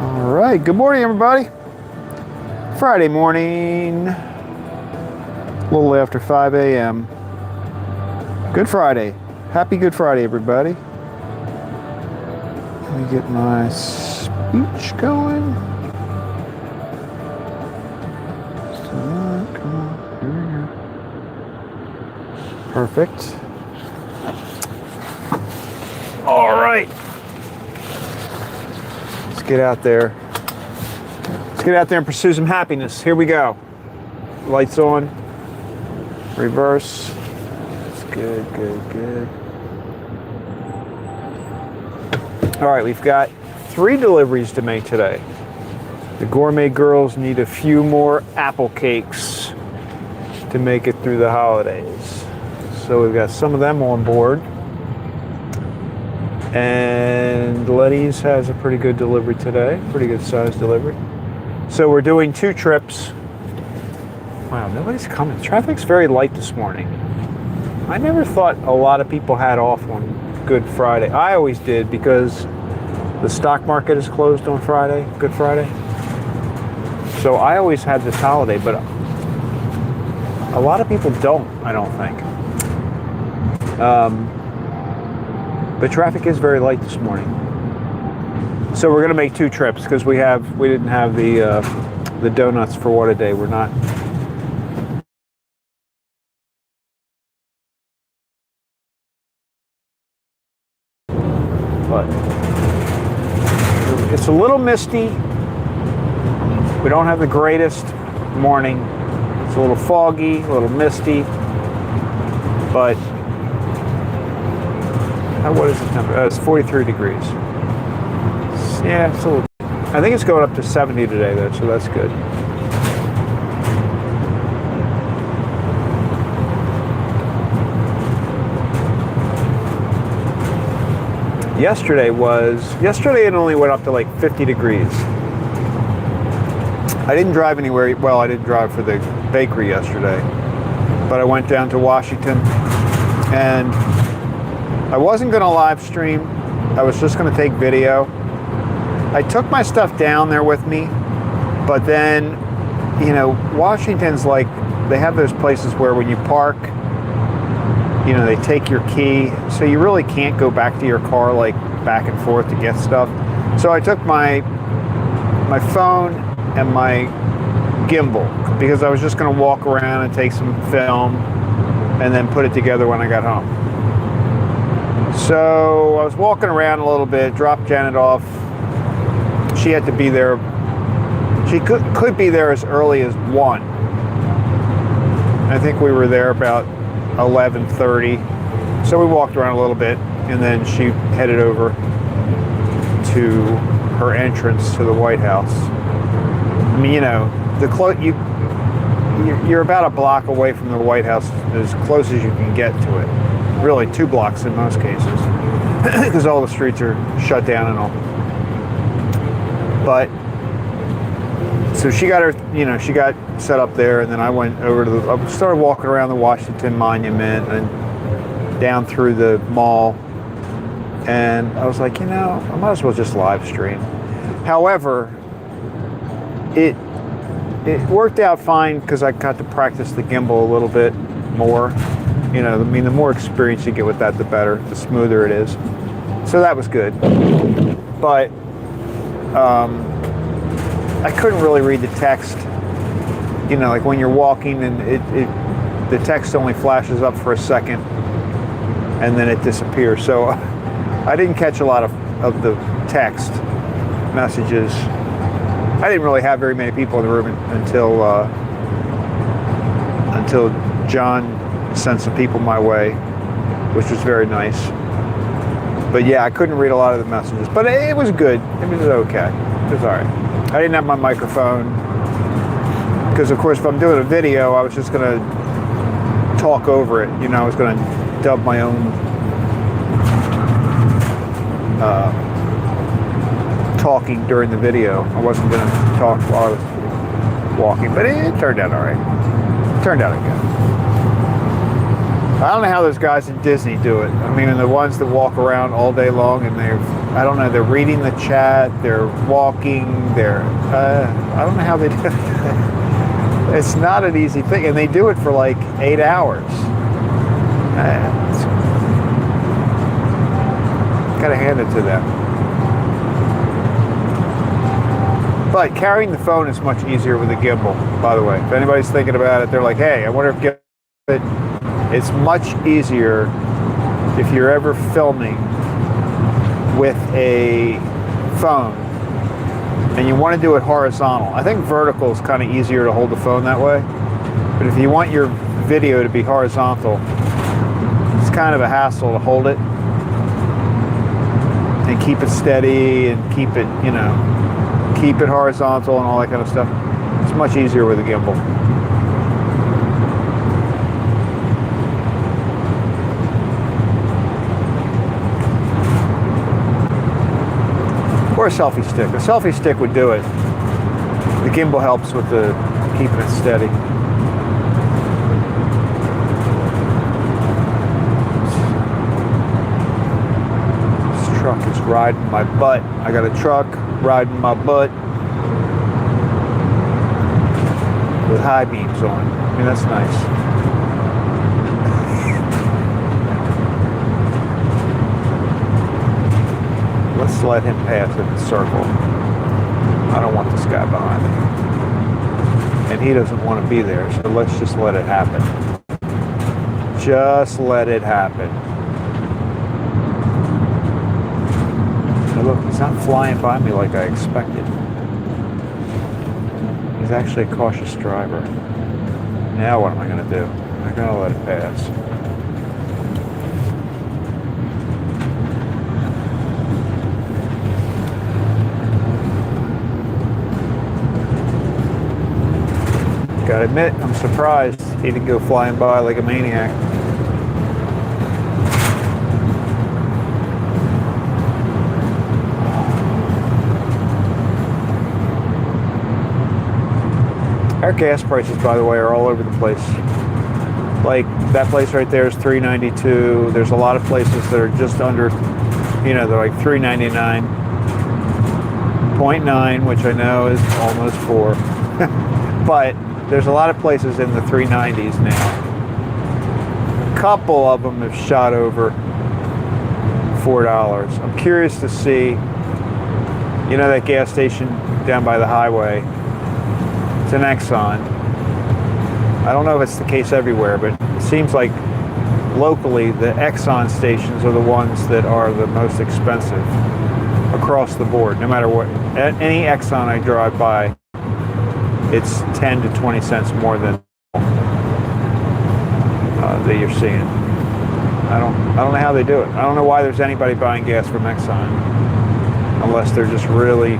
All right, good morning, everybody. Friday morning, a little after 5 a.m. Good Friday. Happy Good Friday, everybody. Let me get my speech going. Come on, here we go. Perfect. All right. Let's get out there. Let's get out there and pursue some happiness. Here we go. Lights on. Reverse. It's good, good, good. All right, we've got 3 deliveries to make today. The gourmet girls need a few more apple cakes to make it through the holidays. So we've got some of them on board. And Letty's has a pretty good delivery today, pretty good size delivery. So we're doing 2 trips. Wow, nobody's coming. Traffic's very light this morning. I never thought a lot of people had off on Good Friday. I always did because the stock market is closed on Friday, Good Friday. So I always had this holiday, but a lot of people don't, I don't think. But traffic is very light this morning. So we're gonna make 2 trips because we didn't have the donuts for what a day. We're not. But it's a little misty. We don't have the greatest morning. It's a little foggy, a little misty, but what is the temperature? It's 43 degrees. Yeah, it's a little. I think it's going up to 70 today, though, so that's good. Yesterday it only went up to like 50 degrees. I didn't drive anywhere. Well, I didn't drive for the bakery yesterday, but I went down to Washington, and I wasn't going to live stream. I was just going to take video. I took my stuff down there with me, but then, you know, Washington's like, they have those places where when you park, you know, they take your key, so you really can't go back to your car like back and forth to get stuff. So I took my phone and my gimbal because I was just going to walk around and take some film and then put it together when I got home. So I was walking around a little bit, dropped Janet off. She had to be there. She could be there as early as 1. I think we were there about 11:30. So we walked around a little bit, and then she headed over to her entrance to the White House. I mean, you know, you're about a block away from the White House, as close as you can get to it. Really 2 blocks in most cases, because all the streets are shut down and all. But so she got her, you know, she got set up there, and then I went over to I started walking around the Washington Monument and down through the mall, and I was like, you know, I might as well just live stream. However, it worked out fine because I got to practice the gimbal a little bit more. You know, I mean, the more experience you get with that, the better, the smoother it is. So that was good. But I couldn't really read the text. You know, like when you're walking and the text only flashes up for a second and then it disappears. So I didn't catch a lot of the text messages. I didn't really have very many people in the room until John sent some people my way, which was very nice. But yeah, I couldn't read a lot of the messages, but it was good. It was okay. It was all right. I didn't have my microphone because, of course, if I'm doing a video, I was just going to talk over it. You know, I was going to dub my own talking during the video. I wasn't going to talk while I was walking, but it turned out all right. It turned out okay. I don't know how those guys in Disney do it. I mean, the ones that walk around all day long and they've I don't know, they're reading the chat, they're walking, I don't know how they do it. It's not an easy thing, and they do it for like 8 hours. Gotta hand it to them. But carrying the phone is much easier with a gimbal, by the way. If anybody's thinking about it, they're like, hey, I wonder if it's much easier if you're ever filming with a phone and you want to do it horizontal. I think vertical is kind of easier to hold the phone that way. But if you want your video to be horizontal, it's kind of a hassle to hold it and keep it steady and keep it, you know, keep it horizontal and all that kind of stuff. It's much easier with a gimbal. Or a selfie stick. A selfie stick would do it. The gimbal helps with the keeping it steady. This truck is riding my butt. I got a truck riding my butt with high beams on. I mean, that's nice. Let's let him pass in the circle. I don't want this guy behind me. And he doesn't want to be there, so let's just let it happen. Just let it happen. Now look, he's not flying by me like I expected. He's actually a cautious driver. Now what am I going to do? I'm going to let it pass. Gotta admit, I'm surprised he didn't go flying by like a maniac. Our gas prices, by the way, are all over the place. Like that place right there is $3.92. There's a lot of places that are just under, you know, they're like $3.99, 0.9, which I know is almost 4. But there's a lot of places in the 390s now. A couple of them have shot over $4. I'm curious to see, you know, that gas station down by the highway. It's an Exxon. I don't know if it's the case everywhere, but it seems like locally the Exxon stations are the ones that are the most expensive across the board, no matter what. Any Exxon I drive by, it's 10 to 20 cents more than that you're seeing. I don't know how they do it. I don't know why there's anybody buying gas from Exxon unless they're just really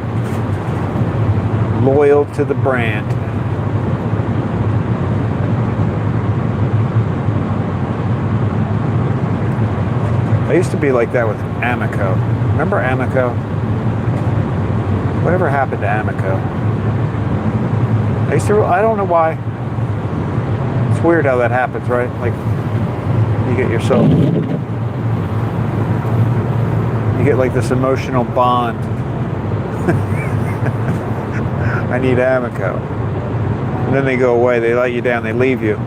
loyal to the brand. I used to be like that with Amoco. Remember Amoco? Whatever happened to Amoco? I don't know why. It's weird how that happens, right? Like, you get yourself, you get like this emotional bond. I need Amoco. And then they go away, they let you down, they leave you.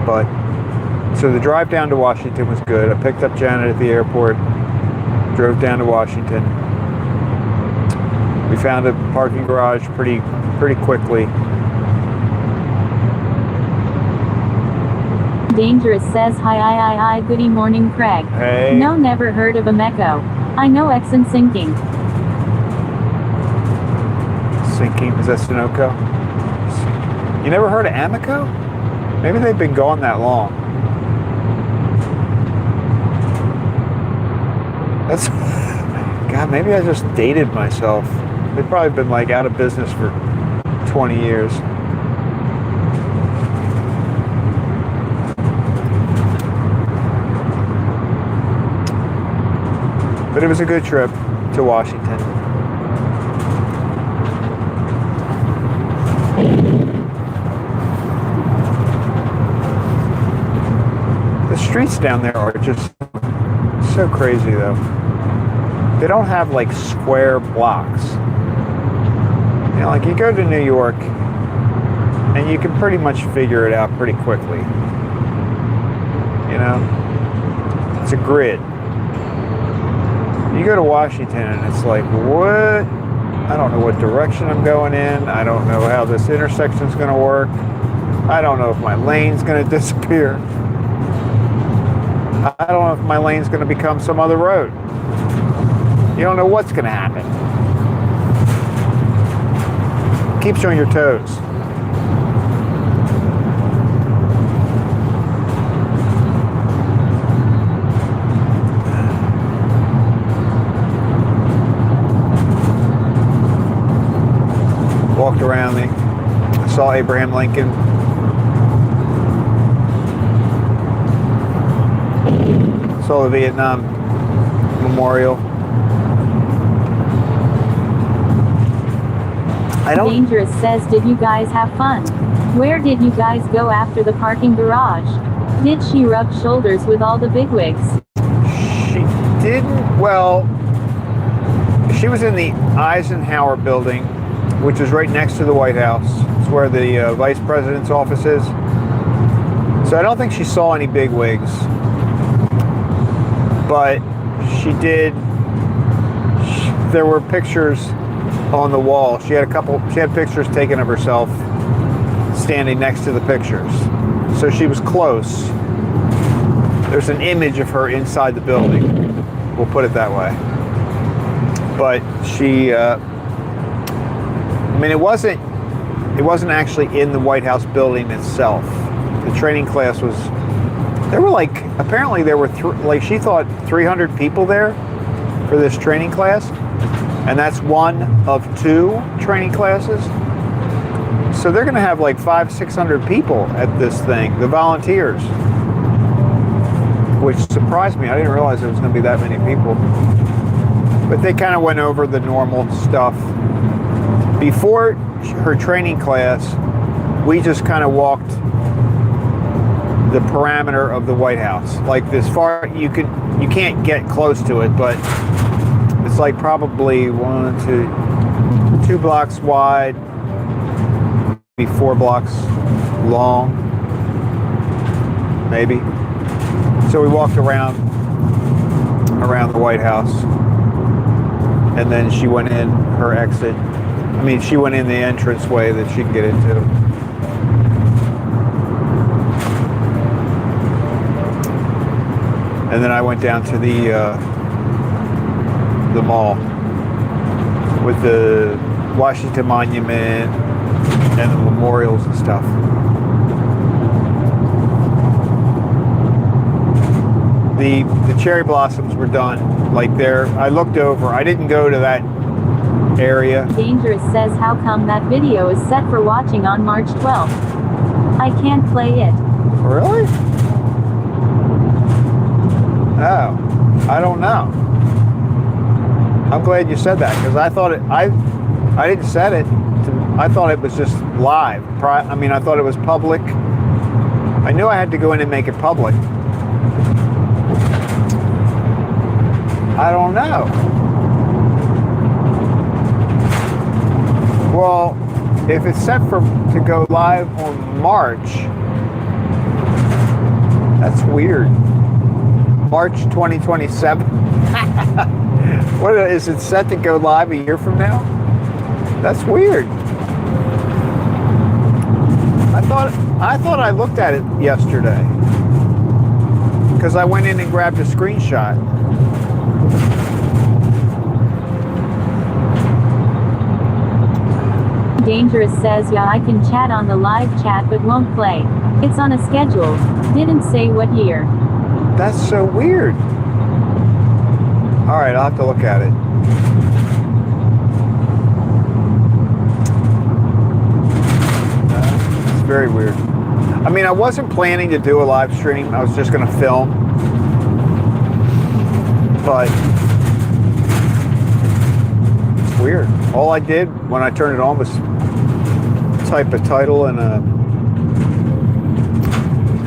But, so the drive down to Washington was good. I picked up Janet at the airport, drove down to Washington. We found a parking garage pretty quickly. Dangerous says hi, goody morning, Craig. Hey. No, never heard of Ameco. I know Exxon sinking. Sinking, is that Sunoco? You never heard of Amoco? Maybe they've been gone that long. That's, God, maybe I just dated myself. They've probably been like out of business for 20 years. But it was a good trip to Washington. streets down there are just so crazy, though. They don't have like square blocks. You know, like you go to New York and you can pretty much figure it out pretty quickly. You know, it's a grid. You go to Washington and it's like, what? I don't know what direction I'm going in. I don't know how this intersection's going to work. I don't know if my lane's going to disappear. I don't know if my lane's going to become some other road. You don't know what's going to happen. Keeps you on your toes. Walked around, I saw Abraham Lincoln. Saw the Vietnam Memorial. Dangerous says, did you guys have fun? Where did you guys go after the parking garage? Did she rub shoulders with all the bigwigs? She didn't. Well, she was in the Eisenhower building, which is right next to the White House. It's where the vice president's office is. So I don't think she saw any bigwigs. But she did. There were pictures on the wall. She had pictures taken of herself standing next to the pictures. So she was close. There's an image of her inside the building. We'll put it that way. But she, I mean, it wasn't actually in the White House building itself. The training class was, there were like, apparently there were, like she thought 300 people there for this training class. And that's one of 2 training classes. So they're going to have like 500-600 people at this thing, the volunteers. Which surprised me. I didn't realize there was going to be that many people. But they kind of went over the normal stuff. Before her training class, we just kind of walked the parameter of the White House. Like this far, you can't get close to it, but it's like probably 2 blocks wide, maybe 4 blocks long, maybe. So we walked around the White House, and then she went in her exit. I mean, she went in the entranceway that she could get into. And then I went down to the mall with the Washington Monument and the memorials and stuff. The cherry blossoms were done. Like there, I looked over. I didn't go to that area. Dangerous says, how come that video is set for watching on March 12th? I can't play it. Really? Oh, I don't know. I'm glad you said that, because I thought I didn't set it. I thought it was just live. I mean, I thought it was public. I knew I had to go in and make it public. I don't know. Well, if it's set to go live on March, that's weird. March 2027. What is it set to go live a year from now? That's weird. I thought I looked at it yesterday because I went in and grabbed a screenshot. Dangerous says, yeah, I can chat on the live chat but won't play. It's on a schedule. Didn't say what year. That's so weird. All right, I'll have to look at it. It's very weird. I mean, I wasn't planning to do a live stream. I was just going to film. But it's weird. All I did when I turned it on was type a title and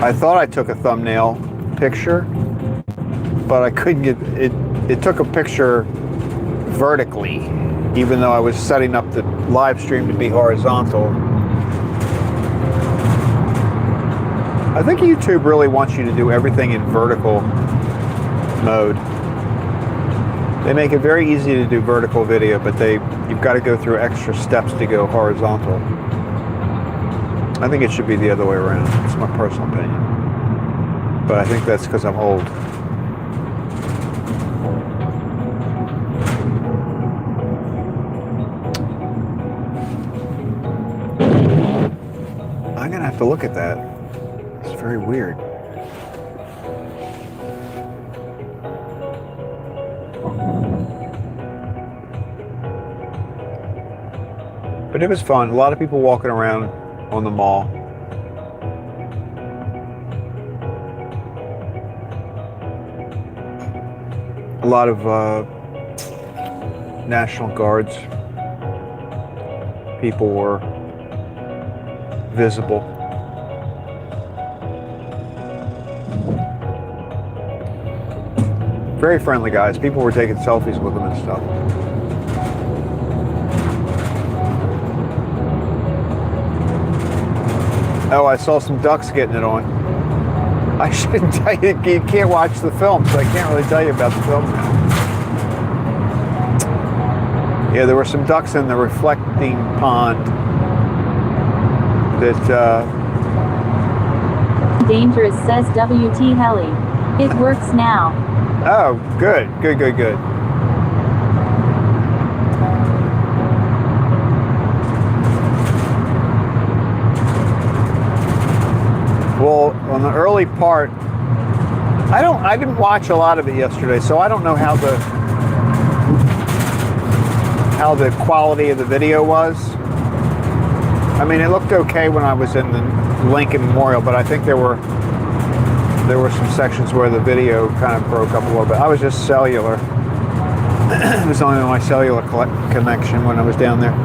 I thought I took a thumbnail picture, but I couldn't get it. It took a picture vertically, even though I was setting up the live stream to be horizontal. I think YouTube really wants you to do everything in vertical mode. They make it very easy to do vertical video, but you've got to go through extra steps to go horizontal. I think it should be the other way around. It's my personal opinion. But I think that's because I'm old. I'm going to have to look at that. It's very weird. But it was fun. A lot of people walking around on the mall. A lot of National Guards people were visible. Very friendly guys. People were taking selfies with them and stuff. Oh, I saw some ducks getting it on. I shouldn't tell you, you can't watch the film, so I can't really tell you about the film now. Yeah, there were some ducks in the reflecting pond that... Dangerous, says WT Heli. It works now. Oh, good. Well, on the early part, I didn't watch a lot of it yesterday, so I don't know how the quality of the video was. I mean, it looked okay when I was in the Lincoln Memorial, but I think there were some sections where the video kind of broke up a little bit. I was just cellular. It was only my cellular connection when I was down there.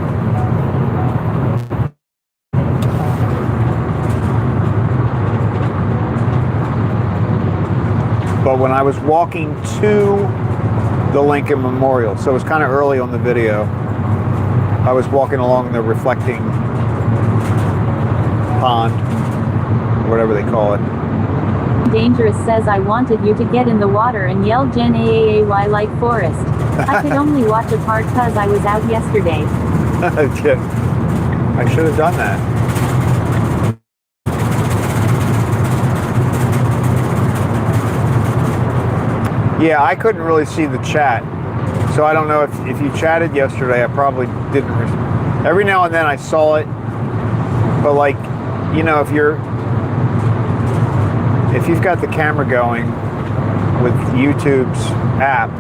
But when I was walking to the Lincoln Memorial, so it was kind of early on the video, I was walking along the reflecting pond, whatever they call it. Dangerous says I wanted you to get in the water and yell Jen AAAY like Forrest. I could only watch a part cause I was out yesterday. I should have done that. Yeah, I couldn't really see the chat, so I don't know if you chatted yesterday. I probably didn't. Every now and then I saw it, but like, you know, if you've got the camera going with YouTube's app,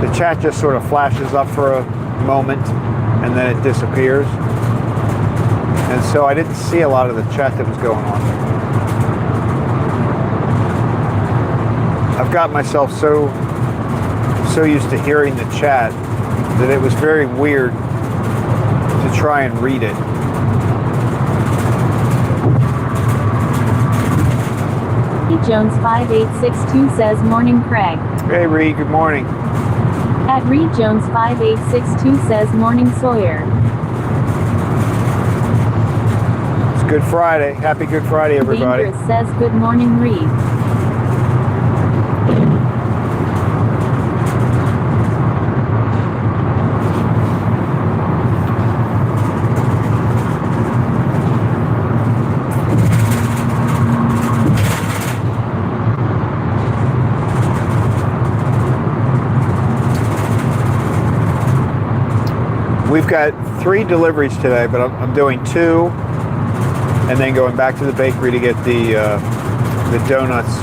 the chat just sort of flashes up for a moment and then it disappears. And so I didn't see a lot of the chat that was going on. I've got myself so used to hearing the chat that it was very weird to try and read it. Jones 5862 says morning Craig. Hey Reed, good morning. At Reed Jones 5862 says morning Sawyer. It's Good Friday. Happy Good Friday, everybody. Dangerous says good morning Reed. We've got 3 deliveries today, but I'm doing 2, and then going back to the bakery to get the donuts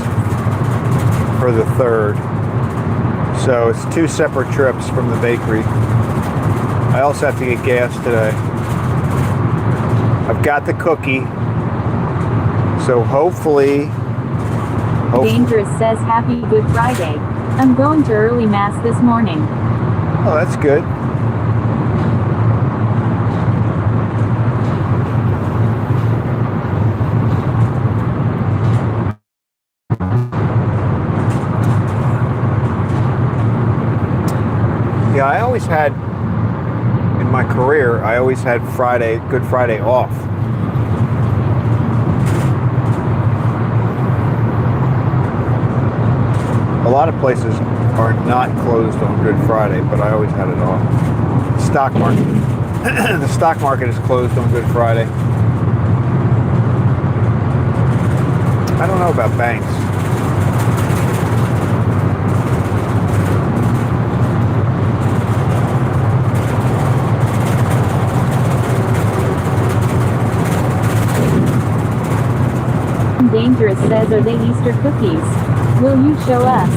for the 3rd. So it's 2 separate trips from the bakery. I also have to get gas today. I've got the cookie, so hopefully. Dangerous says happy Good Friday. I'm going to early mass this morning. Oh, that's good. always had, in my career, I always had Good Friday off. A lot of places are not closed on Good Friday, but I always had it off. Stock market. The stock market is closed on Good Friday. I don't know about banks. Dangerous says, are they Easter cookies? Will you show us?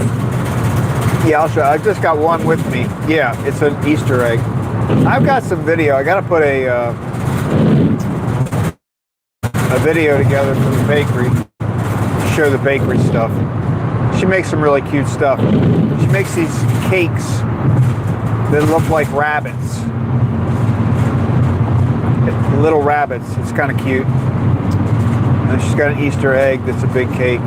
Yeah, I'll show. I just got one with me. Yeah, it's an Easter egg. I've got some video. I got to put a video together for the bakery. Show the bakery stuff. She makes some really cute stuff. She makes these cakes that look like rabbits. Little rabbits. It's kind of cute. And she's got an Easter egg that's a big cake.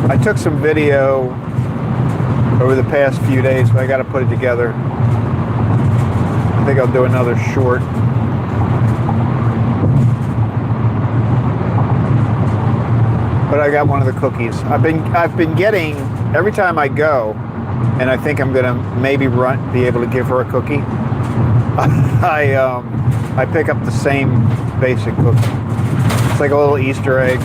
I took some video over the past few days, but I got to put it together. I think I'll do another short. But I got one of the cookies. I've been getting, every time I go, and I think I'm gonna maybe be able to give her a cookie. I pick up the same basic cookie. It's like a little Easter egg.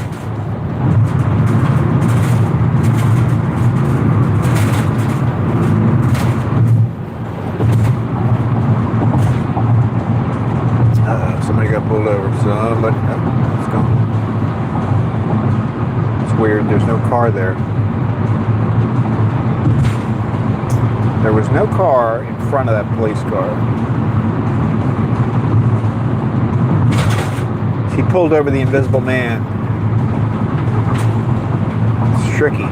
Somebody got pulled over. Somebody, it's gone. It's weird. There's no car there. There was no car in front of that police car. He pulled over the invisible man. It's tricky.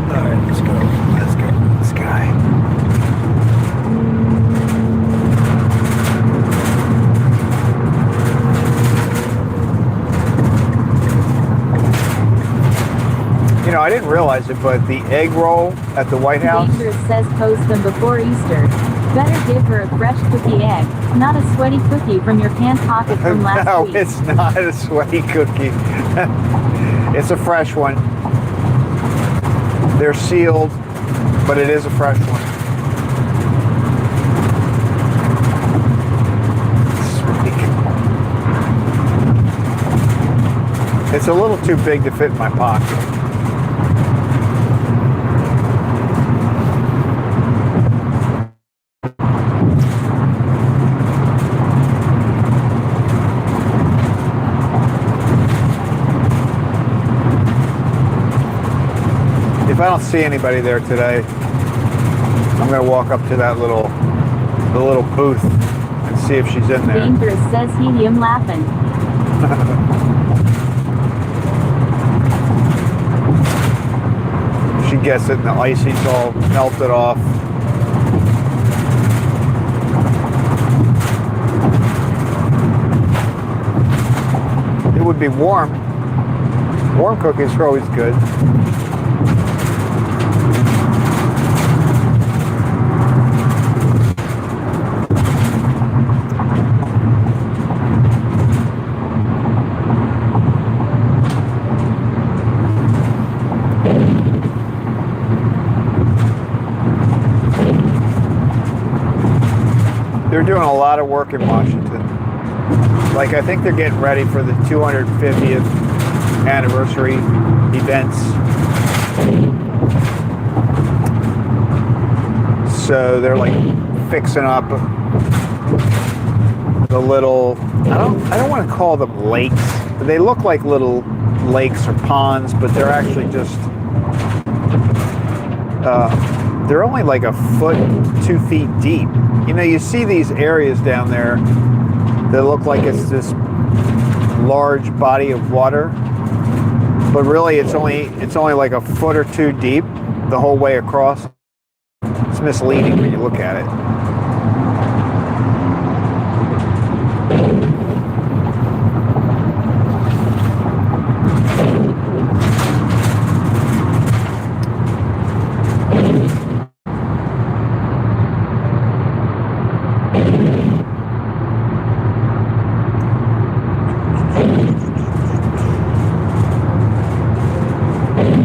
Alright, let's go. Let's go. This guy. You know, I didn't realize it, but the egg roll at the White House. Dangerous says post them before Easter. Better give her a fresh cookie egg, not a sweaty cookie from your pants pocket from last No, week. it's not a sweaty cookie. It's a fresh one. They're sealed, but it is a fresh one. Sweet. It's a little too big to fit in my pocket. If I don't see anybody there today, I'm going to walk up to that little booth and see if she's in there. Dangerous says helium laughing. She gets it and the icy's all melted off. It would be warm. Warm cookies are always good. They're doing a lot of work in Washington. Like, I think they're getting ready for the 250th anniversary events. So they're like fixing up the little, I don't want to call them lakes. They look like little lakes or ponds, but they're actually just, they're only like a foot, 2 feet deep. You know, you see these areas down there that look like it's this large body of water, but really it's only like a foot or two deep the whole way across. It's it's misleading when you look at it.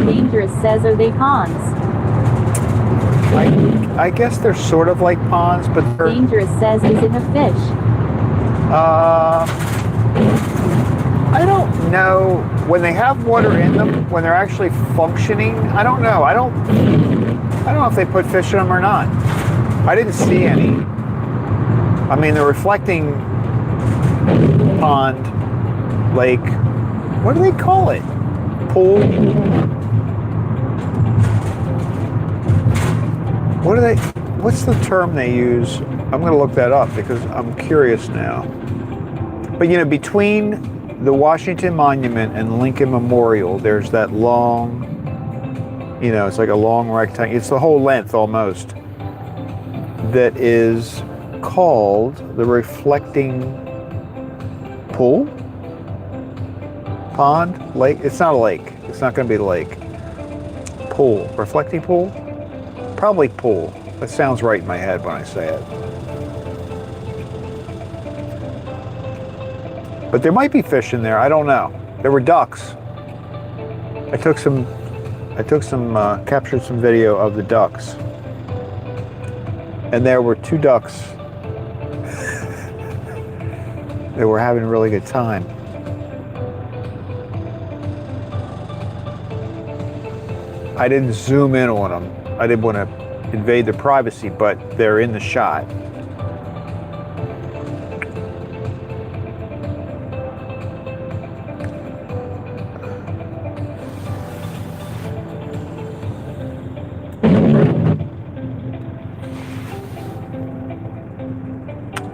Dangerous says, are they ponds? I guess they're sort of like ponds, but they're, Dangerous says, is it a fish? I don't know when they have water in them, when they're actually functioning. I don't know. I don't know if they put fish in them or not. I didn't see any. I mean, the reflecting pond, lake, what do they call it? Pool? What's the term they use? I'm going to look that up because I'm curious now. But you know, between the Washington Monument and Lincoln Memorial, there's that long, you know, it's like a long rectangle. It's the whole length almost. That is called the reflecting pool? Pond? Lake? It's not a lake. It's not going to be a lake. Pool. Reflecting pool? Probably pool. That sounds right in my head when I say it. But there might be fish in there. I don't know. There were ducks. I captured some video of the ducks. And there were 2 ducks. They were having a really good time. I didn't zoom in on them. I didn't want to invade their privacy, but they're in the shot.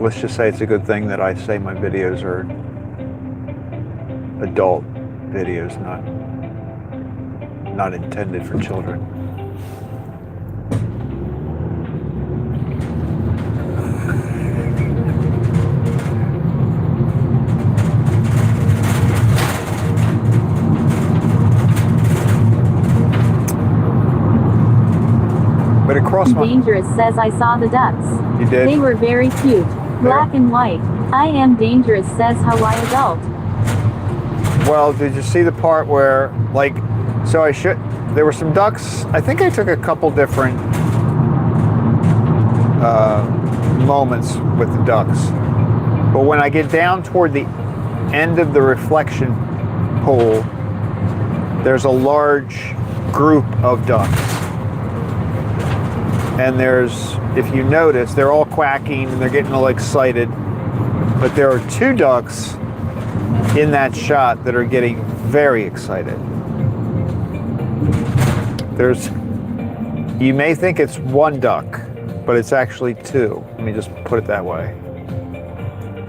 Let's just say it's a good thing that I say my videos are adult videos, not intended for children. But across my... Dangerous says, I saw the ducks. You did? They were very cute. Black and white. I am Dangerous says, Hawaii adult. Well, did you see the part where, like, so there were some ducks. I think I took a couple different moments with the ducks. But when I get down toward the end of the reflection pool, there's a large group of ducks. And if you notice, they're all quacking and they're getting all excited. But there are 2 ducks in that shot that are getting very excited. You may think it's 1 duck, but it's actually 2. Let me just put it that way.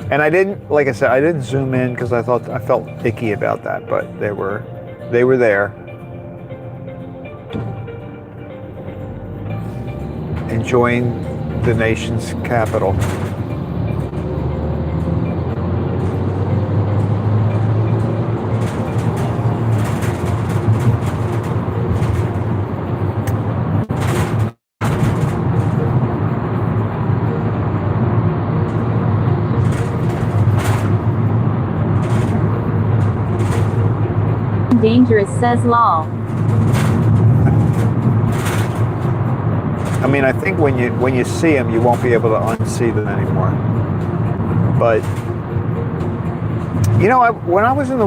And I didn't, like I said, I didn't zoom in because I felt icky about that, but they were there. Enjoying the nation's capital. Dangerous says, lol. I mean, I think when you see them, you won't be able to unsee them anymore. But you know, when I was in the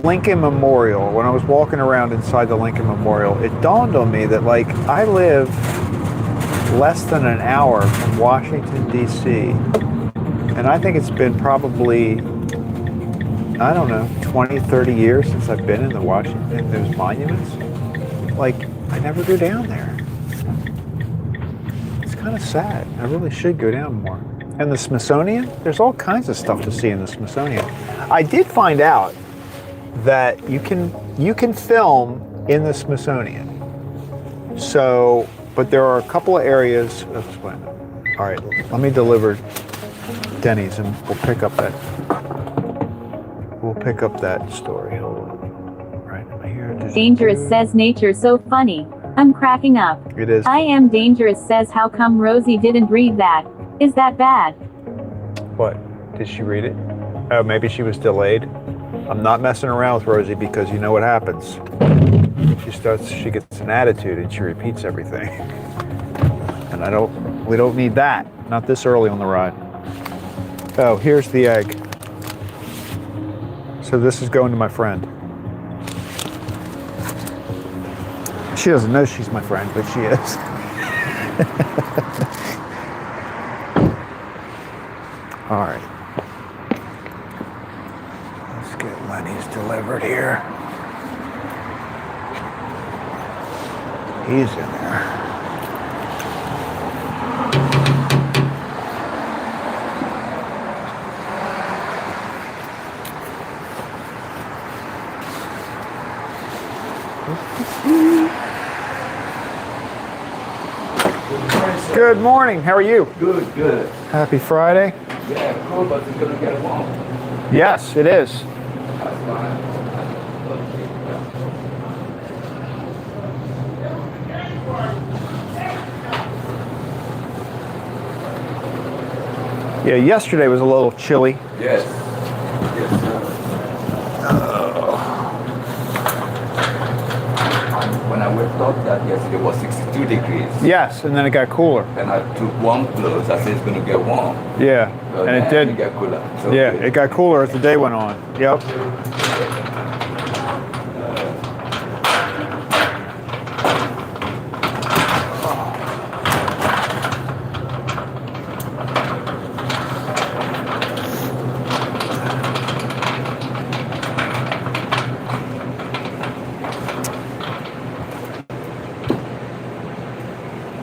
Lincoln Memorial, when I was walking around inside the Lincoln Memorial, it dawned on me that, like, I live less than an hour from Washington, D.C. And I think it's been probably, I don't know, 20, 30 years since I've been in those monuments. Like, I never go down there. It's kind of sad. I really should go down more. And the Smithsonian, there's all kinds of stuff to see in the Smithsonian. I did find out that you can film in the Smithsonian. So But there are a couple of areas. All right, let me deliver Denny's, and we'll pick up that. We'll pick up that story. Hold on. Right, am I here? Dangerous says nature so funny. I'm cracking up. It is. I am dangerous says how come Rosie didn't read that? Is that bad? What? Did she read it? Oh, maybe she was delayed. I'm not messing around with Rosie because you know what happens. She gets an attitude and she repeats everything. And we don't need that. Not this early on the ride. Oh, here's the egg. So this is going to my friend. She doesn't know she's my friend, but she is. All right. Let's get Lenny's delivered here. He's in there. Good morning. How are you? Good, good. Happy Friday. Yeah, cool, but it's gonna get warm. Yes, it is. That's fine. Yeah, yesterday was a little chilly. Yes. Yes, sir. When I went up that yesterday it was 62 degrees. Yes, and then it got cooler. And I took warm clothes. I said it's gonna get warm. Yeah, But and it then did. get cooler. So Yeah, it got cooler as the day went on. Yep.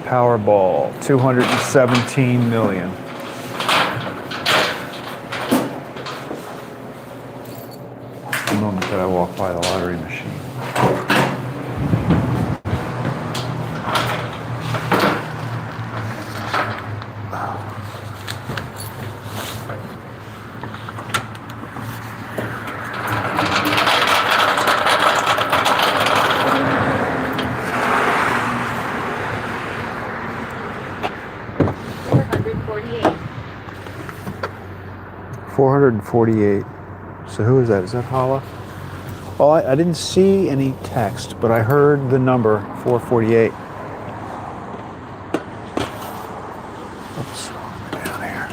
Powerball, 217 million. The moment that I walk by the lottery machine. $448. So who is that? Is that Hala? Well, I didn't see any text, but I heard the number 448. Oops, down here.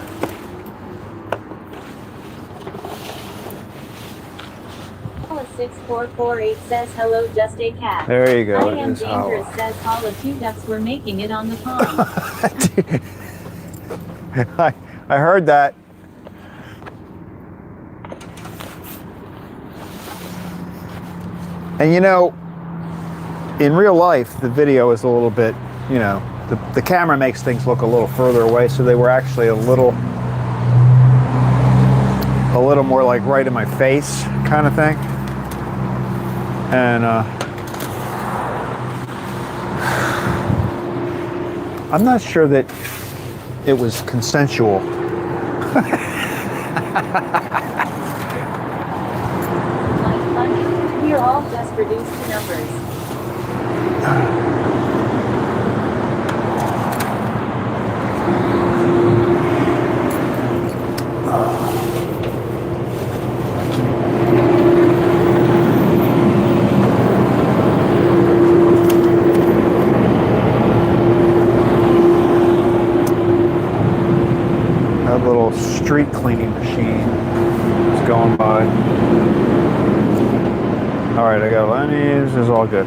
Paula 6448 says hello, just a cat. There you go. I It am is dangerous Hala. says Paula, two ducks were making it on the pond. I heard that. And you know, in real life, the video is a little bit, you know, the camera makes things look a little further away, so they were actually a little more like right in my face kind of thing. And I'm not sure that it was consensual. We're all just reduced to numbers. That little street cleaning machine is going by. All right, I got Lenny's. This is all good.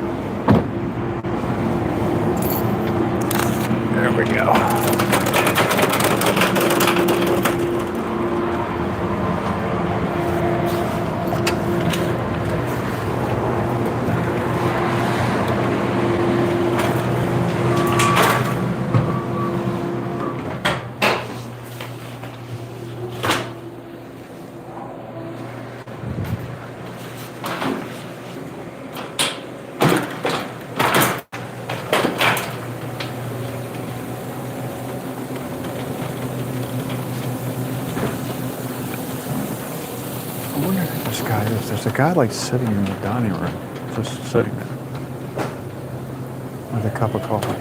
There we go. I wonder who this guy is. There's a guy like sitting in the dining room, just sitting there with a cup of coffee.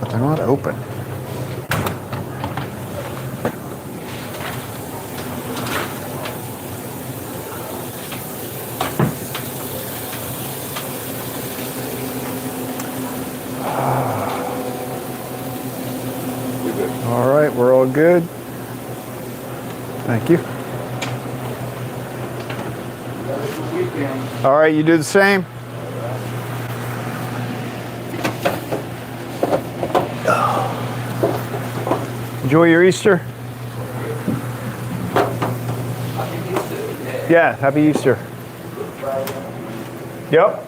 But they're not open. All right, we're all good. Thank you. All right, you do the same. Enjoy your Easter. Yeah, happy Easter. Yep.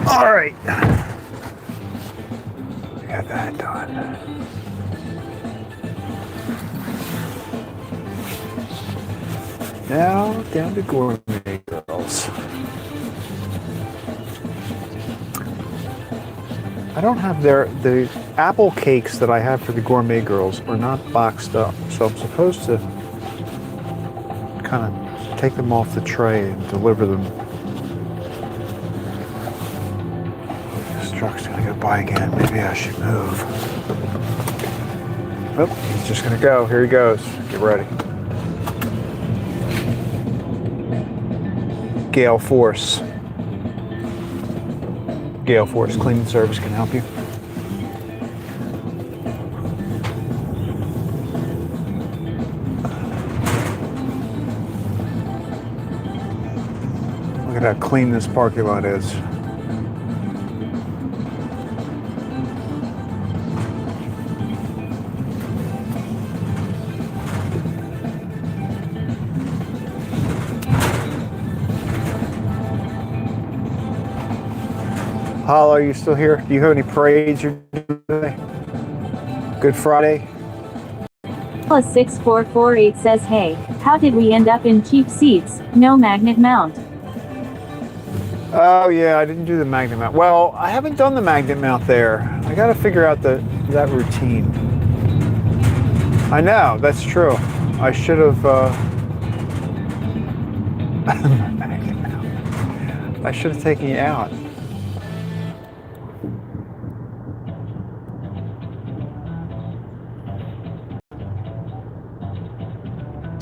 All right. We got that done. Now down to Gourmet Girls. I don't have the apple cakes that I have for the Gourmet Girls are not boxed up, so I'm supposed to kind of take them off the tray and deliver them. This truck's gonna go by again. Maybe I should move. Oh, he's just gonna go. Here he goes. Get ready. Gale Force. Gale Force Cleaning Service can help you. Look at how clean this parking lot is. Paul, are you still here? Do you have any parades you're doing today? Good Friday? 6448 says, hey, how did we end up in cheap seats? No magnet mount. Oh yeah, I didn't do the magnet mount. Well, I haven't done the magnet mount there. I got to figure out that routine. I know, that's true. I should have. Magnet mount. I should have taken you out.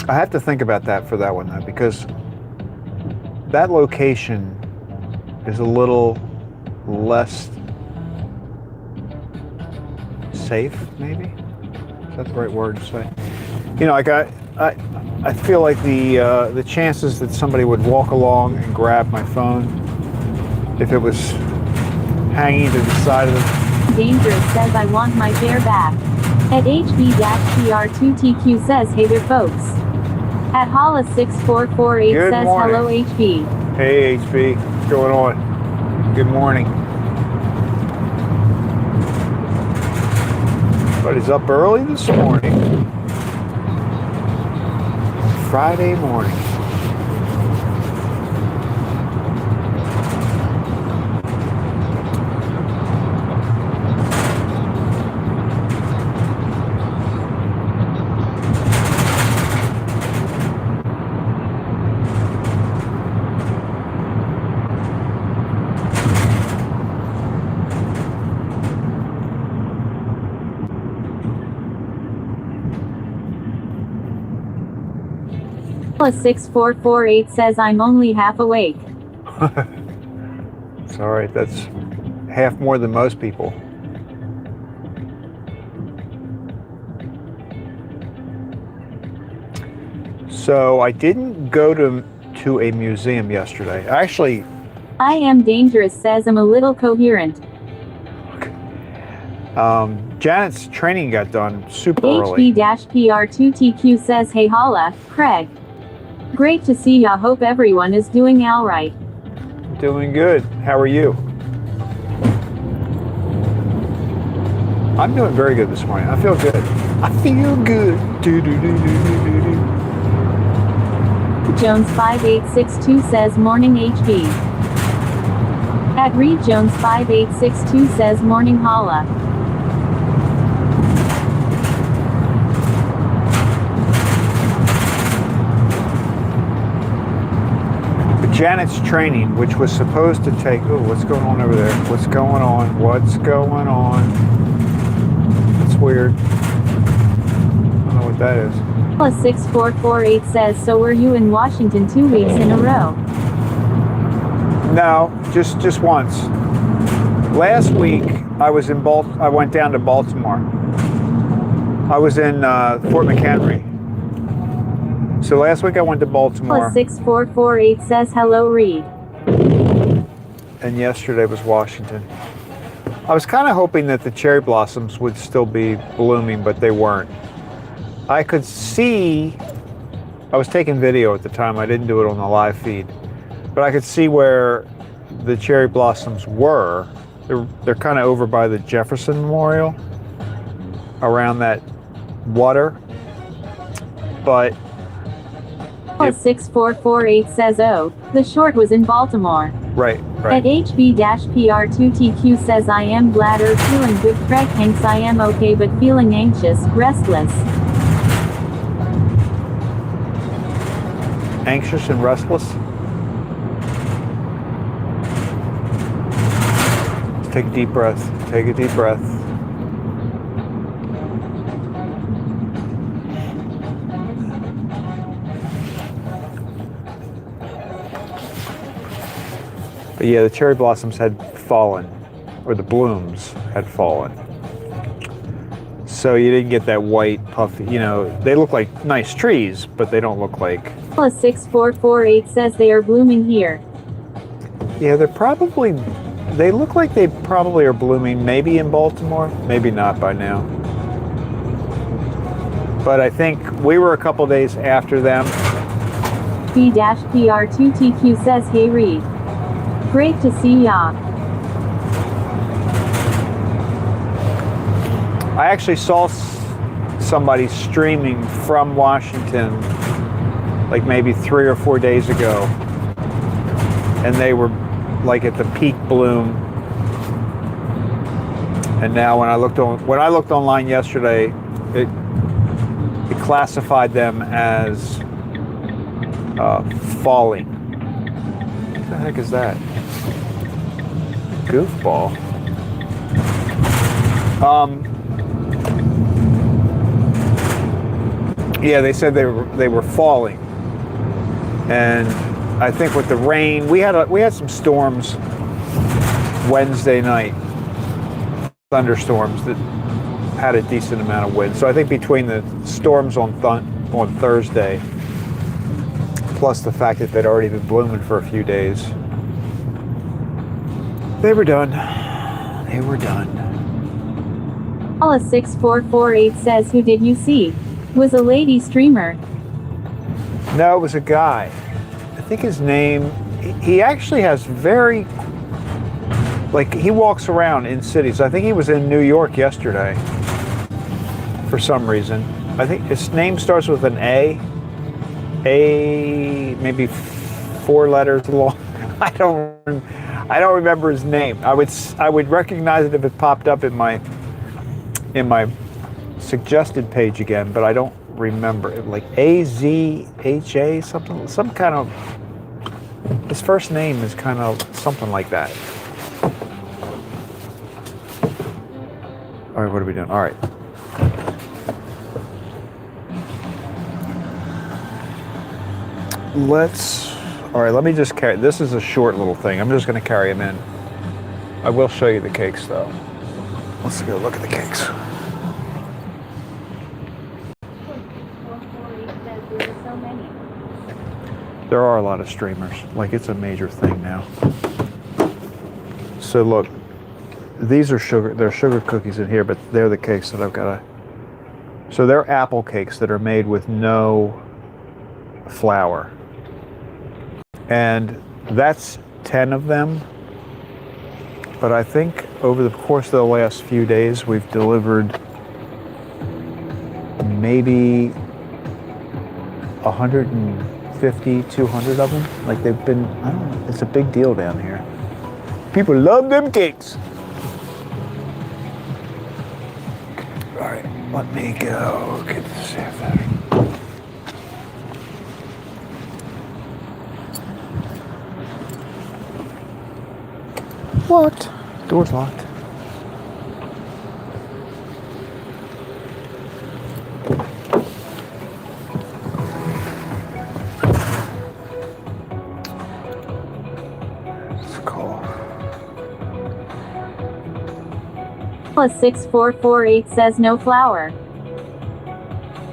I have to think about that for that one though, because that location is a little less safe, maybe? Is that the right word to say? You know, like I feel like the chances that somebody would walk along and grab my phone if it was hanging to the side of the... Dangerous says, I want my fare back. At HB-PR2TQ says, hey there folks. At Holla6448 Good says, morning. hello HB. Hey HB, what's going on? Good morning. But he's up early this morning. Friday morning. Holla6448 says, I'm only half awake. It's all right. That's half more than most people. So I didn't go to a museum yesterday. Actually, I am dangerous says, I'm a little coherent. Janet's training got done super early. HB-PR2TQ says, hey Holla, Craig. Great to see ya. Hope everyone is doing alright. Doing good. How are you? I'm doing very good this morning. I feel good. I feel good. Do-do-do-do-do-do-do. Jones5862 says morning HB. At Reed Jones5862 says morning holla. Janet's training, which was supposed to take, oh, what's going on over there? What's going on? What's going on? That's weird. I don't know what that is. Plus 6448 says, so were you in Washington 2 weeks in a row? No, just once. Last week I was in I went down to Baltimore. I was in Fort McHenry. So last week I went to Baltimore. Plus 6448 says hello Reed. And yesterday was Washington. I was kind of hoping that the cherry blossoms would still be blooming, but they weren't. I could see, I was taking video at the time, I didn't do it on the live feed, but I could see where the cherry blossoms were. They're kind of over by the Jefferson Memorial, around that water, but Plus 6448 says, oh, the short was in Baltimore. Right. At HB-PR2TQ says, I am bladder, feeling good. Craig Hanks, I am okay but feeling anxious, restless. Anxious and restless. Let's take a deep breath. Take a deep breath. But yeah, the cherry blossoms had fallen, or the blooms had fallen. So you didn't get that white puffy, they look like nice trees, but they don't look like. Plus 6448 says they are blooming here. Yeah, they look like they probably are blooming maybe in Baltimore, maybe not by now. But I think we were a couple days after them. B-PR2TQ says, hey Reed. Great to see ya. I actually saw somebody streaming from Washington like maybe 3 or 4 days ago, and they were like at the peak bloom. And now when I looked online yesterday, it classified them as falling. What the heck is that? Goofball. Yeah, they said they were falling, and I think with the rain, we had some storms Wednesday night, thunderstorms that had a decent amount of wind. So I think between the storms on Thursday, plus the fact that they'd already been blooming for a few days, they were done. They were done. Paula 6448 says, who did you see? Was a lady streamer. No, it was a guy. I think his name, he actually has very, he walks around in cities. I think he was in New York yesterday for some reason. I think his name starts with an A, maybe 4 letters long. I don't remember his name. I would recognize it if it popped up in my suggested page again, but I don't remember it. Like AZHA, some kind of. His first name is kind of something like that. All right, what are we doing? All right. All right, let me just carry, this is a short little thing. I'm just going to carry them in. I will show you the cakes though. Let's go look at the cakes. There are a lot of streamers. It's a major thing now. So look, these are there are sugar cookies in here, but they're the cakes that I've got so they're apple cakes that are made with no flour. And that's 10 of them. But I think over the course of the last few days, we've delivered maybe 150, 200 of them. Like they've been, I don't know, it's a big deal down here. People love them cakes. All right, let me go get this here. What? Door's locked. Let's call. +6448 says no flour.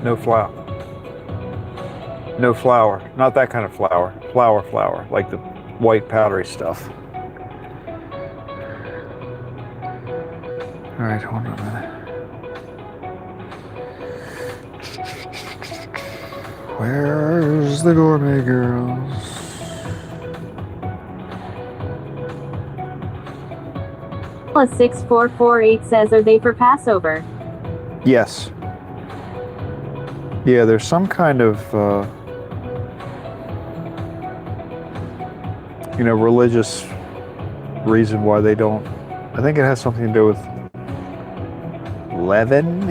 No flour. No flour. Not that kind of flour. Flour. Like the white powdery stuff. All right, hold on a minute. Where's the gourmet girls? +6448 says, are they for Passover? Yes. Yeah, there's some kind of, religious reason why they don't. I think it has something to do with leaven,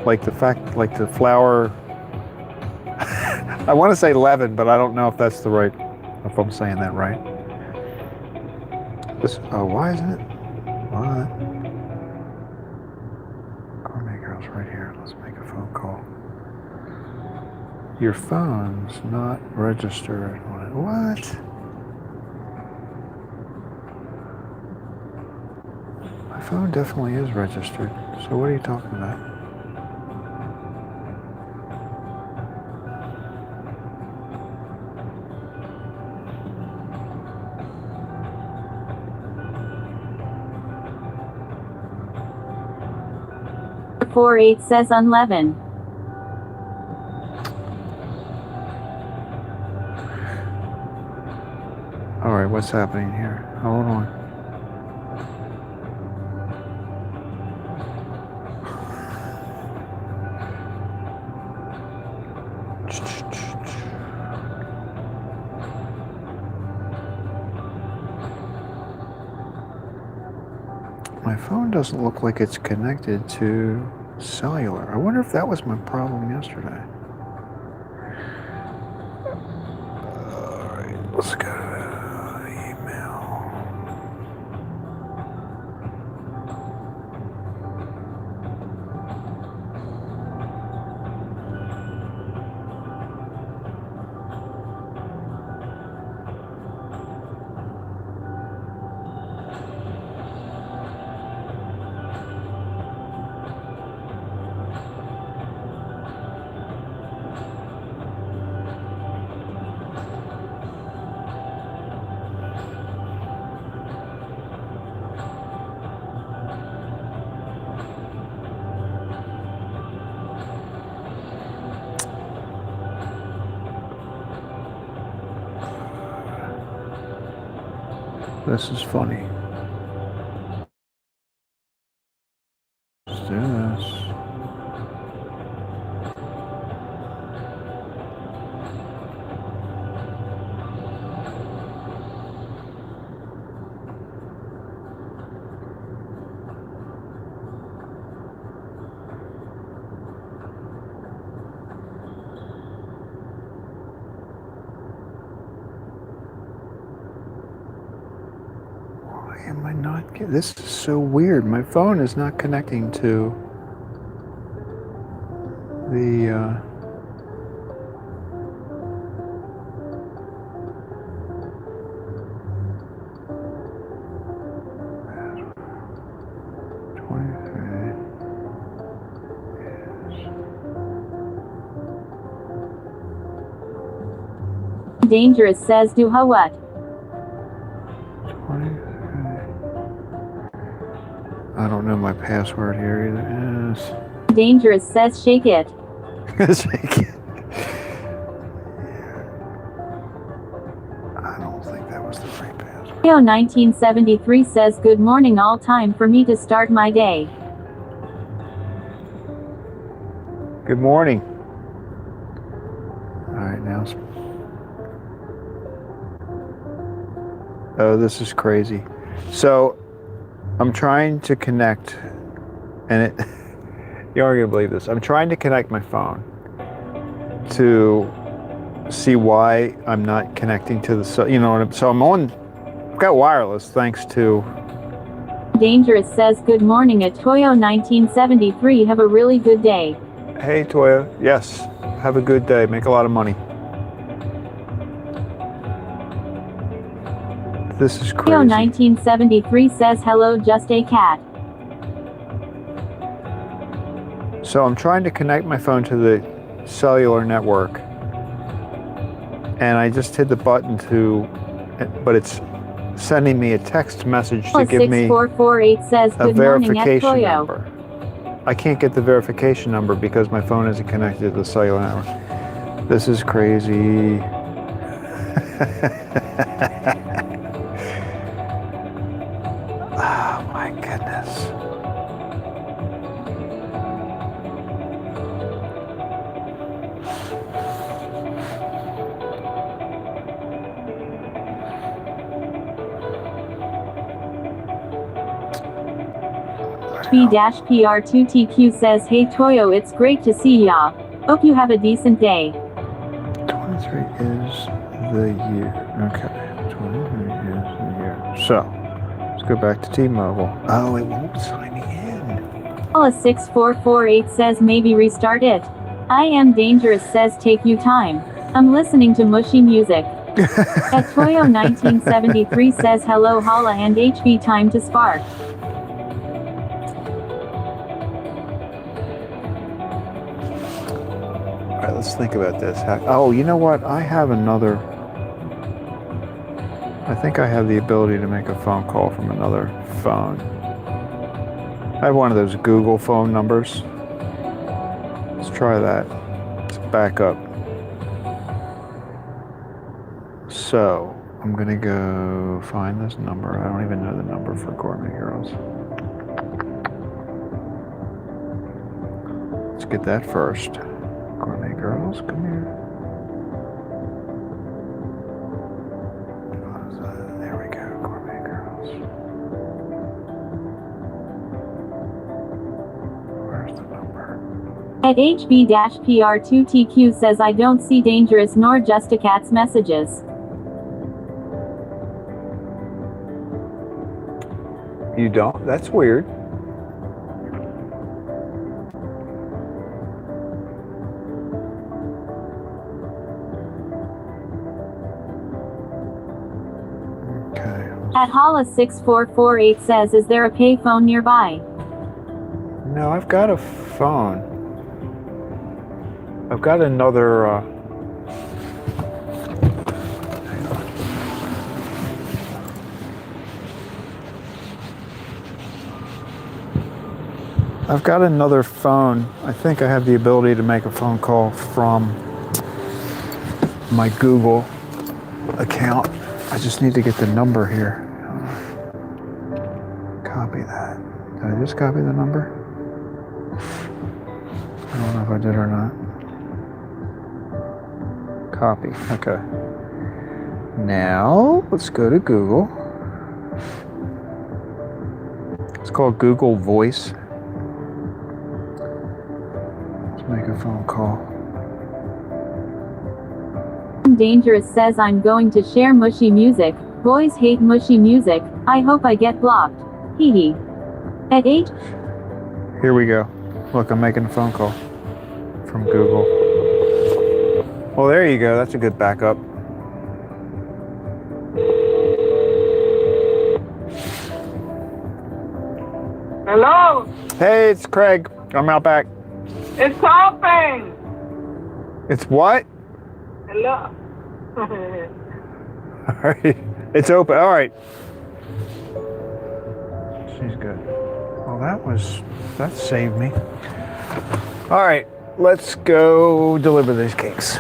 like the fact, like the flour. I want to say leaven, but I don't know if that's the right, if I'm saying that right. Why isn't it? What? Gourmet girls right here. Let's make a phone call. Your phone's not registered. What? My phone definitely is registered. So what are you talking about? +48 says unleavened. All right, what's happening here? Hold on. My phone doesn't look like it's connected to cellular. I wonder if that was my problem yesterday. All right, let's go to email. This is funny. Let's do this. Am I not getting this? Is so weird. My phone is not connecting to the 23 is Dangerous says do what? 23. I don't know my password here either. Yes. Dangerous says shake it. Shake it. I don't think that was the right password. Leo 1973 says good morning, all time for me to start my day. Good morning. All right, now. Oh, this is crazy. So I'm trying to connect, and it, you aren't gonna believe this. I'm trying to connect my phone to see why I'm not connecting to the, so I'm on, I've got wireless thanks to. Dangerous says good morning at Toyo 1973, have a really good day. Hey Toya, yes, have a good day, make a lot of money. This is crazy. Toyo 1973 says hello, just a cat. So I'm trying to connect my phone to the cellular network, and I just hit the button but it's sending me a text message to give me 6448 says a good morning at verification Toyo. number. I can't get the verification number because my phone isn't connected to the cellular network. This is crazy. Oh my goodness. B-PR2TQ says hey Toyo, it's great to see ya. Hope you have a decent day. 23 is the year. Okay. 23 is the year. So, let's go back to T-Mobile. Oh, it won't sign me in. Paula 6448 says maybe restart it. I am dangerous says take you time. I'm listening to mushy music. At Toyo 1973 says hello holla and HB time to spark. All right, let's think about this. Oh, you know what? I think I have the ability to make a phone call from another phone. I have one of those Google phone numbers. Let's try that. Let's back up. So, I'm gonna go find this number. I don't even know the number for Gourmet Girls. Let's get that first. Gourmet Girls, come here. There we go, Gourmet Girls. Where's the number? At HB-PR2TQ says I don't see dangerous nor just a cat's messages. You don't? That's weird. At Holla 6448 says is there a payphone nearby? No, I've got a phone. I've got another, I've got another phone. I think I have the ability to make a phone call from my Google account. I just need to get the number here. Copy that. Did I just copy the number? I don't know if I did or not. Copy. Okay. Now, let's go to Google. It's called Google Voice. Let's make a phone call. Dangerous says I'm going to share mushy music. Boys hate mushy music. I hope I get blocked. Hee hee. At 8. Here we go. Look, I'm making a phone call from Google. Well, there you go. That's a good backup. Hello? Hey, it's Craig. I'm out back. It's open. It's what? Hello? All right. It's open. All right. She's good. Well, that saved me. All right. Let's go deliver these cakes.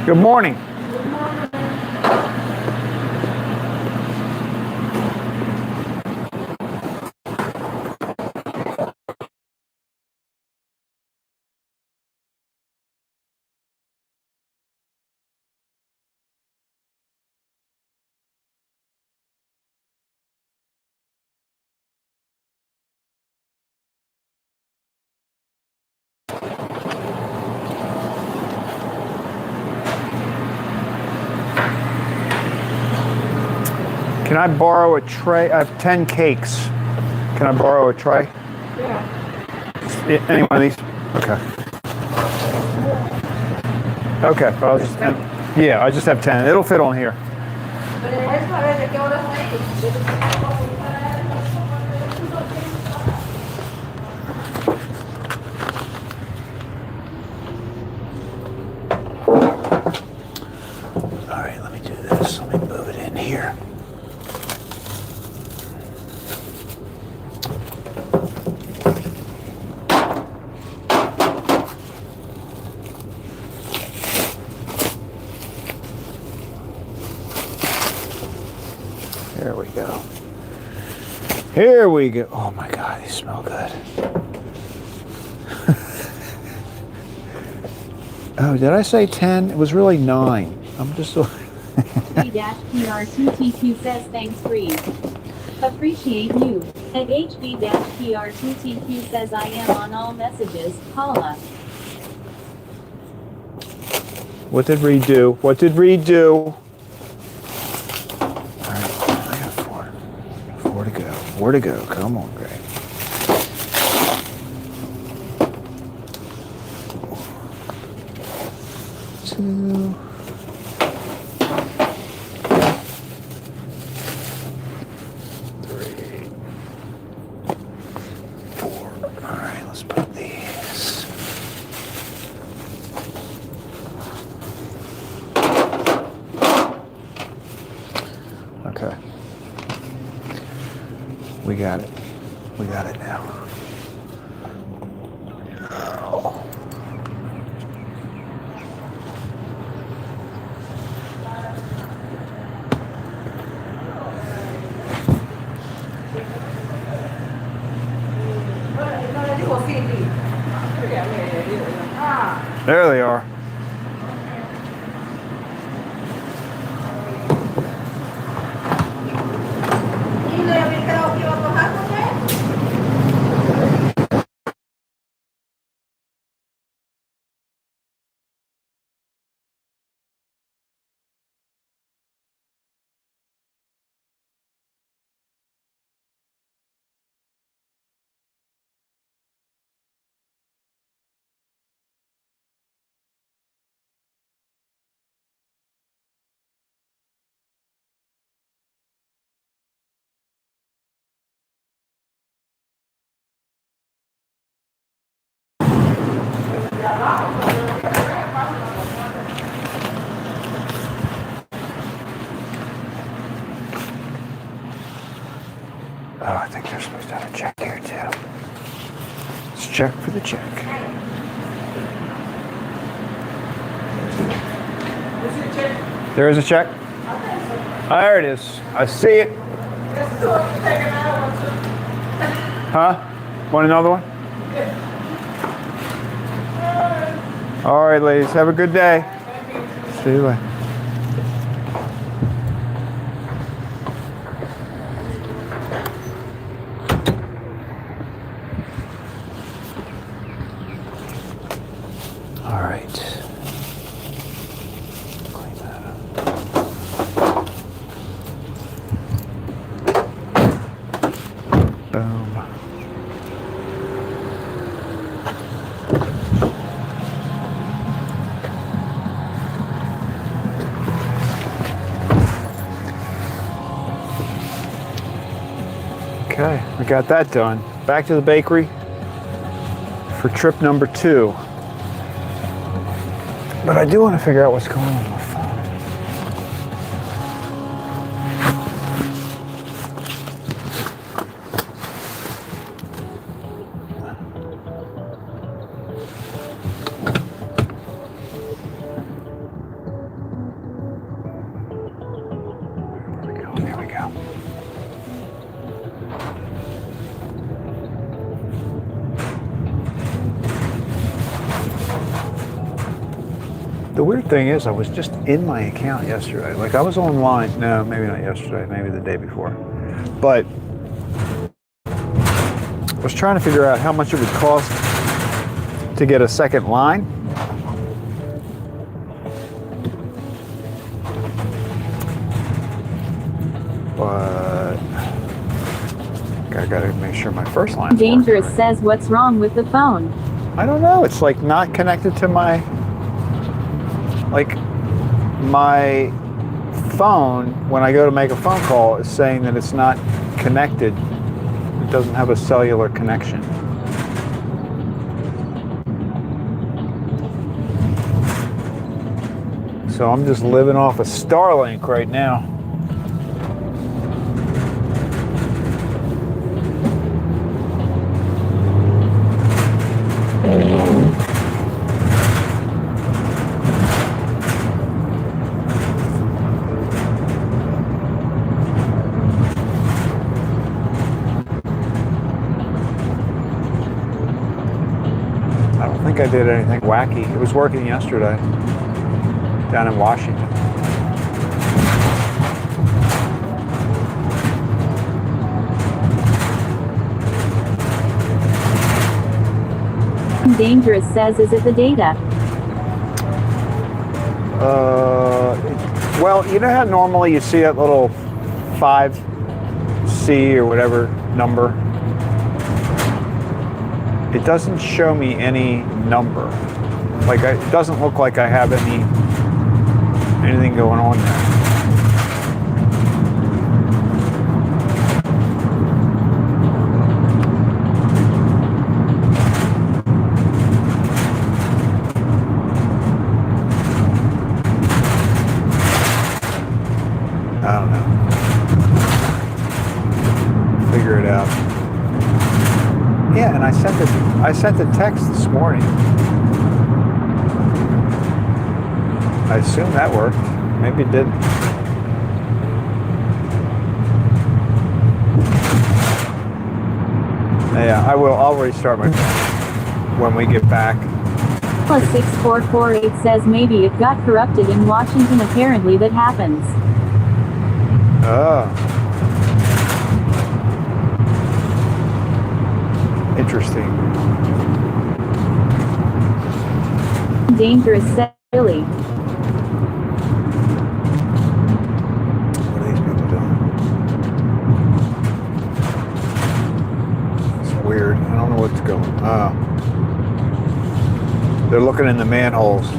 Good morning. Can I borrow a tray? I have 10 cakes. Can I borrow a tray? Yeah. Any one of these? Okay. Okay, but I'll just, yeah, I just have 10. It'll fit on here. All right, let me do this. Let me move it in here. There we go. Here we go. Oh my God, these smell good. Oh, did I say 10? It was really 9. I'm just so... HB-PR2TQ says thanks, Breeze. Appreciate you. And HB-PR2TQ says I am on all messages. Paula. What did Reed do? What did Reed do? All right, I got 4. 4 to go. 4 to go. Come on, Greg. Two. 3. 4. All right, let's put these. Okay. We got it. We got it now. Oh. There they are. Oh, I think they're supposed to have a check here too. Let's check for the check. There is a check? There it is. I see it. Huh? Want another one? All right, ladies. Have a good day. See you later. All right. Clean that up. Boom. Okay, we got that done. Back to the bakery for trip number 2. But I do want to figure out what's going on with my phone. The weird thing is I was just in my account yesterday. Like I was online. No, maybe not yesterday. Maybe the day before. But I was trying to figure out how much it would cost to get a second line. But I gotta make sure my first line. Dangerous says, what's wrong with the phone? I don't know. It's like not connected to my phone. When I go to make a phone call, it's saying that it's not connected. It doesn't have a cellular connection. So I'm just living off of Starlink right now. I did anything wacky. It was working yesterday down in Washington. Dangerous says, is it the data? Well, you know how normally you see that little 5C or whatever number? It doesn't show me any number. Like it doesn't look like I have anything going on there. I don't know. Figure it out. Yeah, and I sent the text this morning. I assume that worked. Maybe it didn't. Yeah, I will. I'll restart my phone when we get back. Plus 6448 says maybe it got corrupted in Washington. Apparently that happens. Oh. Interesting. Dangerous says, really? What are these people doing? It's weird. I don't know what's going on. They're looking in the manholes.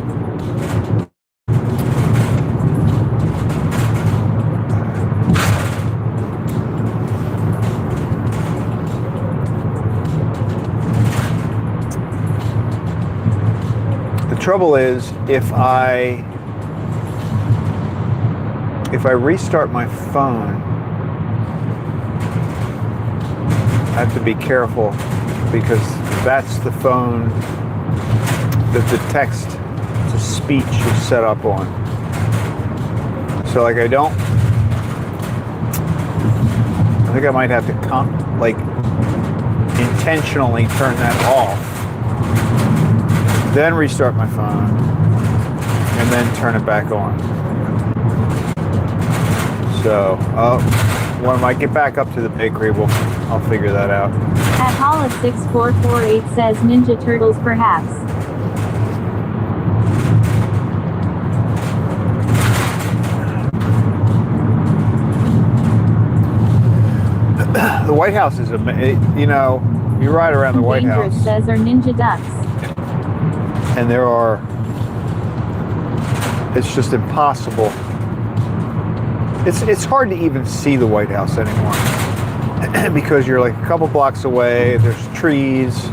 The trouble is, if I restart my phone, I have to be careful because that's the phone that the text to speech is set up on. So like I think I might have to intentionally turn that off, then restart my phone, and then turn it back on. So, when I get back up to the bakery, I'll figure that out. At Hollis 6448 says Ninja Turtles perhaps. The White House is you ride around the White Dangerous House. says are ninja ducks. And it's just impossible. It's hard to even see the White House anymore because you're like a couple blocks away, there's trees.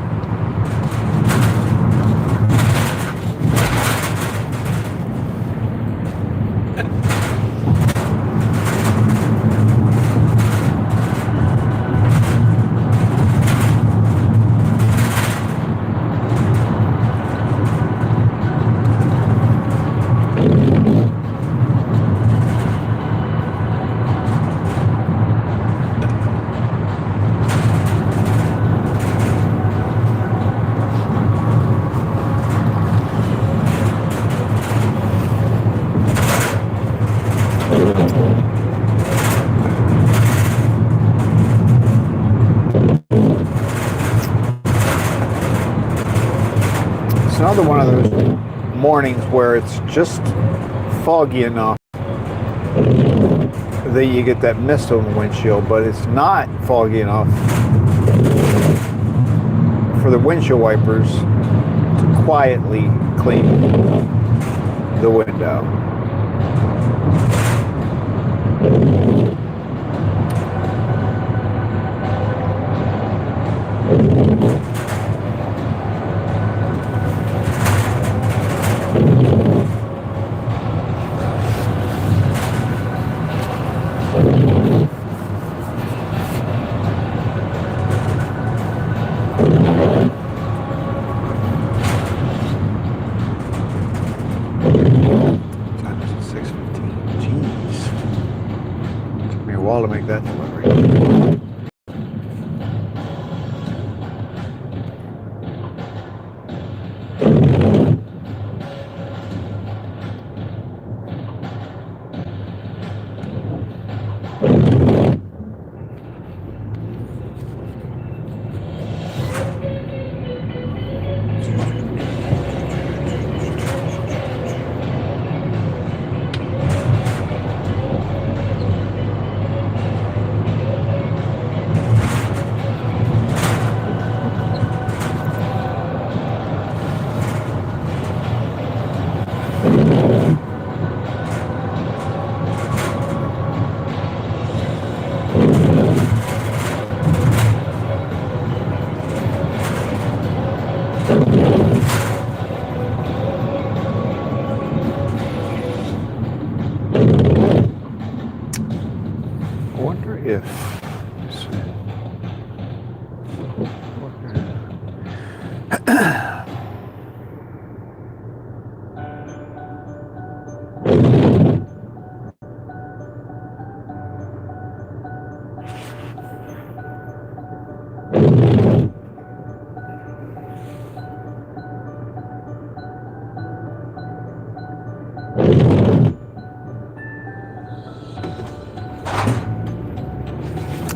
It's another one of those mornings where it's just foggy enough that you get that mist on the windshield, but it's not foggy enough for the windshield wipers to quietly clean the window. Time is 6:15. Jeez. Took me a while to make that delivery. I wonder if.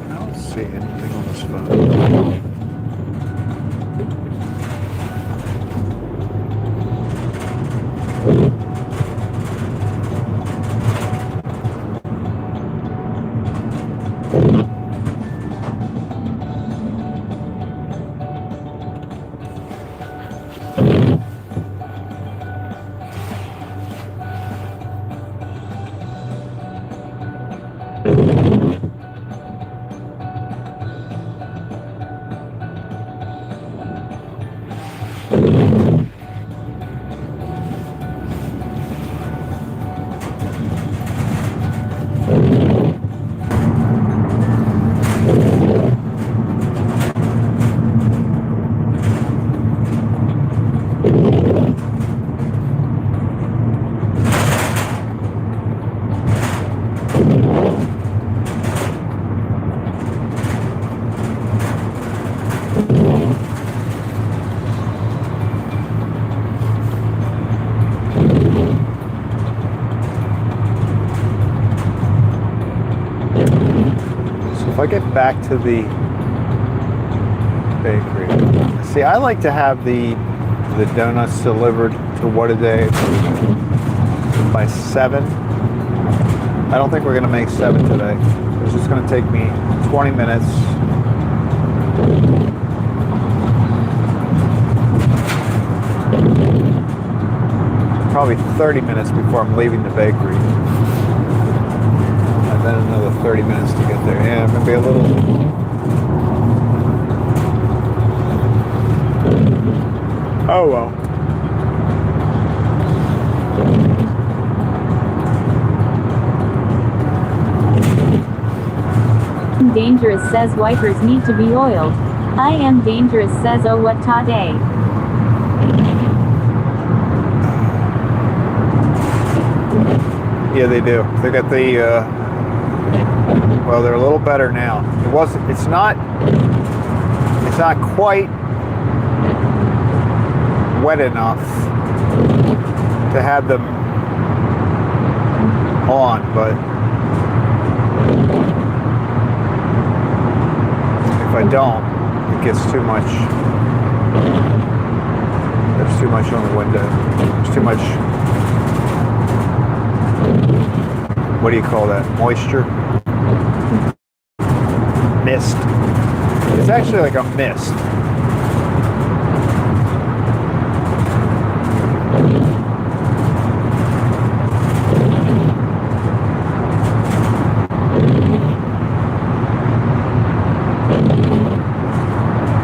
I don't see anything on this phone. If I get back to the bakery, see, I like to have the donuts delivered to What a Day by 7. I don't think we're going to make 7 today. It's just going to take me 20 minutes. Probably 30 minutes before I'm leaving the bakery. And then another 30 minutes to get there. Yeah, maybe a little. Oh well. Dangerous says wipers need to be oiled. I am dangerous says oh what ta day. Yeah, they do. They got the, well, they're a little better now. It's not quite wet enough to have them on, but if I don't, it gets too much, there's too too much on the window. There's too much, what do you call that? Moisture? Mist. It's actually like a mist.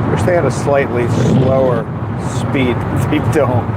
Wish they had a slightly slower speed. They don't.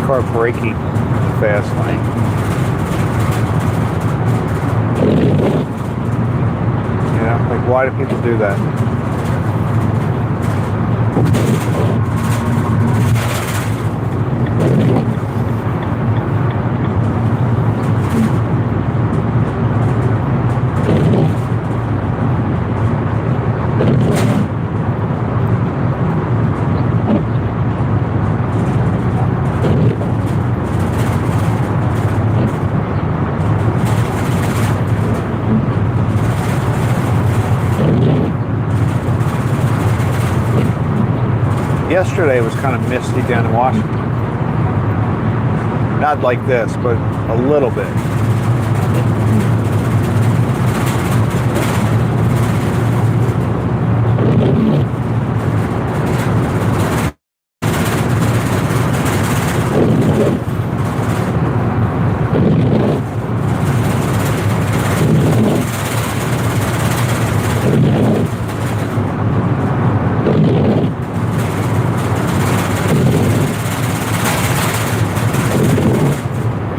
Car braking in the fast lane. Yeah, like why do people do that? Yesterday was kind of misty down in Washington. Not like this, but a little bit.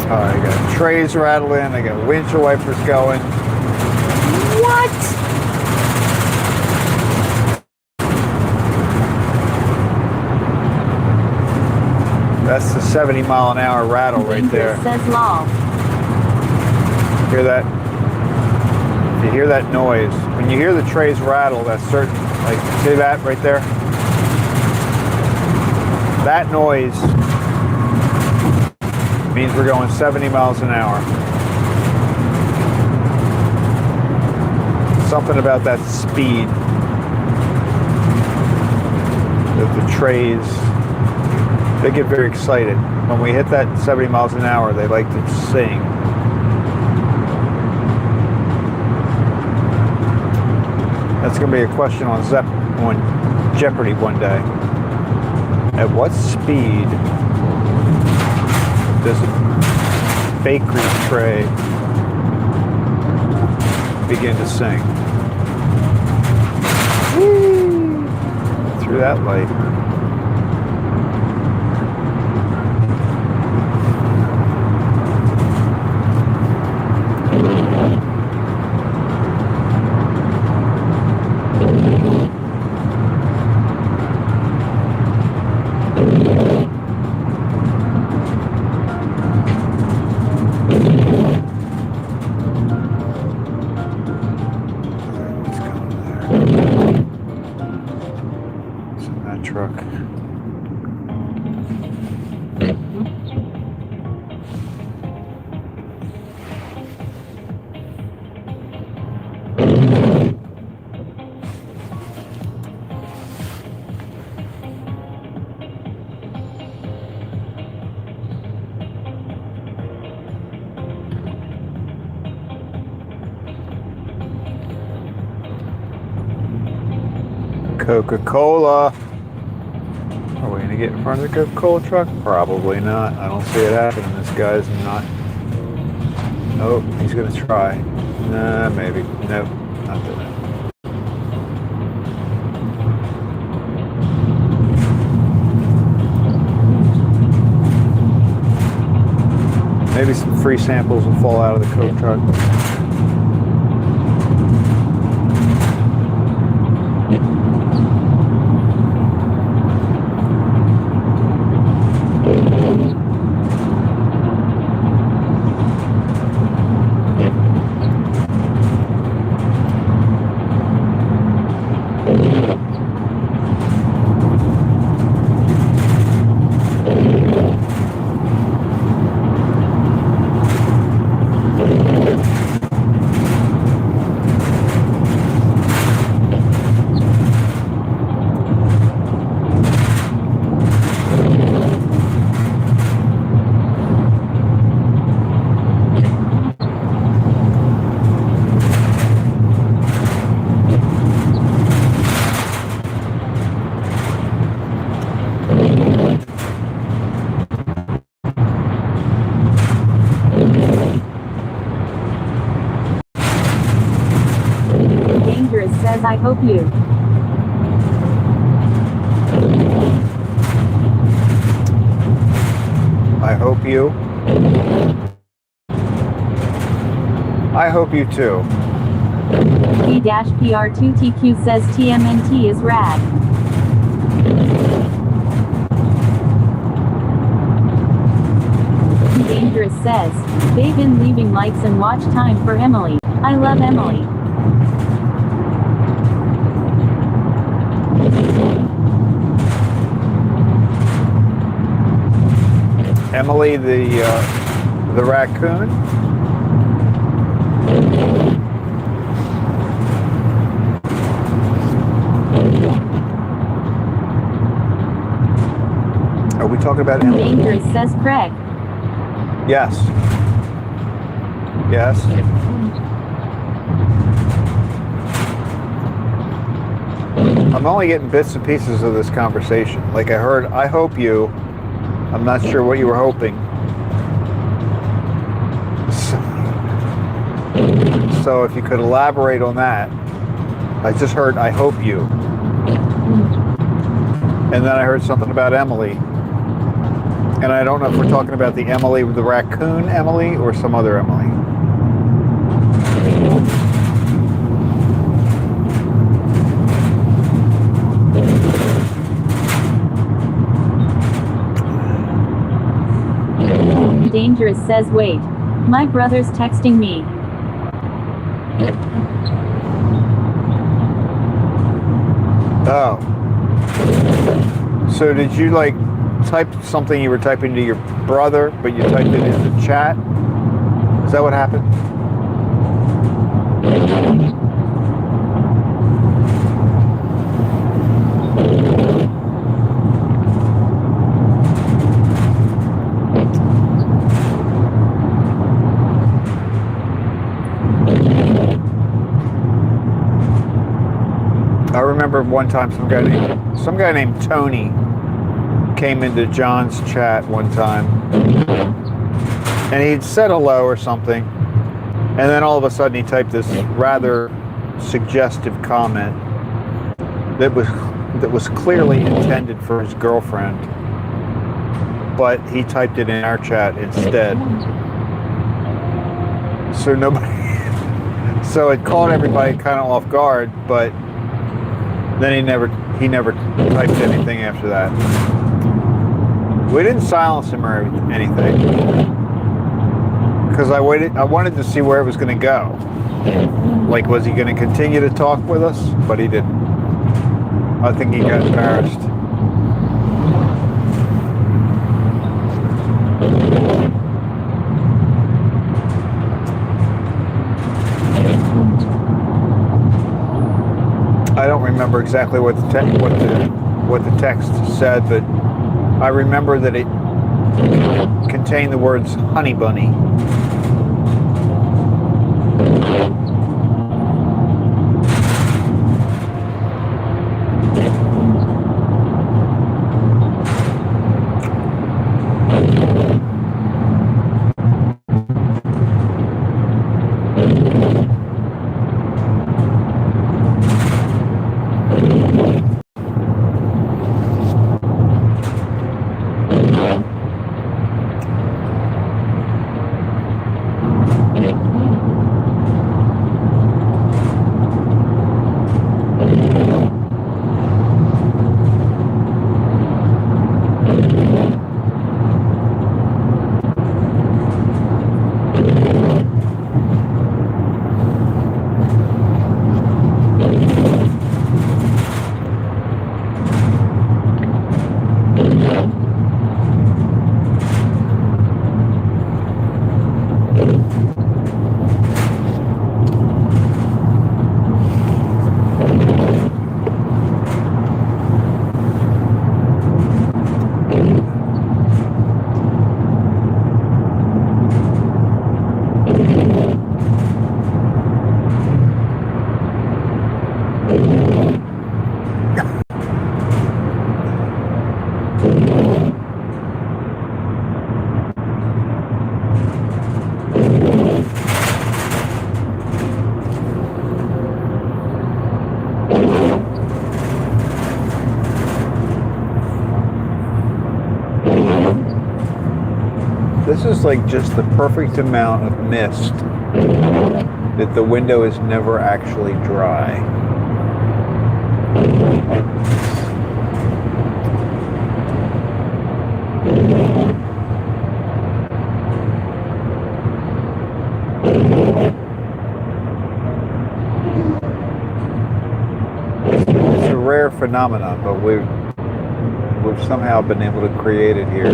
I got trays rattling, I got windshield wipers going. What? That's the 70-mile-an-hour rattle right there. Says lol. Hear that? If you hear that noise, when you hear the trays rattle, that's certain, like, see that right there? That noise means we're going 70 miles an hour. Something about that speed that the trays, they get very excited. When we hit that 70 miles an hour, they like to sing. That's going to be a question on Jeopardy one day. At what speed does a bakery tray begin to sing? Whee! Through that light. Truck. Coca-Cola. Are we going to get in front of the Coca-Cola truck? Probably not. I don't see it happening. This guy's not. Oh, he's going to try. Nah, maybe. Nope, not doing it. Maybe Maybe some free samples will fall out of the Coke truck. Dangerous says I hope you. I hope you. I hope you too. P-PR2TQ says TMNT is rad. Dangerous says, they've been leaving likes and watch time for Emily. I love Emily. Emily the raccoon. Are we talking about Emily? Dangerous says Craig. Yes. Yes. I'm only getting bits and pieces of this conversation. Like I heard, I hope you. I'm not sure what you were hoping. So if you could elaborate on that. I just heard, I hope you. And then I heard something about Emily. And I don't know if we're talking about the Emily, the raccoon Emily, or some other Emily. Dangerous says wait. My brother's texting me. Oh. So did you like type something you were typing to your brother, but you typed it into chat? Is that what happened? I remember one time some guy named Tony came into John's chat one time, and he'd said hello or something, and then all of a sudden he typed this rather suggestive comment that was clearly intended for his girlfriend, but he typed it in our chat instead. So so it caught everybody kind of off guard, but then he never typed anything after that. We didn't silence him or anything, because I wanted to see where it was going to go. Like, was he going to continue to talk with us? But he didn't. I think he got embarrassed. I don't remember exactly what the text said, but I remember that it contained the words honey bunny. feels like just the perfect amount of mist that the window is never actually dry. It's a rare phenomenon, but we've somehow been able to create it here.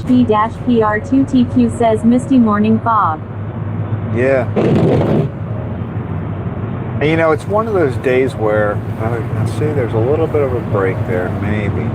B-PR2TQ says misty morning fog. Yeah. And you know, it's one of those days where, I see there's a little bit of a break there, maybe.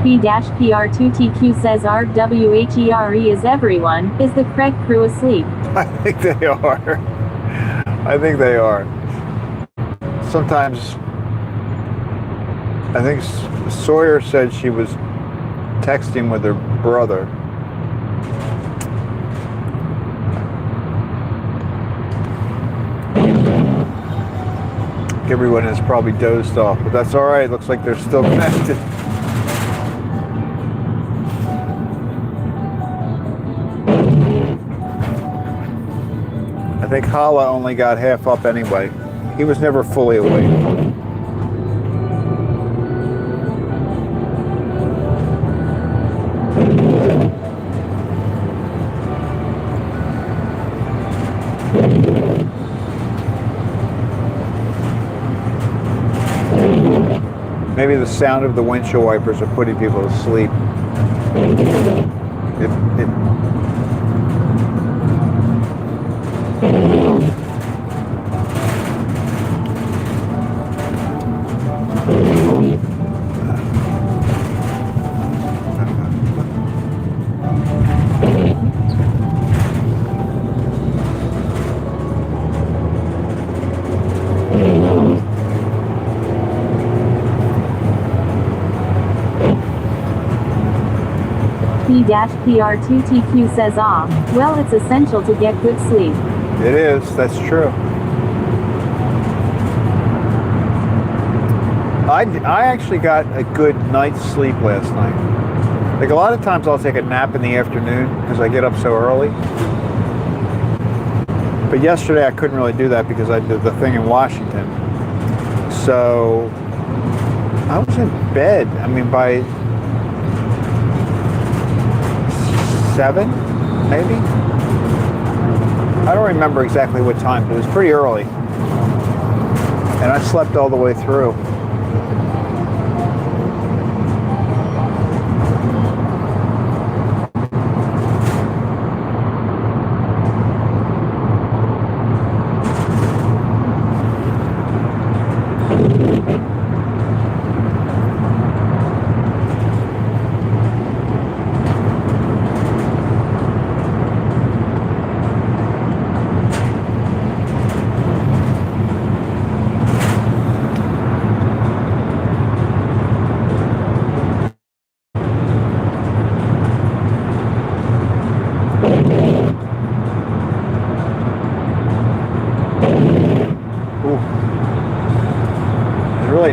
B-PR2TQ says RWHERE is everyone. Is the Craig crew asleep? I think they are. I think they are. Sometimes, I think Sawyer said she was texting with her brother. Everyone has probably dozed off, but that's all right. Looks like they're still connected. I think Hala only got half up anyway. He was never fully awake. Maybe the sound of the windshield wipers are putting people to sleep. B-PR2TQ says well, it's essential to get good sleep. It is, that's true. I actually got a good night's sleep last night. Like a lot of times I'll take a nap in the afternoon because I get up so early. But yesterday I couldn't really do that because I did the thing in Washington. So I was in bed, I mean by 7, maybe? I don't remember exactly what time, but it was pretty early. And I slept all the way through.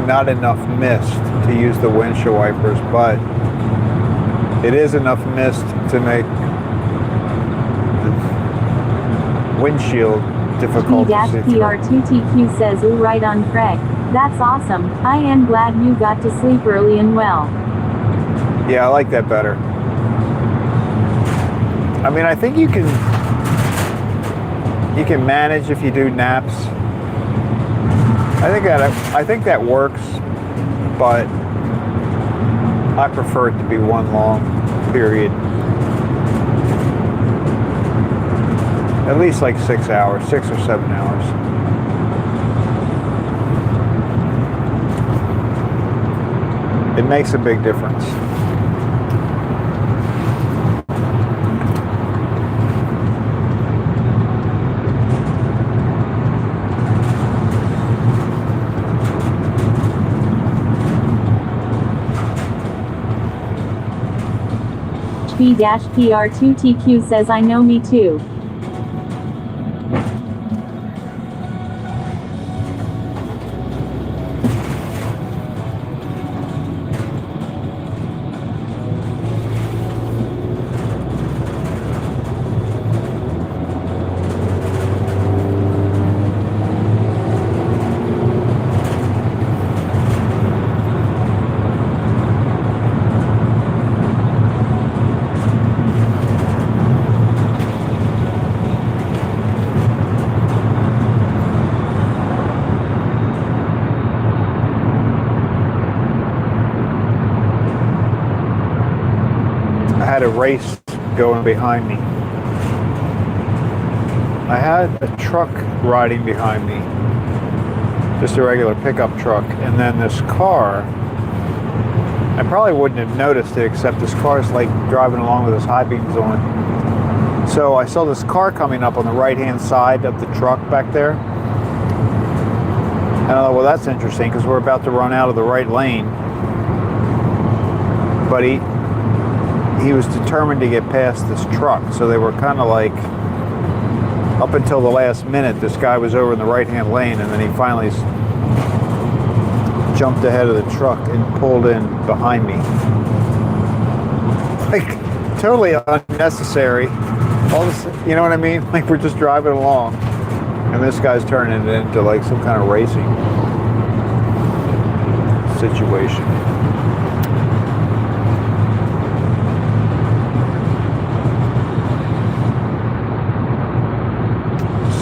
not enough mist to use the windshield wipers, but it is enough mist to make the windshield difficult to see through. P-PR2TQ says, ooh, right on, Craig. That's awesome. I am glad you got to sleep early and well. Yeah, I like that better. I mean, I think you can manage if you do naps. I think that works, but I prefer it to be one long period. At least like 6 hours, 6 or 7 hours. It makes a big difference. P-PR2TQ says, I know, me too. Had a race going behind me. I had a truck riding behind me, just a regular pickup truck, and then this car, I probably wouldn't have noticed it except this car's like driving along with his high beams on. So I saw this car coming up on the right hand side of the truck back there, and I thought, well, that's interesting because we're about to run out of the right lane, but he was determined to get past this truck, so they were kind of like, up until the last minute, this guy was over in the right-hand lane, and then he finally jumped ahead of the truck and pulled in behind me. Like, totally unnecessary. All this, you know what I mean? Like, we're just driving along, and this guy's turning it into like some kind of racing situation.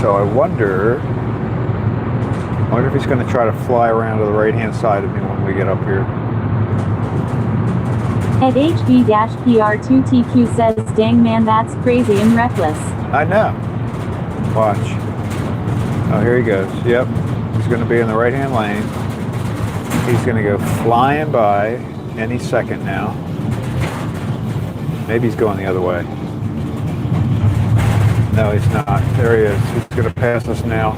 So I wonder if he's going to try to fly around to the right-hand side of me when we get up here. At HB-PR2TQ says, dang man, that's crazy and reckless. I know. Watch. Oh, here he goes. Yep. He's going to be in the right-hand lane. He's going to go flying by any second now. Maybe he's going the other way. No, he's not. There he is. He's going to pass us now.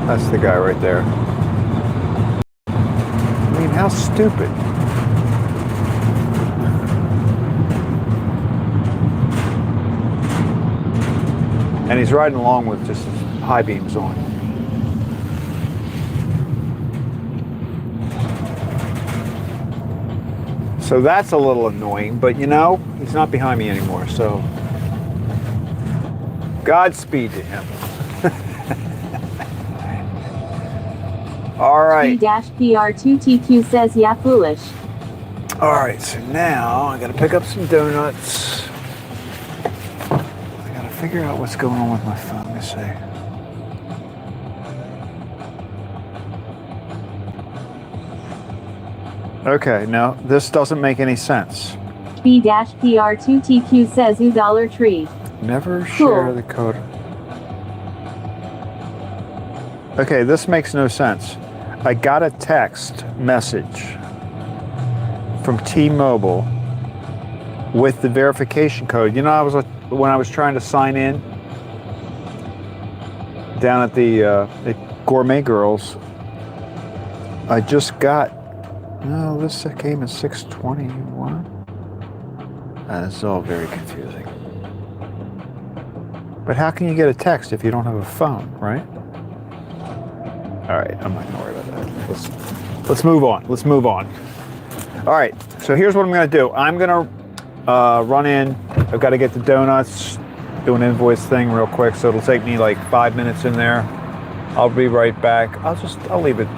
That's the guy right there. I mean, how stupid. And he's riding along with just his high beams on. So that's a little annoying, but you know, he's not behind me anymore, so Godspeed to him. All right. P-PR2TQ says, yeah, foolish. All right, so now I gotta pick up some donuts. I gotta figure out what's going on with my phone. Let me see. Okay, now this doesn't make any sense. P-PR2TQ says, ooh, Dollar Tree. Never share the code. Okay, this makes no sense. I got a text message from T-Mobile with the verification code. You know, when I was trying to sign in down at the at Gourmet Girls, I just got, no, this came at 6:21. It's all very confusing. But how can you get a text if you don't have a phone, right? All right, I'm not gonna worry about that. Let's move on. Let's move on. All right, so here's what I'm gonna do. I'm gonna run in. I've got to get the donuts, do an invoice thing real quick, so it'll take me like 5 minutes in there. I'll be right back. I'll leave it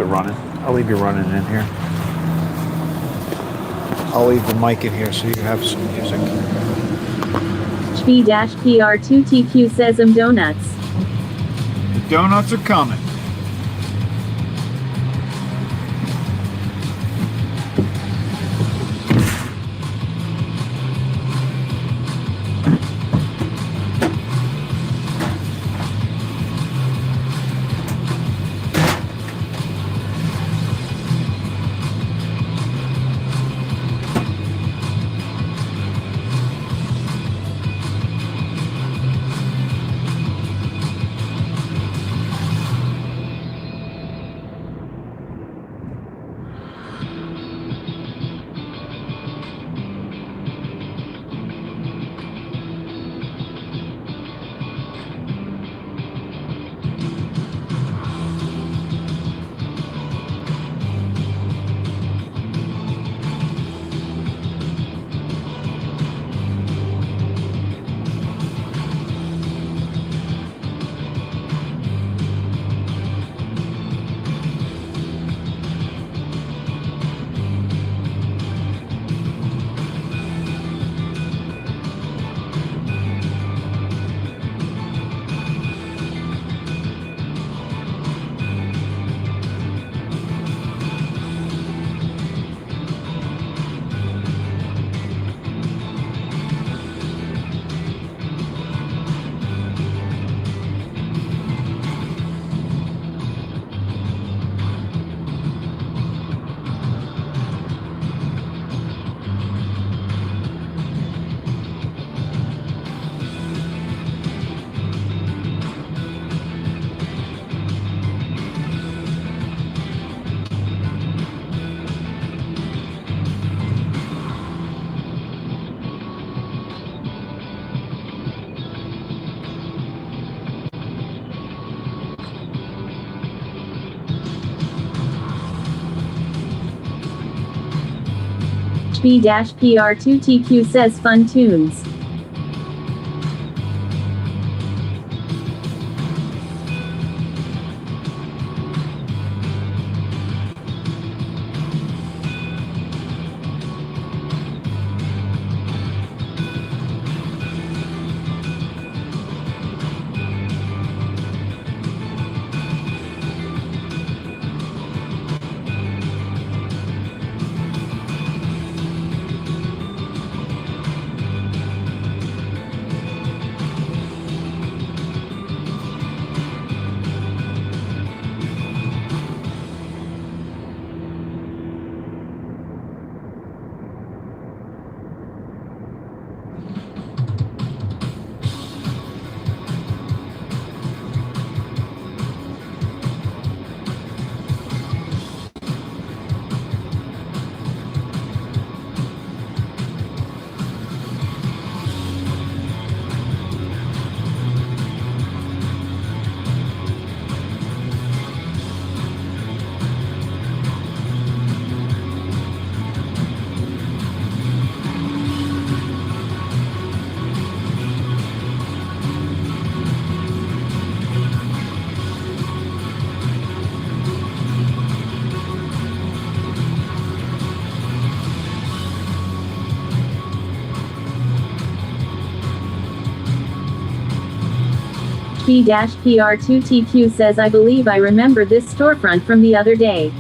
running. I'll leave you running in here. I'll leave the mic in here so you have some music. B-PR2TQ says donuts. The donuts are coming. B-PR2TQ says fun tunes. B-PR2TQ says I believe I remember this storefront from the other day.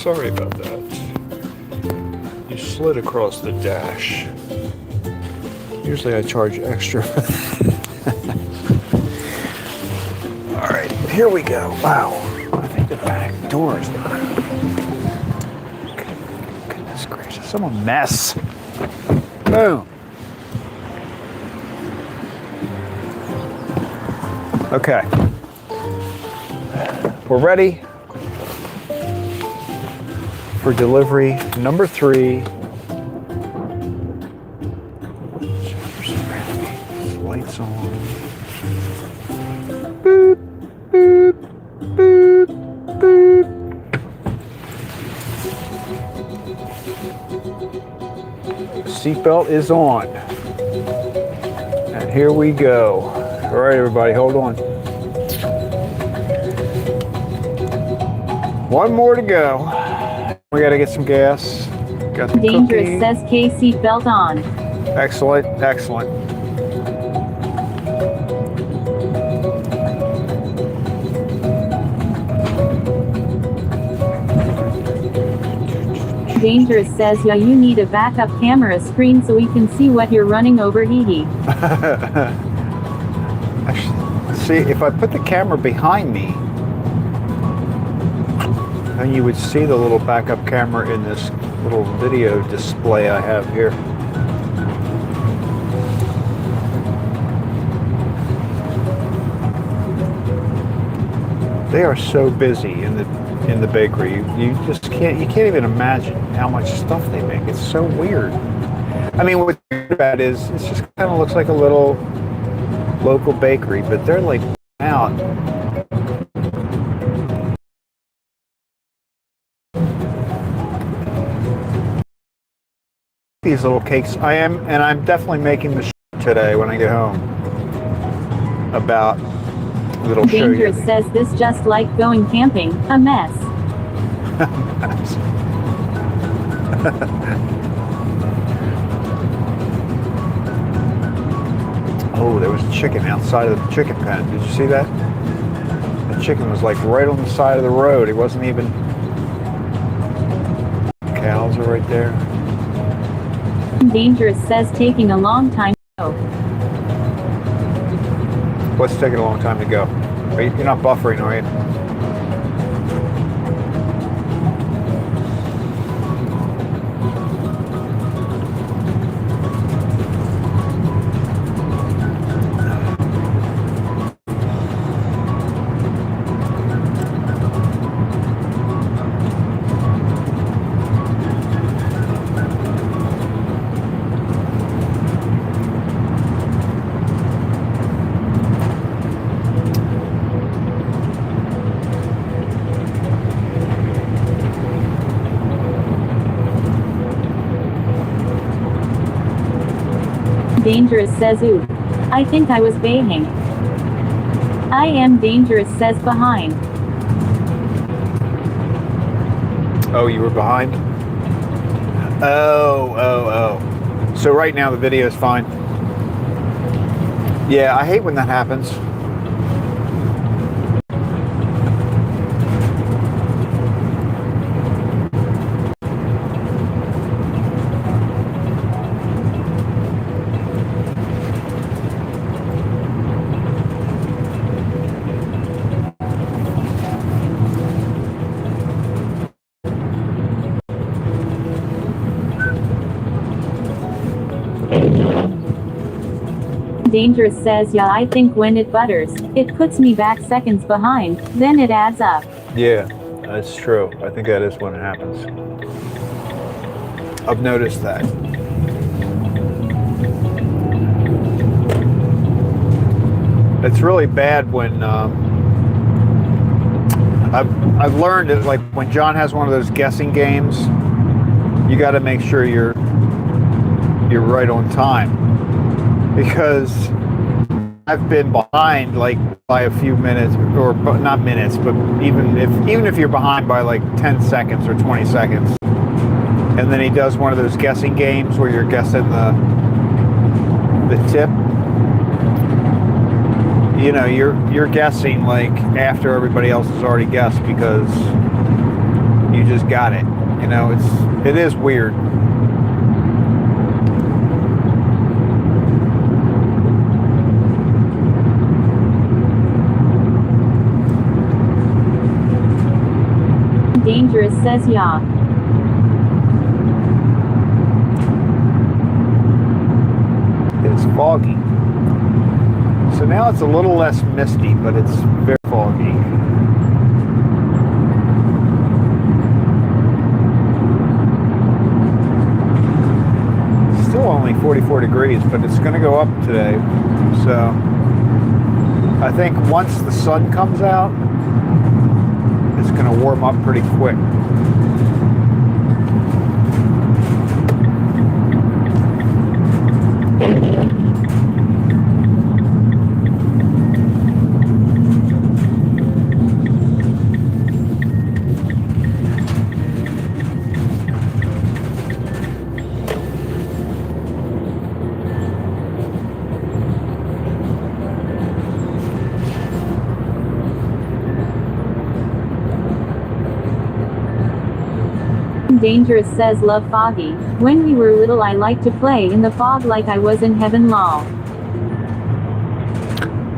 Sorry about that. You slid across the dash. Usually I charge extra. All right, here we go. Wow, I think the back door is not. Goodness gracious, I'm a mess. Boom. Okay. We're ready for delivery number 3. Lights on. Boop, boop, boop, boop. Seatbelt is on. And here we go. All right, everybody, hold on. One more to go. We got to get some gas. Got the Dangerous cookie. says K seatbelt on. Excellent, excellent. Dangerous says, yeah, you need a backup camera screen so we can see what you're running over, hee hee. Actually, see, if I put the camera behind me, then you would see the little backup camera in this little video display I have here. They are so busy in the bakery. You just can't even imagine how much stuff they make. It's so weird. I mean, what's weird about it is it just kind of looks like a little local bakery, but they're like out. These little cakes. I'm definitely making the today when I get home. About little show you. Dangerous says this just like going camping, a mess. Oh, there was a chicken outside of the chicken pen. Did you see that? The chicken was like right on the side of the road. It wasn't even. Cows are right there. Dangerous says taking a long time to go. What's taking a long time to go? You're not buffering, are you? Dangerous says, ooh, I think I was baying. I am dangerous says behind. Oh, you were behind? Oh. So right now the video is fine. Yeah, I hate when that happens. Dangerous says, yeah, I think when it butters, it puts me back seconds behind, then it adds up. Yeah, that's true. I think that is when it happens. I've noticed that. It's really bad when I've learned that, like, when John has one of those guessing games, you got to make sure you're right on time, because I've been behind like by a few minutes, or not minutes, but even if you're behind by like 10 seconds or 20 seconds, and then he does one of those guessing games where you're guessing the tip. You know, you're guessing like after everybody else has already guessed, because you just got it. You know, it is weird. Dangerous says yeah. It's foggy. So now it's a little less misty, but it's very foggy. Still only 44 degrees, but it's going to go up today. So I think once the sun comes out, it's going to warm up pretty quick. Dangerous says love foggy. When we were little I liked to play in the fog like I was in heaven lol.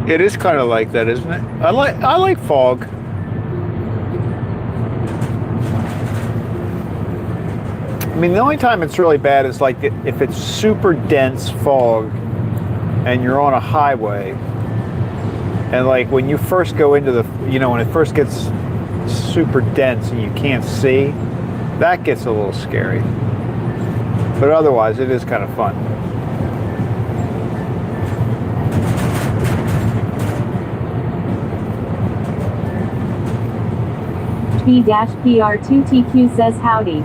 It is kind of like that, isn't it? I like fog. I mean, the only time it's really bad is like if it's super dense fog and you're on a highway, and like when you first go into the, you know, when it first gets super dense and you can't see, that gets a little scary. But otherwise, it is kind of fun. P-PR2TQ says howdy.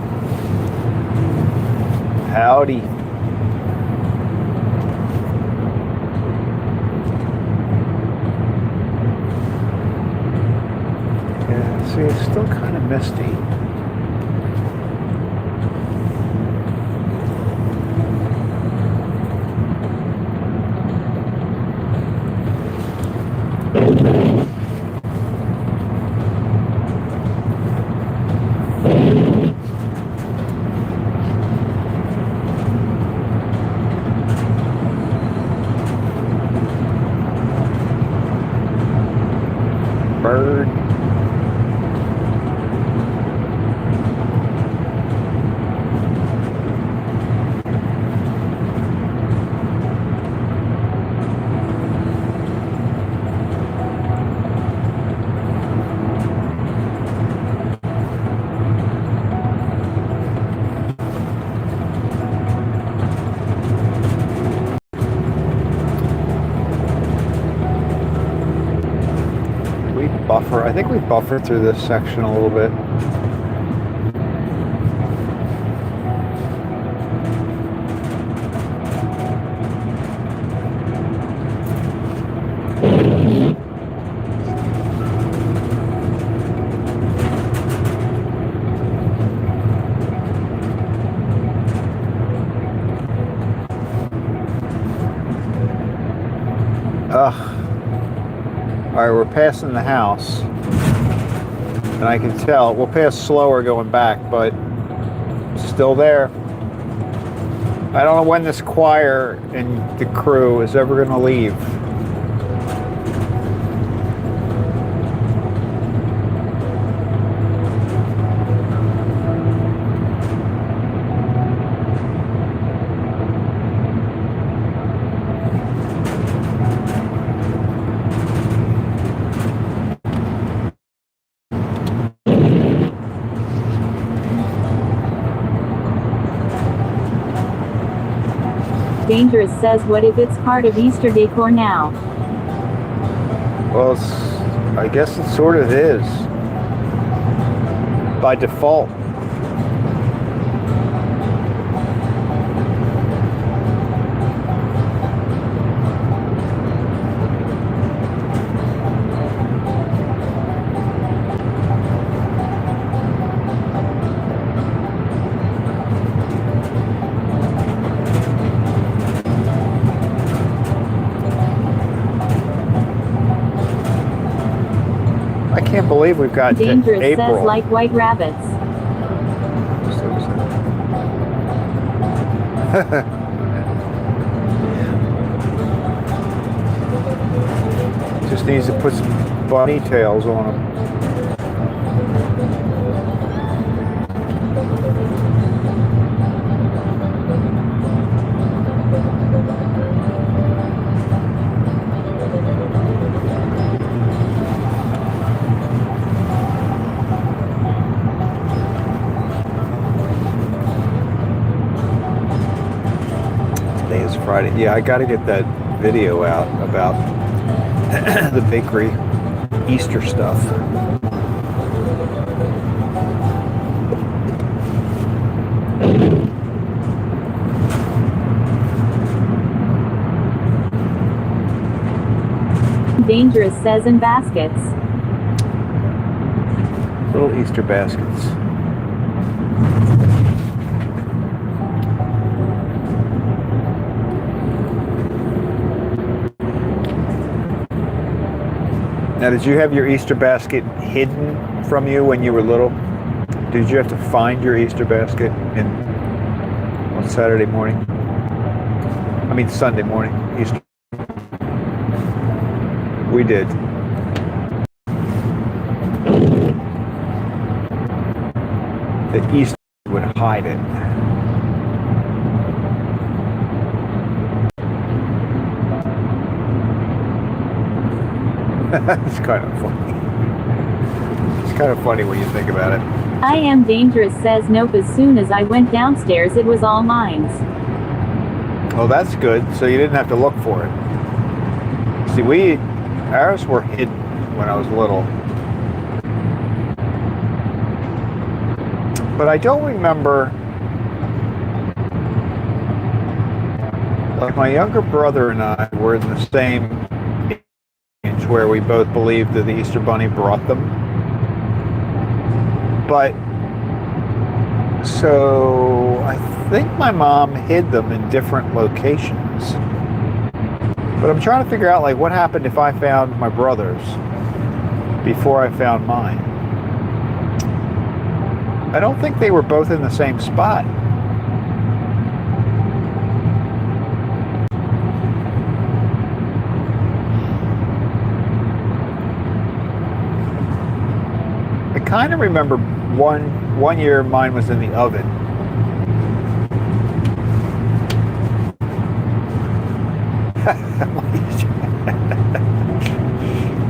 Howdy. Yeah, see, it's still kind of misty. Bird. Buffer. I think we buffered through this section a little bit. Ugh. All right, we're passing the house, and I can tell we'll pass slower going back, but still there. I don't know when this choir and the crew is ever going to leave. Dangerous says what if it's part of Easter decor now? Well, I guess it sort of is. By default. I can't believe we've got Dangerous April. says like white rabbits. Just needs to put some bunny tails on them. Today is Friday. Yeah, I got to get that video out about the bakery Easter stuff. Dangerous says in baskets. Little Easter baskets. Now, did you have your Easter basket hidden from you when you were little? Did you have to find your Easter basket on Saturday morning? I mean Sunday morning, Easter. We did. The Easter would hide it. It's kind of funny. It's kind of funny when you think about it. I Am Dangerous says nope. As soon as I went downstairs, it was all mines. Oh, that's good. So you didn't have to look for it. See, ours were hidden when I was little. But I don't remember, like my younger brother and I were in the same age where we both believed that the Easter Bunny brought them. But, so I think my mom hid them in different locations. But I'm trying to figure out, like, what happened if I found my brother's before I found mine. I don't think they were both in the same spot. I kind of remember one year mine was in the oven.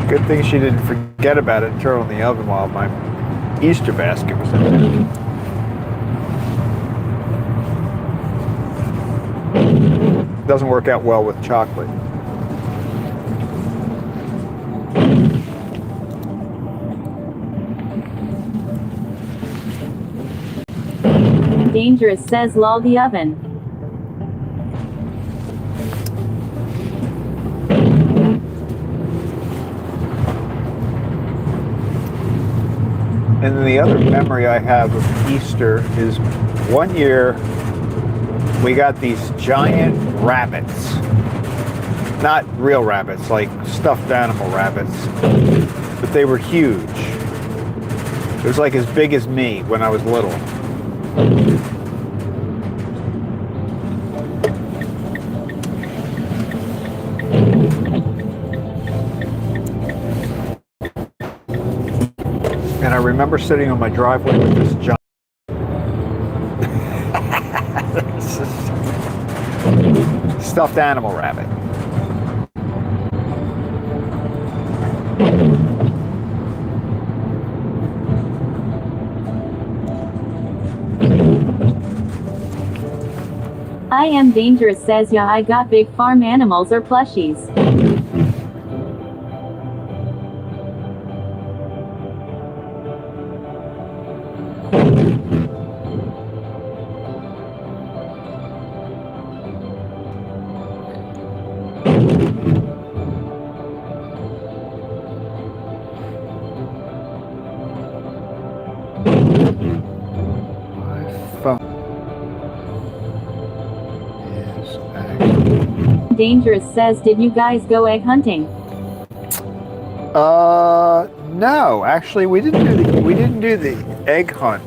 Good thing she didn't forget about it and turn it on the oven while my Easter basket was in there. Doesn't work out well with chocolate. Dangerous says lol the oven. And then the other memory I have of Easter is one year we got these giant rabbits. Not real rabbits, like stuffed animal rabbits. But they were huge. It was like as big as me when I was little. And I remember sitting on my driveway with this giant stuffed animal rabbit. I Am Dangerous says yeah, I got big farm animals or plushies. Dangerous says, did you guys go egg hunting? No, actually we didn't do the egg hunt.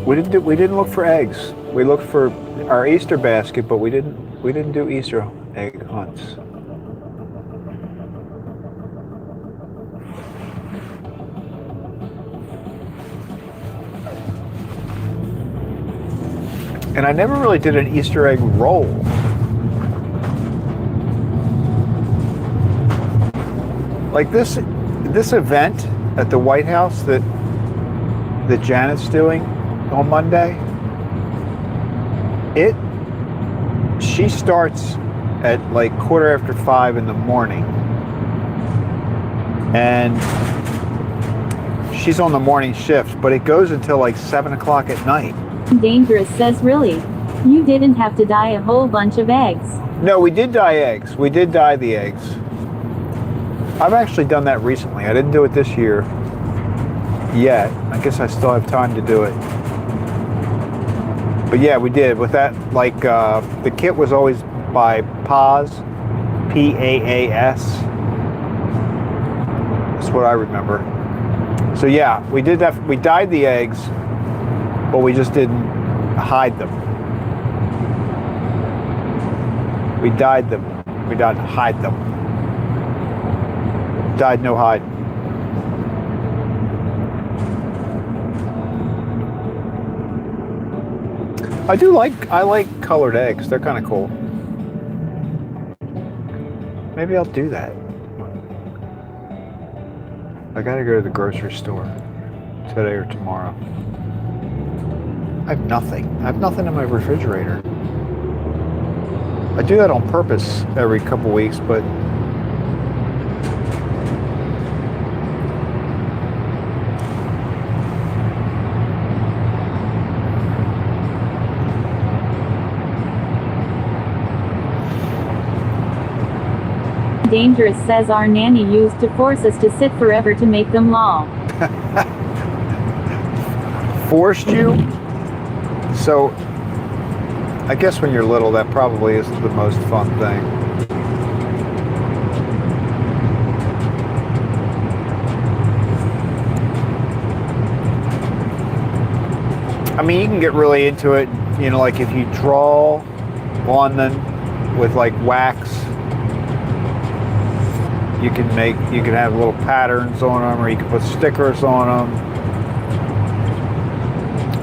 We didn't look for eggs. We looked for our Easter basket, but we didn't do Easter egg hunts. And I never really did an Easter egg roll. Like this event at the White House that Janet's doing on Monday, she starts at like 5:15 in the morning, and she's on the morning shift, but it goes until like 7 o'clock at night. Dangerous says, really? You didn't have to dye a whole bunch of eggs. No, we did dye eggs. We did dye the eggs. I've actually done that recently. I didn't do it this year yet. I guess I still have time to do it. But yeah, we did. With that, like, the kit was always by Paz, P-A-A-S. That's what I remember. So yeah, we did that. We dyed the eggs, but we just didn't hide them. We dyed them. We didn't hide them. Dyed, no hide. I like colored eggs. They're kind of cool. Maybe I'll do that. I gotta go to the grocery store today or tomorrow. I have nothing. I have nothing in my refrigerator. I do that on purpose every couple weeks, but Dangerous says our nanny used to force us to sit forever to make them long. forced you? So, I guess when you're little, that probably isn't the most fun thing. I mean, you can get really into it, you know, like if you draw on them with like wax, you can have little patterns on them, or you can put stickers on them.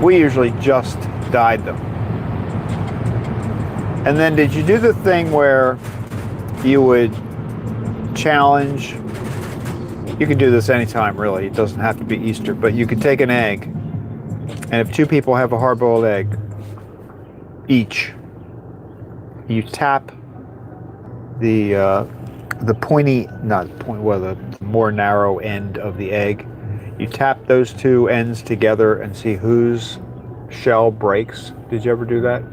We usually just dyed them. And then did you do the thing where you would challenge? You can do this anytime, really. It doesn't have to be Easter, but you could take an egg, and if two people have a hard-boiled egg each, you tap the pointy, not point, well, the more narrow end of the egg. You tap those two ends together and see whose shell breaks. Did you ever do that?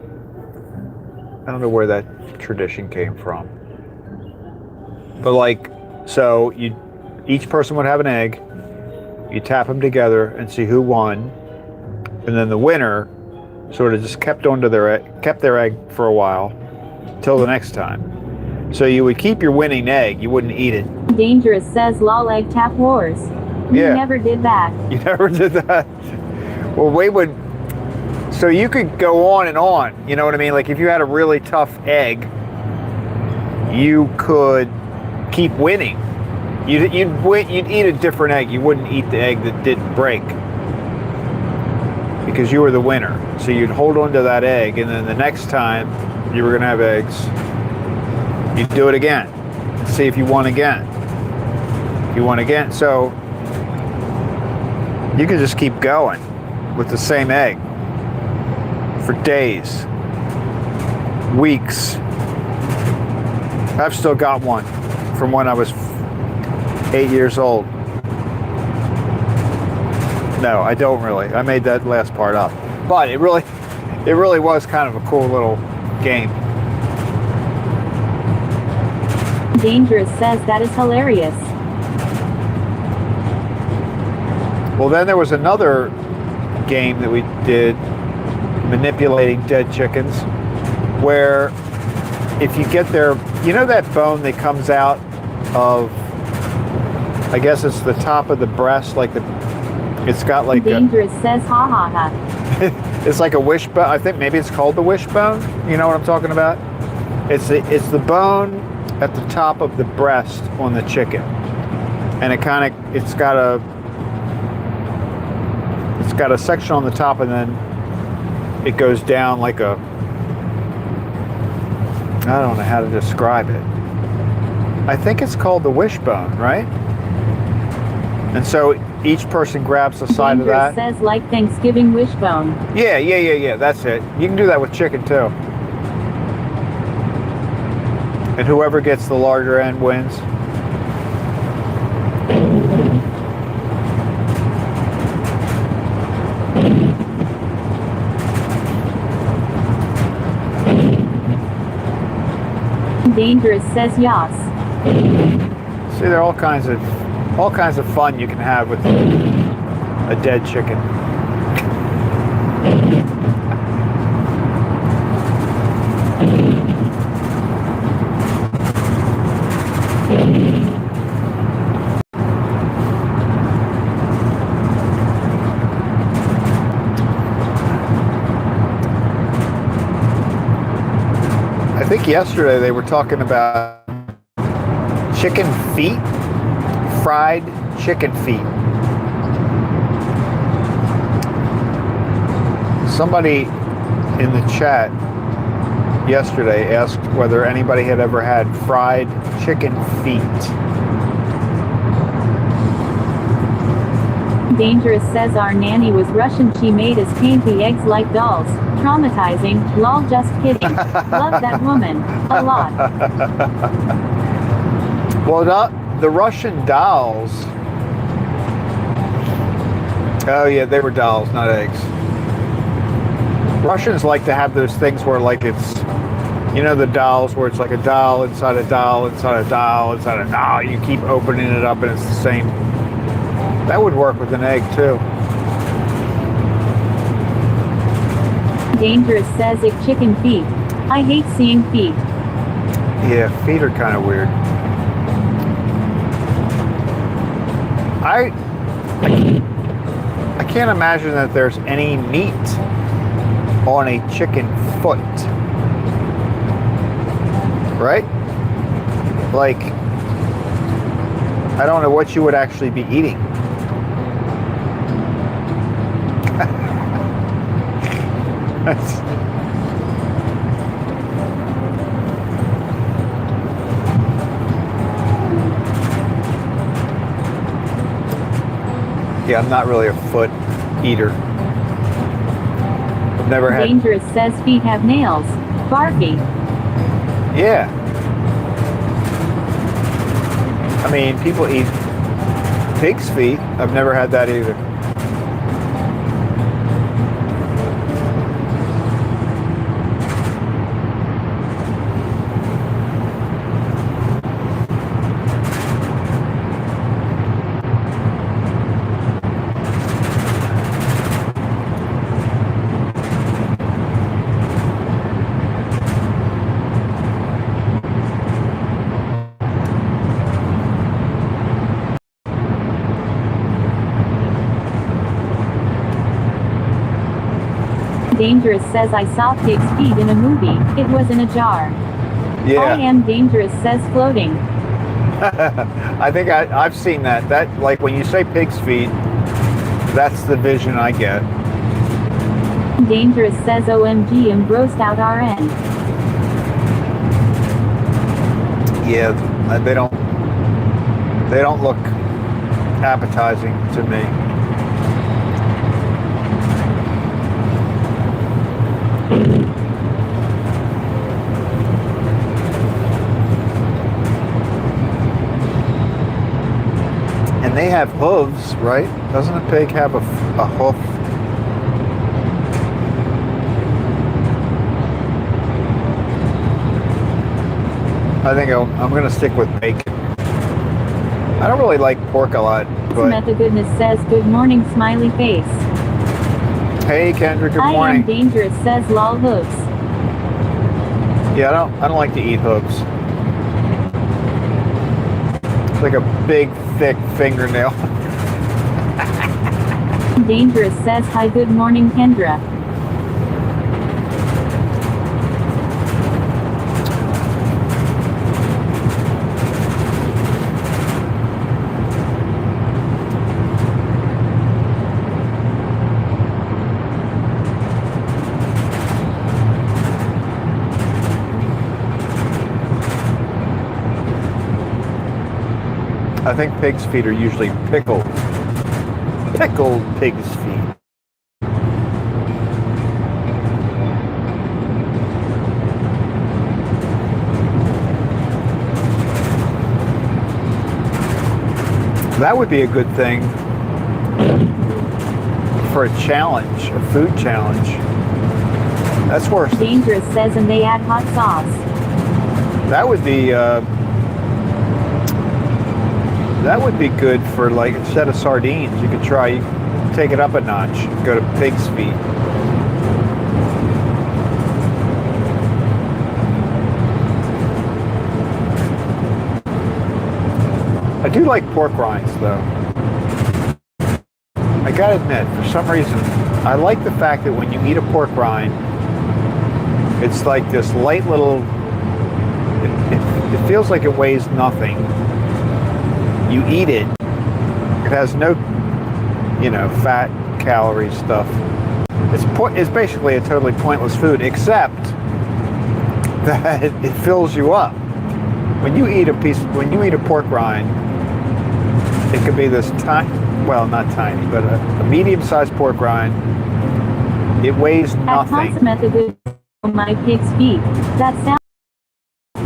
I don't know where that tradition came from. But like, so each person would have an egg. You tap them together and see who won, and then the winner sort of just kept their egg for a while till the next time. So you would keep your winning egg. You wouldn't eat it. Dangerous says, lol, egg tap wars. We never did that. You never did that? Well, we would. So you could go on and on. You know what I mean? Like if you had a really tough egg, you could keep winning. You'd eat a different egg. You wouldn't eat the egg that didn't break, because you were the winner. So you'd hold on to that egg, and then the next time you were going to have eggs, you'd do it again and see if you won again. If you won again. So you could just keep going with the same egg for days, weeks. I've still got one from when I was 8 years old. No, I don't really. I made that last part up. But it really was kind of a cool little game. Dangerous says that is hilarious. Well, then there was another game that we did, manipulating dead chickens, where if you get their, you know that bone that comes out of, I guess it's the top of the breast, like it's got like Dangerous says, ha ha ha. It's like a wishbone. I think maybe it's called the wishbone. You know what I'm talking about? It's the bone at the top of the breast on the chicken, and it's got a section on the top, and then it goes down like a, I don't know how to describe it. I think it's called the wishbone, right? And so each person grabs the side of that. Says like Thanksgiving wishbone. Yeah. That's it. You can do that with chicken too. And whoever gets the larger end wins. Dangerous says yes. See, there are all kinds of fun you can have with a dead chicken. I think yesterday they were talking about chicken feet, fried chicken feet. Somebody in the chat yesterday asked whether anybody had ever had fried chicken feet. Dangerous says our nanny was Russian. She made us paint the eggs like dolls. Traumatizing. Lol, just kidding. Love that woman. A lot. Well, the Russian dolls. Oh yeah, they were dolls, not eggs. Russians like to have those things where like it's, you know, the dolls where it's like a doll inside a doll inside a doll inside a doll. You keep opening it up and it's the same. That would work with an egg too. Dangerous says ick chicken feet. I hate seeing feet. Yeah, feet are kind of weird. I can't imagine that there's any meat on a chicken foot. Right? Like, I don't know what you would actually be eating. Yeah, I'm not really a foot eater. I've never had. Dangerous says feet have nails. Barky. Yeah. I mean, people eat pig's feet. I've never had that either. Dangerous says I saw pig's feet in a movie. It was in a jar. Yeah. I am dangerous says floating. I think I've seen that. That, like, when you say pig's feet, that's the vision I get. Dangerous says OMG engrossed out RN. Yeah, they don't look appetizing to me. And they have hooves, right? Doesn't a pig have a hoof? I think I'm going to stick with bacon. I don't really like pork a lot, but... Samantha Goodness says good morning smiley face. Hey Kendra, good I morning. am dangerous says lol hooves. Yeah, I don't like to eat hooves. It's like a big, thick fingernail. Dangerous says hi, good morning, Kendra. I think pig's feet are usually pickled. Pickled pig's feet. That would be a good thing for a challenge, a food challenge. That's worse. Dangerous says, and they add hot sauce. That would be good for, like, instead of sardines, you could try, take it up a notch, go to pig's feet. I do like pork rinds, though. I gotta admit, for some reason, I like the fact that when you eat a pork rind, it's like this light little, it feels like it weighs nothing. You eat it, it has no, fat, calories, stuff. It's basically a totally pointless food, except that it fills you up. When you eat a pork rind, it could be this tiny, well, not tiny, but a medium-sized pork rind. It weighs nothing. At consummate my pig's feet. That sounds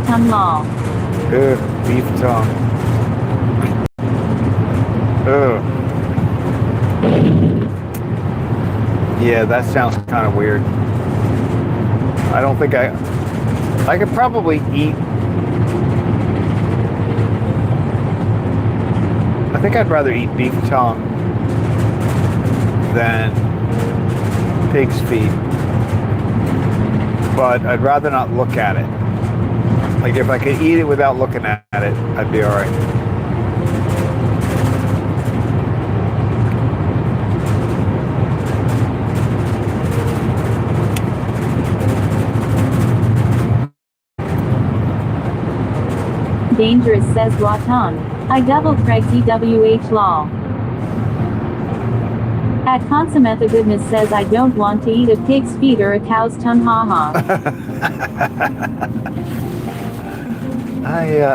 tongue law. Ugh, beef tongue. Ugh. Yeah, that sounds kind of weird. I don't think I could probably eat. I think I'd rather eat beef tongue than pig's feet. But I'd rather not look at it. Like, if I could eat it without looking at it, I'd be all right. Dangerous says Watan. I double Craig's EWH law. At consummate the goodness says I don't want to eat a pig's feet or a cow's tongue, haha.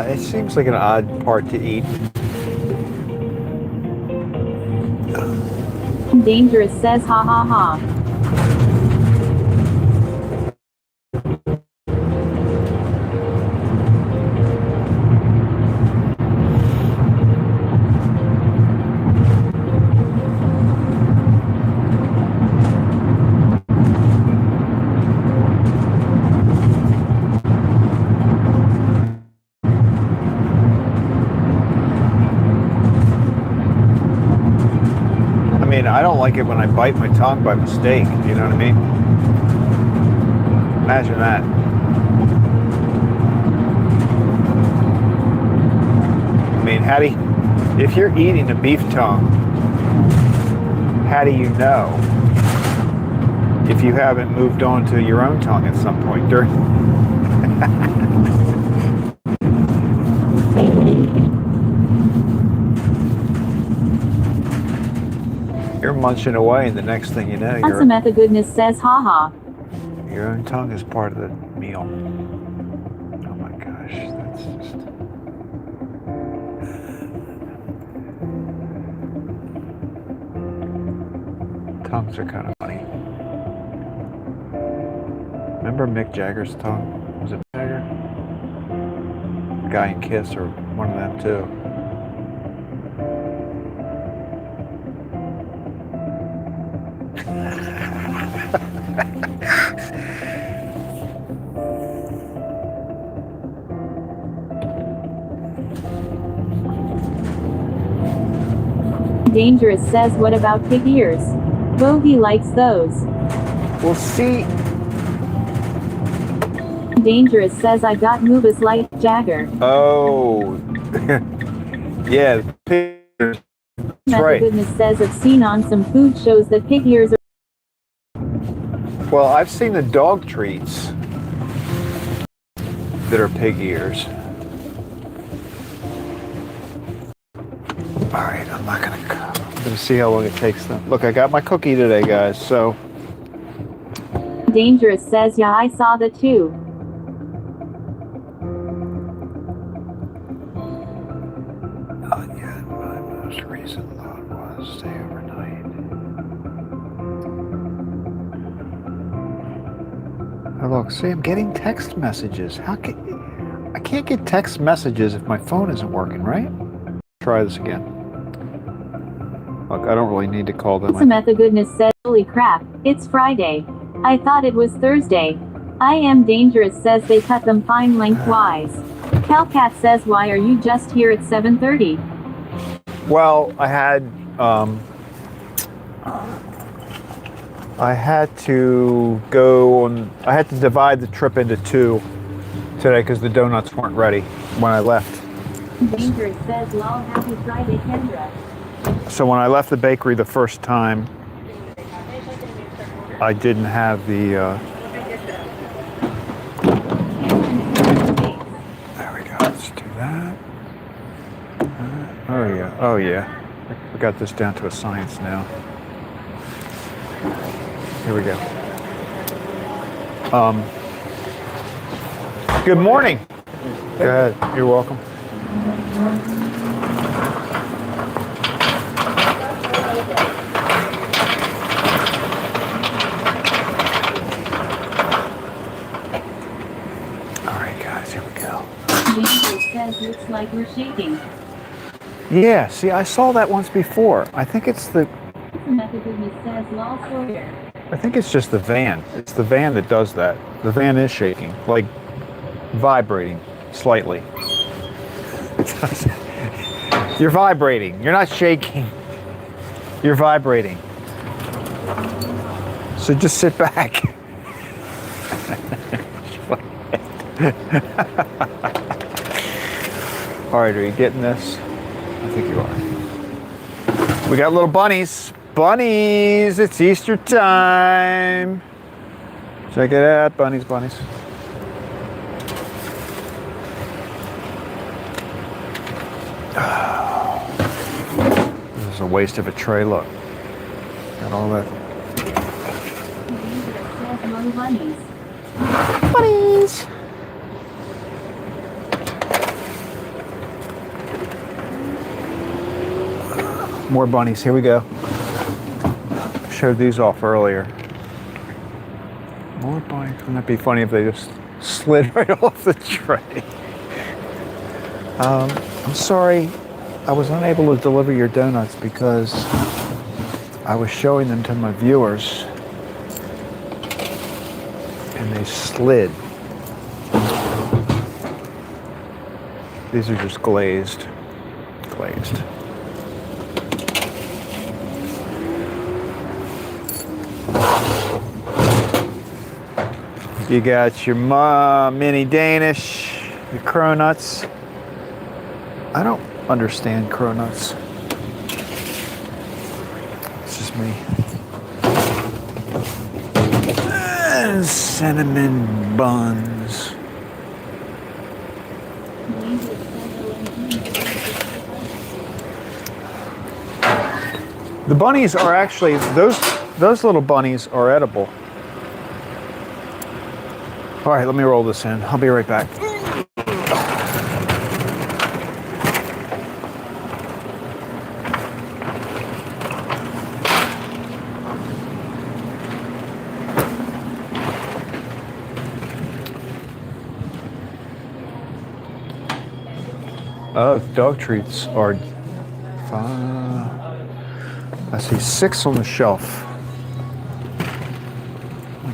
It seems like an odd part to eat. Dangerous says ha ha ha. I don't like it when I bite my tongue by mistake, you know what I mean? Imagine that. I mean, if you're eating a beef tongue, how do you know if you haven't moved on to your own tongue at some point during? You're munching away, and the next thing you know, Consummate the goodness says haha. Your own tongue is part of the meal. Oh my gosh, that's just... Tongues are kind of funny. Remember Mick Jagger's tongue? Was it Jagger? Guy in Kiss, or one of them too. Dangerous says what about pig ears? Bogey likes those. We'll see. Dangerous says I got moobas like Jagger. Oh. Yeah, pig ears. That's right. Goodness says I've seen on some food shows that pig ears are. Well, I've seen the dog treats that are pig ears. All right, I'm gonna see how long it takes them. Look, I got my cookie today, guys, so. Dangerous says, yeah, I saw the two. Yeah, my most recent thought was stay overnight. Oh, look, see, I'm getting text messages. I can't get text messages if my phone isn't working, right? Try this again. Look, I don't really need to call them. Samantha Goodness says, holy crap, it's Friday. I thought it was Thursday. I am dangerous says they cut them fine lengthwise. Calcat says, why are you just here at 7:30? Well, I had to go on. I had to divide the trip into two today because the donuts weren't ready when I left. Dangerous says, lol, happy Friday, Kendra. So when I left the bakery the first time, I didn't have the. There we go. Let's do that. Oh yeah. Oh yeah. We got this down to a science now. Here we go. Good morning. Go ahead. You're welcome. All right, guys. Here we go. Dangerous says, looks like we're shaking. Yeah. See, I saw that once before. I think it's the. Samantha Goodness says, lol, Sawyer. I think it's just the van. It's the van that does that. The van is shaking, like vibrating slightly. You're vibrating. You're not shaking. You're vibrating. So just sit back. All right, are you getting this? I think you are. We got little bunnies. Bunnies, it's Easter time. Check it out, bunnies, bunnies. This is a waste of a tray, look. Got all that. Bunnies. Bunnies. More bunnies, here we go. Showed these off earlier. More bunnies. Wouldn't that be funny if they just slid right off the tray? I'm sorry, I was unable to deliver your donuts because I was showing them to my viewers and they slid. These are just glazed. Glazed. You got your mini Danish, your cronuts. I don't understand cronuts. It's just me. And cinnamon buns. The bunnies are actually, those little bunnies are edible. All right, let me roll this in. I'll be right back. Dog treats are I see 6 on the shelf.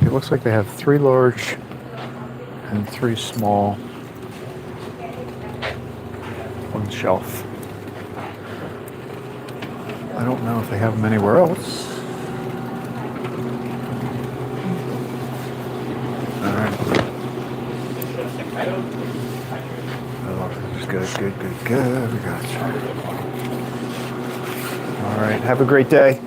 It looks like they have 3 large and 3 small on the shelf. I don't know if they have them anywhere else. All right. Oh, good. We got you. All right. Have a great day.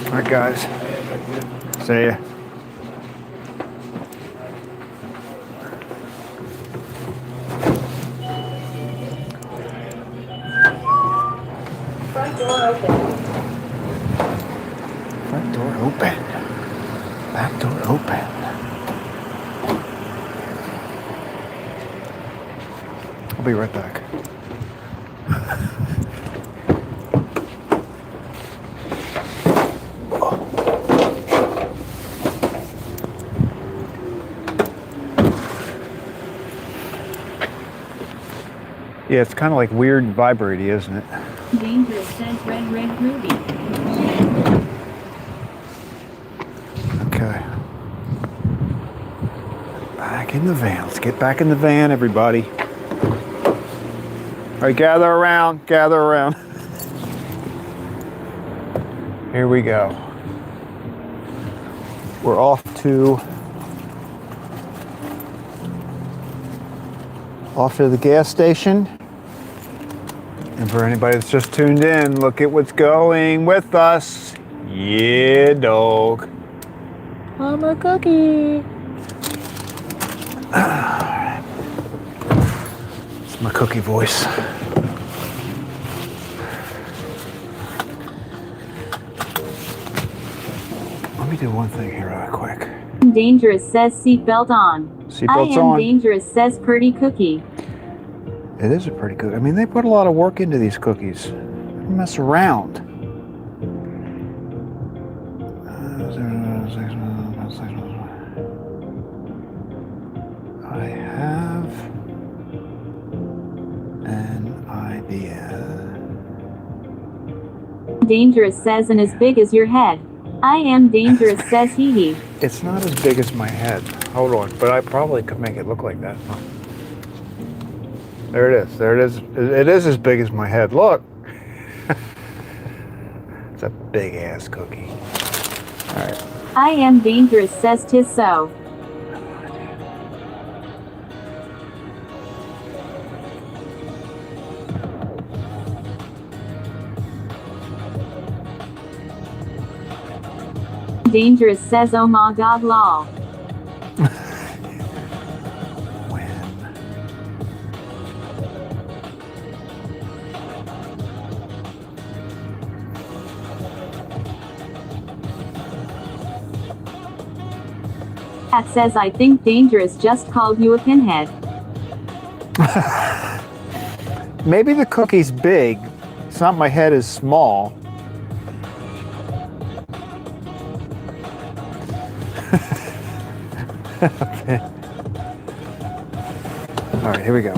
All right, guys. See ya. Front door open. Front door open. Back door open. I'll be right back. Yeah, it's kind of like weird and vibraty, isn't it? Dangerous says red ruby. Okay. Back in the van. Let's get back in the van, everybody. All right, gather around, gather around. Here we go. We're off to the gas station. And for anybody that's just tuned in, look at what's going with us. Yeah, dog. I'm a cookie. It's my cookie voice. Let me do one thing here real quick. Dangerous says seatbelt on. Seatbelt's I am on. dangerous says pretty cookie. It is a pretty cookie. I mean, they put a lot of work into these cookies. They don't mess around. I have an idea. Dangerous says and as big as your head. I am dangerous says hee hee. It's not as big as my head. Hold on, but I probably could make it look like that. There it is. There it is. It is as big as my head. Look. It's a big ass cookie. All right. I am dangerous says tis so. Dangerous says oh my god lol. When? That says I think dangerous just called you a pinhead. Maybe the cookie's big. It's not my head is small. Okay. All right, here we go.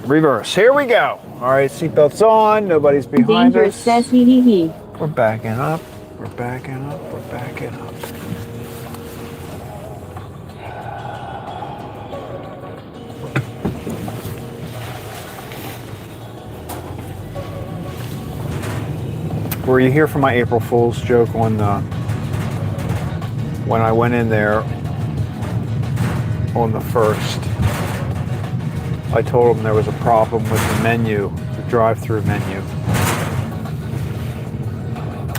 Reverse. Here we go. All right, seatbelts on. Nobody's behind Dangerous us. says hee hee hee. We're backing up. We're backing up. We're backing up. Were you here for my April Fool's joke on when I went in there on the 1st? I told them there was a problem with the menu, the drive-through menu.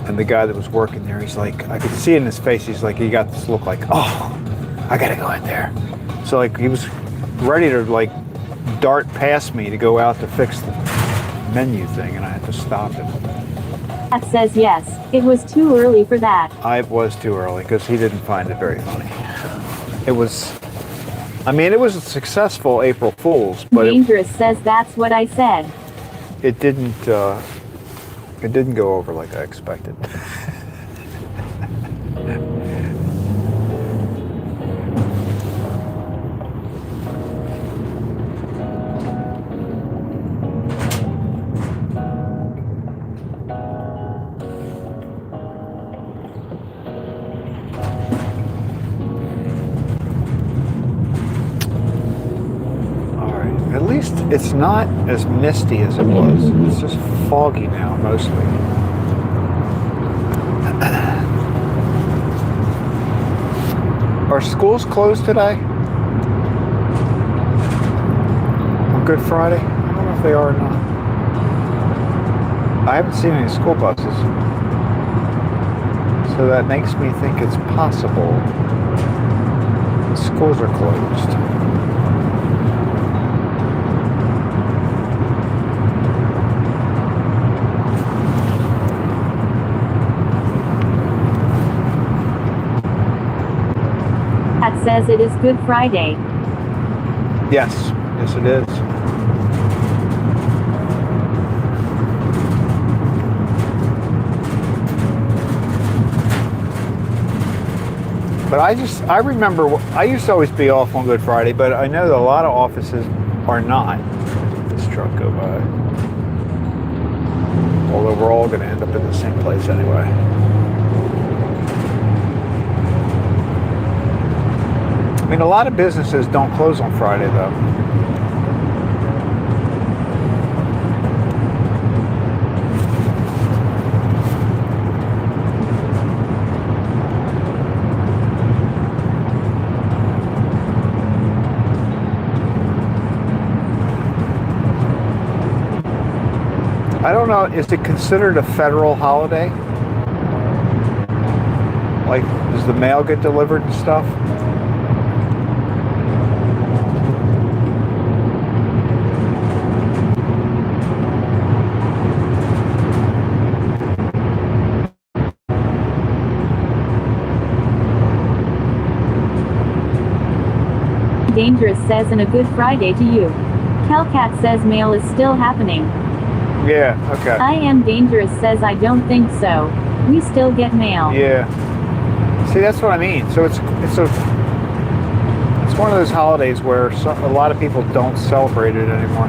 And the guy that was working there, he's like, I could see it in his face, he's like, he got this look like, oh, I gotta go in there. So like he was ready to like dart past me to go out to fix the menu thing, and I had to stop him. That says yes. It was too early for that. I was too early because he didn't find it very funny. It was, I mean, it was a successful April Fool's, but Dangerous says that's what I said. it didn't go over like I expected. At least it's not as misty as it was. It's just foggy now, mostly. Are schools closed today? On Good Friday? I don't know if they are or not. I haven't seen any school buses. So that makes me think it's possible the schools are closed. Pat says it is Good Friday. Yes, yes it is. But I remember, I used to always be off on Good Friday, but I know that a lot of offices are not. Let this truck go by. Although we're all going to end up in the same place anyway. I mean, a lot of businesses don't close on Friday, though. I don't know, is it considered a federal holiday? Like, does the mail get delivered and stuff? Dangerous says and a Good Friday to you. Kelcat says mail is still happening. Yeah, okay. I am Dangerous says I don't think so. We still get mail. Yeah. See, that's what I mean. So it's one of those holidays where a lot of people don't celebrate it anymore.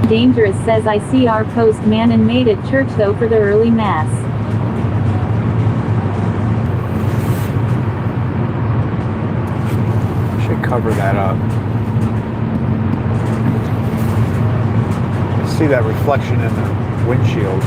Dangerous says I see our postman and maid at church though for the early mass. Should cover that up. See that reflection in the windshield.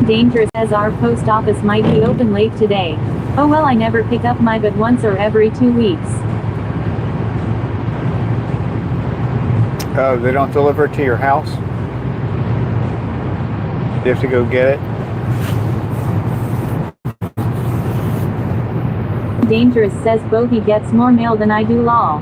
Dangerous says our post office might be open late today. Oh well, I never pick up my but once or every 2 weeks. Oh, they don't deliver it to your house? You have to go get it? Dangerous says Bogey gets more mail than I do law.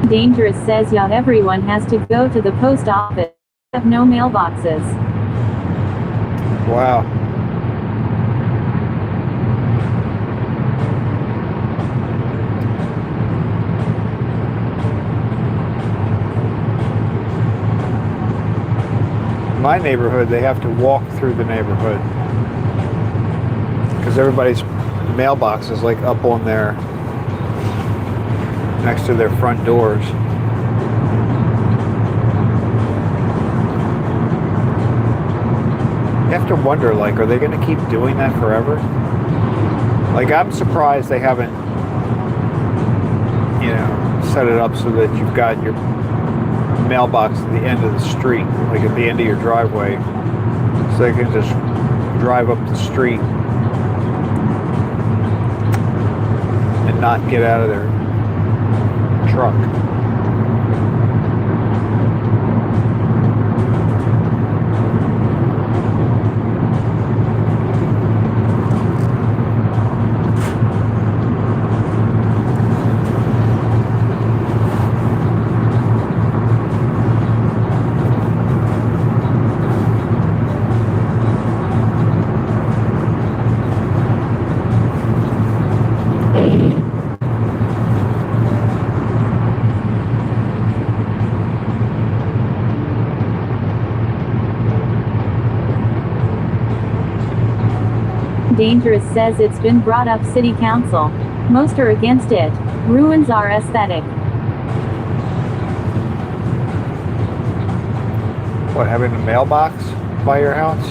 Dangerous says yeah, everyone has to go to the post office. Have no mailboxes. Wow. My neighborhood, they have to walk through the neighborhood because everybody's mailbox is like up on their next to their front doors. You have to wonder, like, are they going to keep doing that forever? Like, I'm surprised they haven't, you know, set it up so that you've got your mailbox at the end of the street, like at the end of your driveway, so they can just drive up the street and not get out of their truck. Dangerous says it's been brought up city council. Most are against it. Ruins are aesthetic. What, having a mailbox by your house?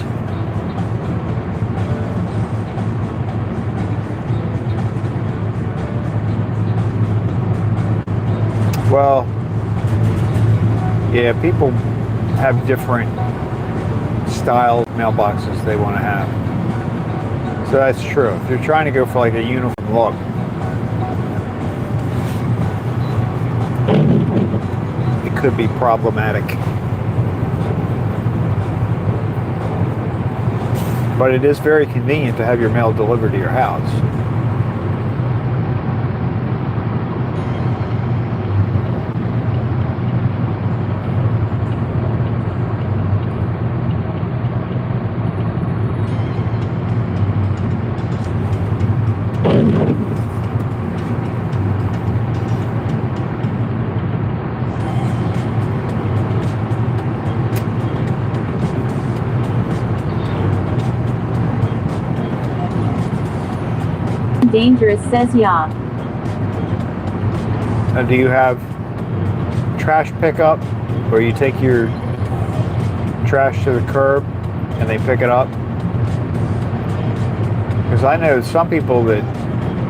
Well, yeah, people have different style mailboxes they want to have. So that's true. If you're trying to go for like a uniform look, it could be problematic. But it is very convenient to have your mail delivered to your house. Dangerous says yeah. Now, do you have trash pickup, where you take your trash to the curb and they pick it up? Because I know some people that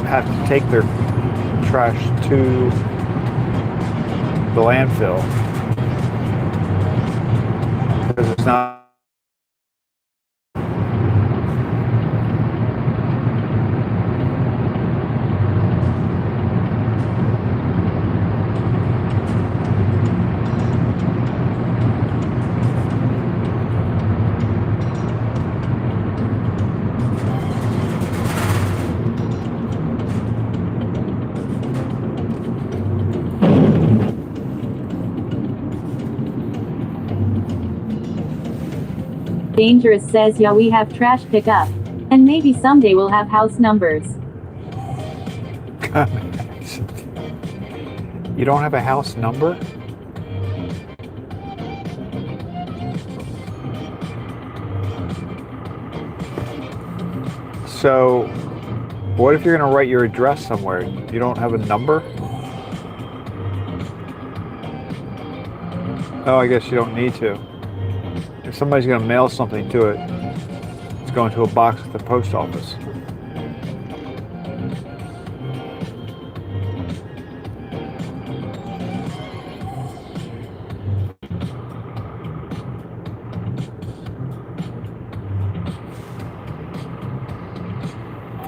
have to take their trash to the landfill because it's not. Dangerous says yeah, we have trash pickup. And maybe someday we'll have house numbers. You don't have a house number? So, what if you're going to write your address somewhere? You don't have a number? Oh, I guess you don't need to. If somebody's going to mail something to it, it's going to a box at the post office.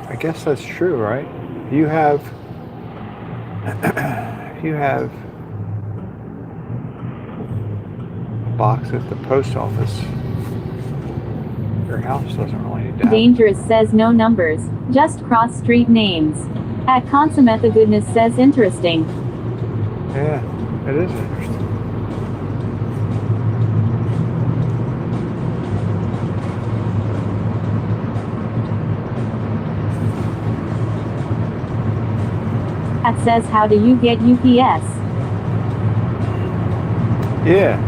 I guess that's true, right? You have box at the post office. Your house doesn't really need to have. Dangerous says no numbers, just cross street names. At Consummate the Goodness says interesting. Yeah. It is interesting. That says, how do you get UPS? Yeah.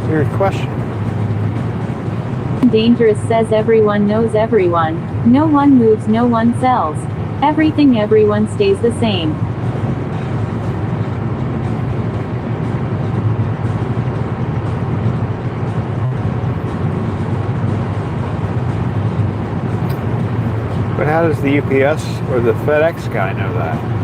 Weird question. Dangerous says everyone knows everyone. No one moves, no one sells. Everything, everyone stays the same. But how does the UPS or the FedEx guy know that?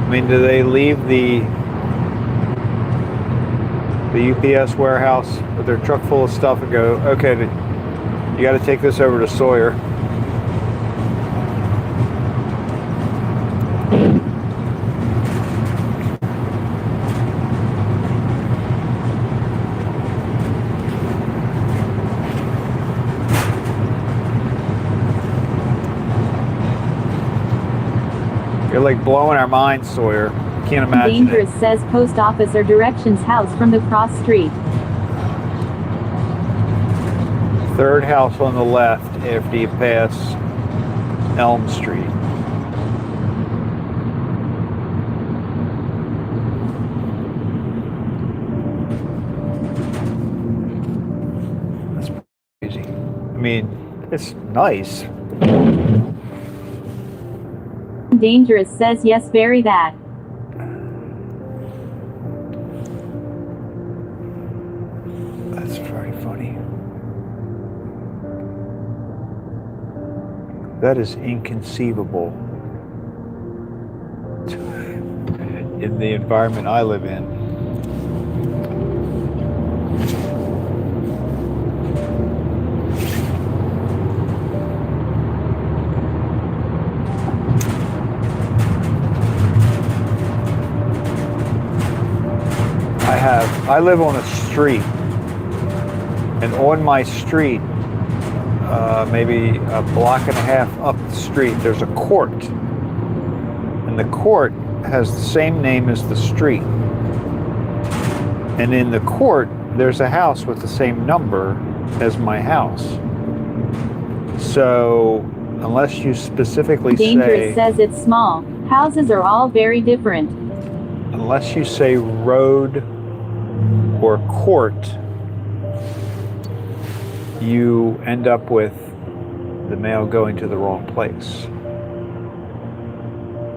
I mean, do they leave the UPS warehouse with their truck full of stuff and go, okay, you got to take this over to Sawyer? You're like blowing our minds, Sawyer. Can't imagine Dangerous it. says post office or directions house from the cross street. Third house on the left after you pass Elm Street. That's crazy. I mean, it's nice. Dangerous says yes, very that. That's very funny. That is inconceivable in the environment I live in. I live on a street, and on my street, maybe a block and a half up the street, there's a court. And the court has the same name as the street. And in the court, there's a house with the same number as my house. So, unless you specifically Dangerous says it's small. Houses are all very different. Unless you say road or court, you end up with the mail going to the wrong place.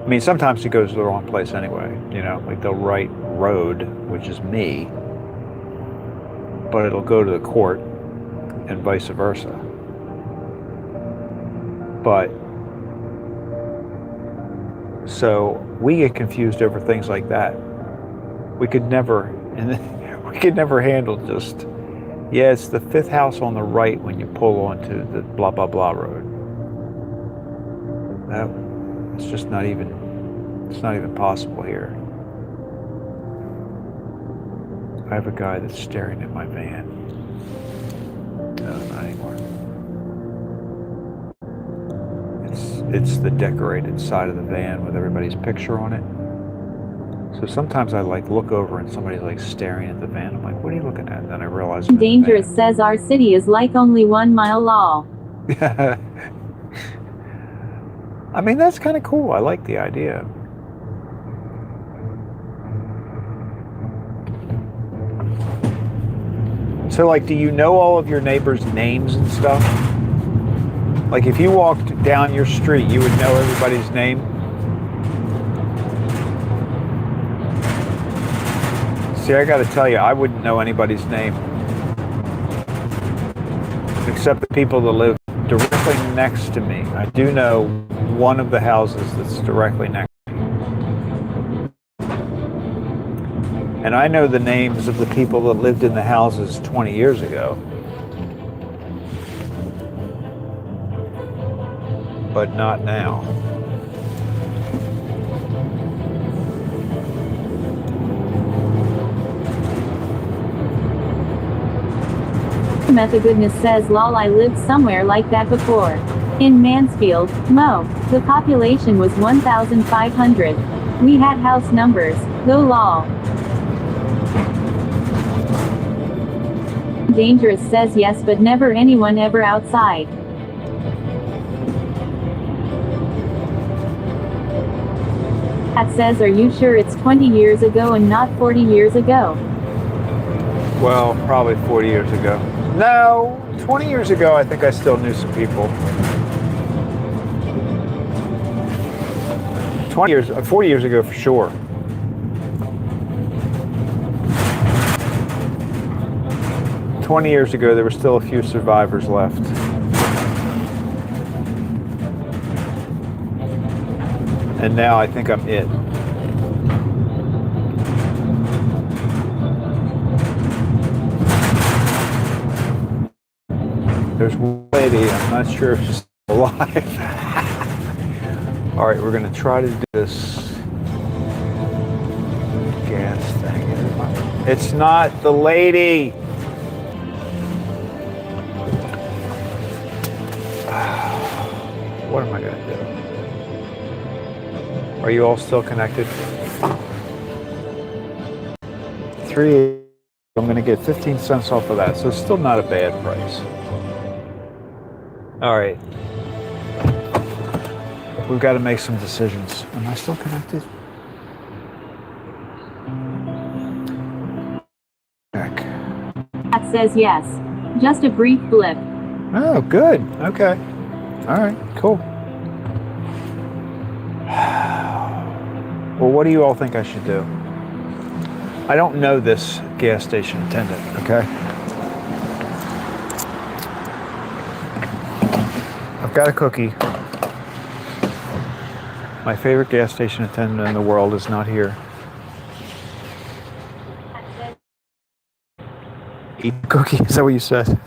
I mean, sometimes it goes to the wrong place anyway, you know, like they'll write road, which is me, but it'll go to the court and vice versa. But, so we get confused over things like that. We could never handle just, yeah, it's the fifth house on the right when you pull onto the blah, blah, blah road. It's just not even possible here. I have a guy that's staring at my van. No, not anymore. It's the decorated side of the van with everybody's picture on it. So sometimes I like look over and somebody's like staring at the van. I'm like, what are you looking at? And then I realize Dangerous says our city is like only 1 mile long. I mean, that's kind of cool. I like the idea. So like, do you know all of your neighbors' names and stuff? Like if you walked down your street, you would know everybody's name? See, I gotta tell you, I wouldn't know anybody's name. Except the people that live directly next to me. I do know one of the houses that's directly next to me. And I know the names of the people that lived in the houses 20 years ago. But not now. Samantha Goodness says lol, I lived somewhere like that before. In Mansfield, Mo. The population was 1,500. We had house numbers. Go lol. Dangerous says yes, but never anyone ever outside. Pat says, are you sure it's 20 years ago and not 40 years ago? Well, probably 40 years ago. No, 20 years ago, I think I still knew some people. 40 years ago for sure. "20 years ago, there were still a few survivors left." And now I think I'm it. There's one lady, I'm not sure if she's still alive. All right, we're gonna try to do this gas thing. It's not the lady. What am I gonna do? Are you all still connected? 3, I'm gonna get 15 cents off of that, so it's still not a bad price. All right. We've got to make some decisions. Am I still connected? Check. Pat says yes. Just a brief blip. Oh, good. Okay. All right, cool. Well, what do you all think I should do? I don't know this gas station attendant, okay? I've got a cookie. My favorite gas station attendant in the world is not here. Eat the cookie, is that what you said?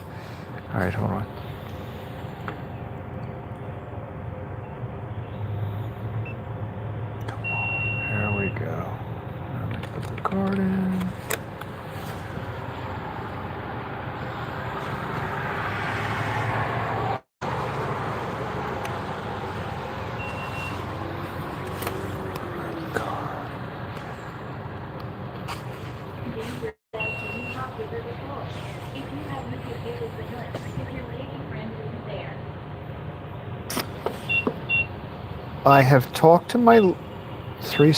All right, hold on. Come on, here we go. Let me put the card in. I have talked to my three.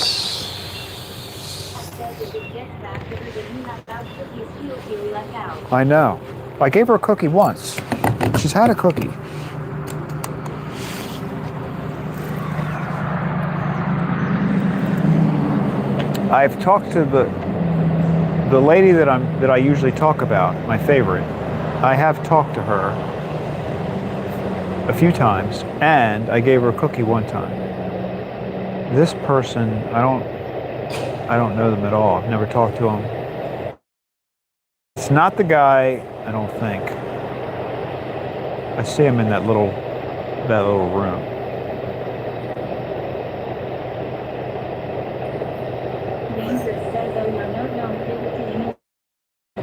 I know. I gave her a cookie once. She's had a cookie. I've talked to the lady that I usually talk about, my favorite. I have talked to her a few times, and I gave her a cookie one time. This person, I don't know them at all. I've never talked to them. It's not the guy, I don't think. I see him in that little room.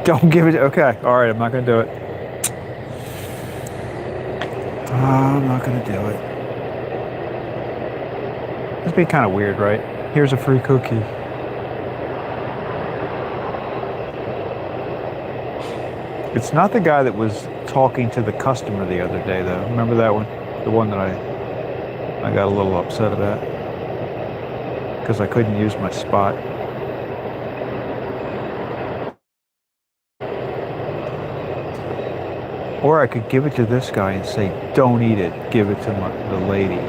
Don't give it. Okay, all right. I'm not gonna do it. I'm not gonna do it. It'd be kind of weird, right? Here's a free cookie. It's not the guy that was talking to the customer the other day, though. Remember that one? The one that I got a little upset about because I couldn't use my spot. Or I could give it to this guy and say, don't eat it, give it to the lady.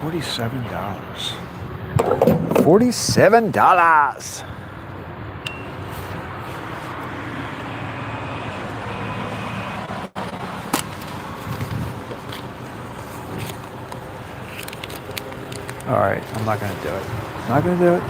$47. $47. All right, I'm not gonna do it. Not gonna do it.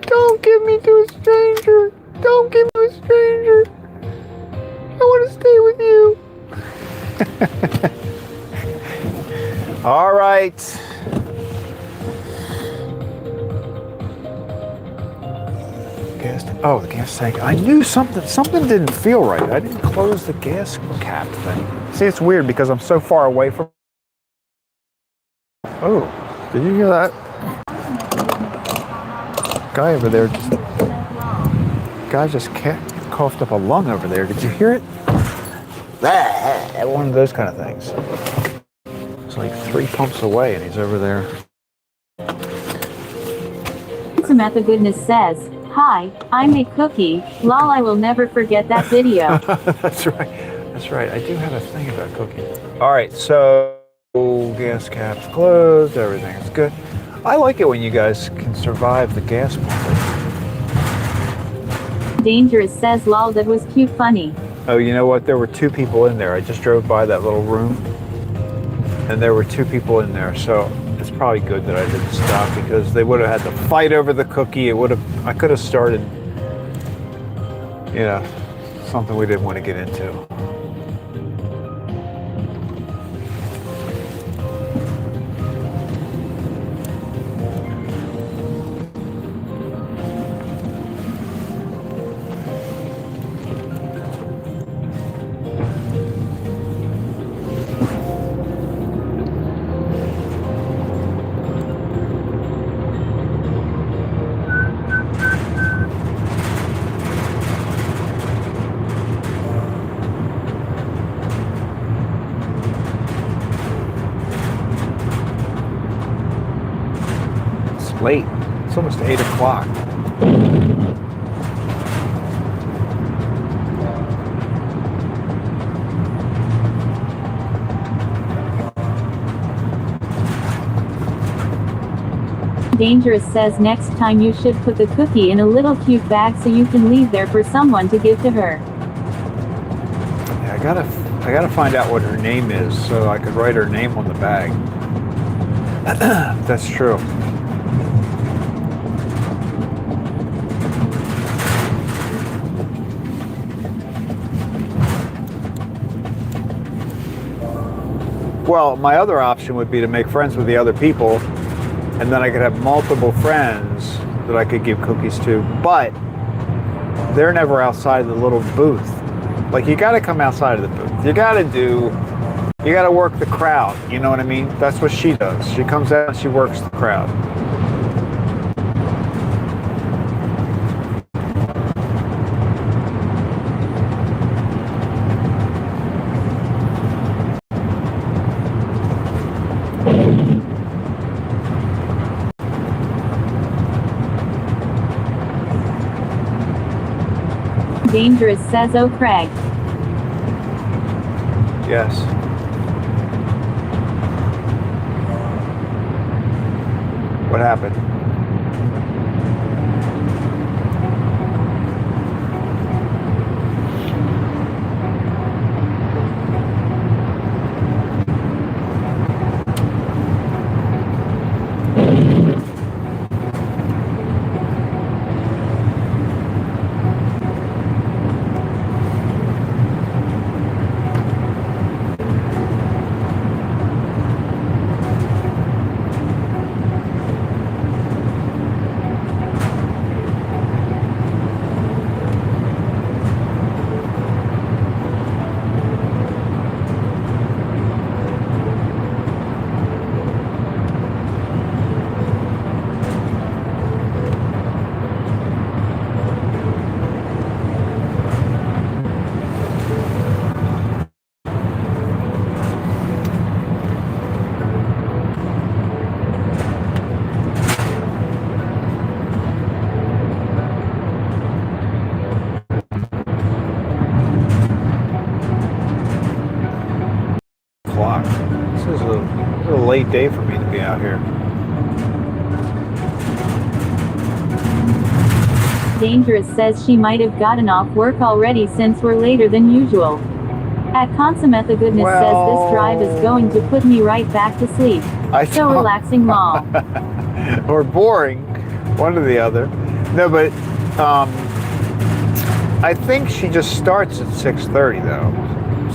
Don't give me to a stranger. Don't give me to a stranger. I want to stay with you. All right. Oh, the gas tank. I knew something didn't feel right. I didn't close the gas cap thing. See, it's weird because I'm so far away from. Oh, did you hear that? Guy over there just coughed up a lung over there. Did you hear it? One of those kind of things. It's like 3 pumps away and he's over there. Samantha Goodness says, "Hi, I make cookie. Lol, I will never forget that video." That's right. That's right. I do have a thing about cooking. All right, so gas cap's closed. Everything's good. I like it when you guys can survive the gas pump. Dangerous says, "Lol, that was cute funny." Oh, you know what? There were 2 people in there. I just drove by that little room, and there were 2 people in there. So it's probably good that I didn't stop because they would have had to fight over the cookie. I could have started, something we didn't want to get into. Late. It's almost 8 o'clock. Dangerous says, "Next time you should put the cookie in a little cute bag so you can leave there for someone to give to her." Yeah, I gotta find out what her name is so I could write her name on the bag. That's true. Well, my other option would be to make friends with the other people, and then I could have multiple friends that I could give cookies to, but they're never outside the little booth. Like, you gotta come outside of the booth. You gotta work the crowd, you know what I mean? That's what she does. She comes out and she works the crowd. Dangerous says, "Oh, Craig." Yes. What happened? This is a late day for me to be out here. Dangerous says she might have gotten off work already since we're later than usual. At Consummate the Goodness says this drive is going to put me right back to sleep. So relaxing, lol. Or boring, one or the other. No, but I think she just starts at 6:30 though.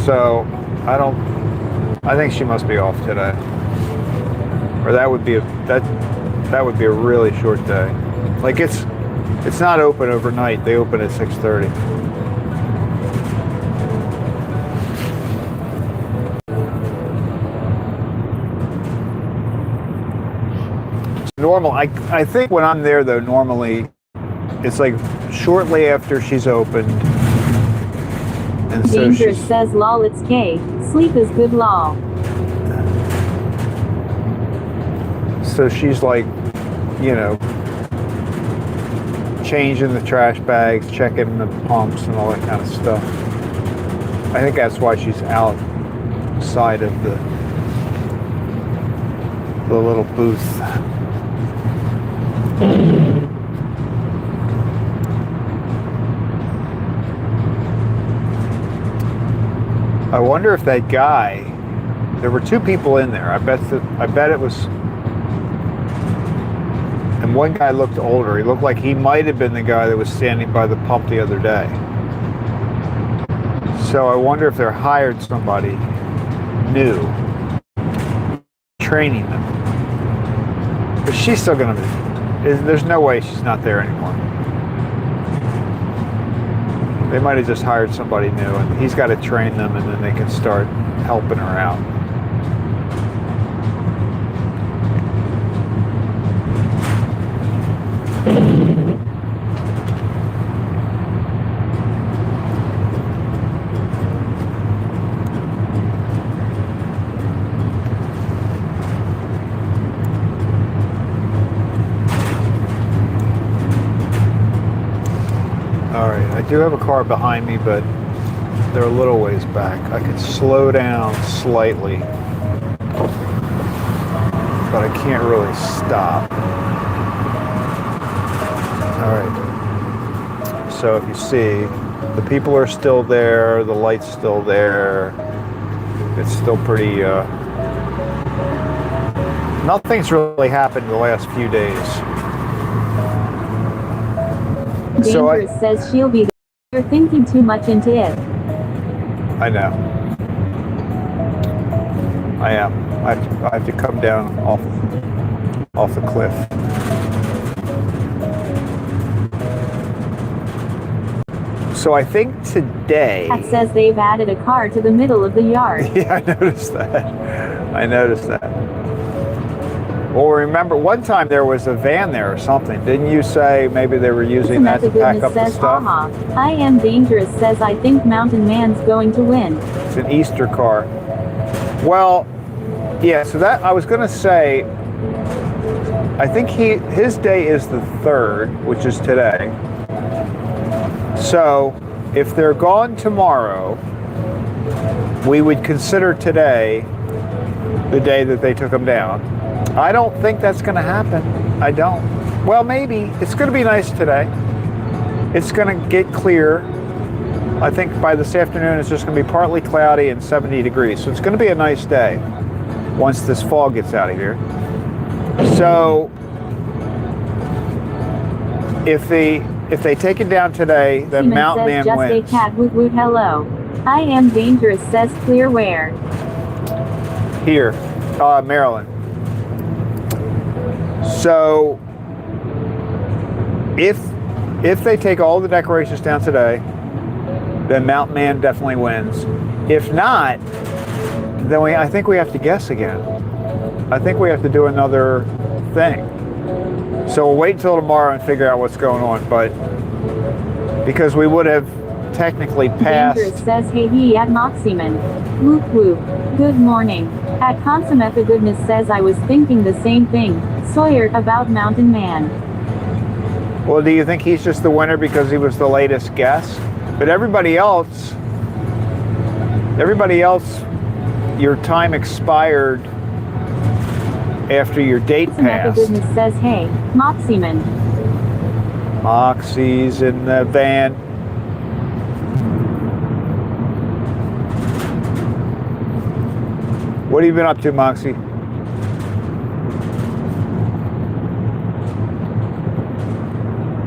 So I think she must be off today. Or that would be a really short day. Like it's not open overnight. They open at 6:30. Normal. I think when I'm there though, normally it's like shortly after she's opened. And so Dangerous says lol it's K. Sleep is good lol. So she's like, you know, changing the trash bags, checking the pumps and all that kind of stuff. I think that's why she's outside of the little booth. I wonder if that guy, there were two people in there. I bet it was, and one guy looked older. He looked like he might have been the guy that was standing by the pump the other day. So I wonder if they're hired somebody new, training them. But she's still gonna be, there's no way she's not there anymore. They might have just hired somebody new and he's got to train them and then they can start helping her out. I do have a car behind me, but they're a little ways back. I could slow down slightly, but I can't really stop. All right. So if you see, the people are still there, the light's still there. It's still pretty, nothing's really happened in the last few days. Dangerous says she'll be there. You're thinking too much into it. I know. I am. I have to come down off the cliff. So I think today... It says they've added a car to the middle of the yard. Yeah, I noticed that. Well, remember, one time there was a van there or something. Didn't you say maybe they were using that to pack up the stuff? I am Dangerous says I think Mountain Man's going to win. It's an Easter car. Well, yeah, so that, I was going to say, I think his day is the 3rd, which is today. So if they're gone tomorrow, we would consider today the day that they took them down. I don't think that's going to happen. I don't. Well, maybe. It's going to be nice today. It's going to get clear. I think by this afternoon it's just going to be partly cloudy and 70 degrees. So it's going to be a nice day once this fog gets out of here. So if they take it down today, then Mountain Man just wins. Just a cat woot woot hello. I am Dangerous says clear where? Here, Maryland. So if they take all the decorations down today, then Mountain Man definitely wins. If not, then I think we have to guess again. I think we have to do another thing. So we'll wait until tomorrow and figure out what's going on, but because we would have technically passed. Dangerous says hey he at Moxieman. Whoop whoop. Good morning. At Consummate the Goodness says I was thinking the same thing, Sawyer, about Mountain Man. Well, do you think he's just the winner because he was the latest guess? But everybody else, your time expired after your date passed. The Goodness says hey, Moxieman. Moxie's in the van. What have you been up to, Moxie?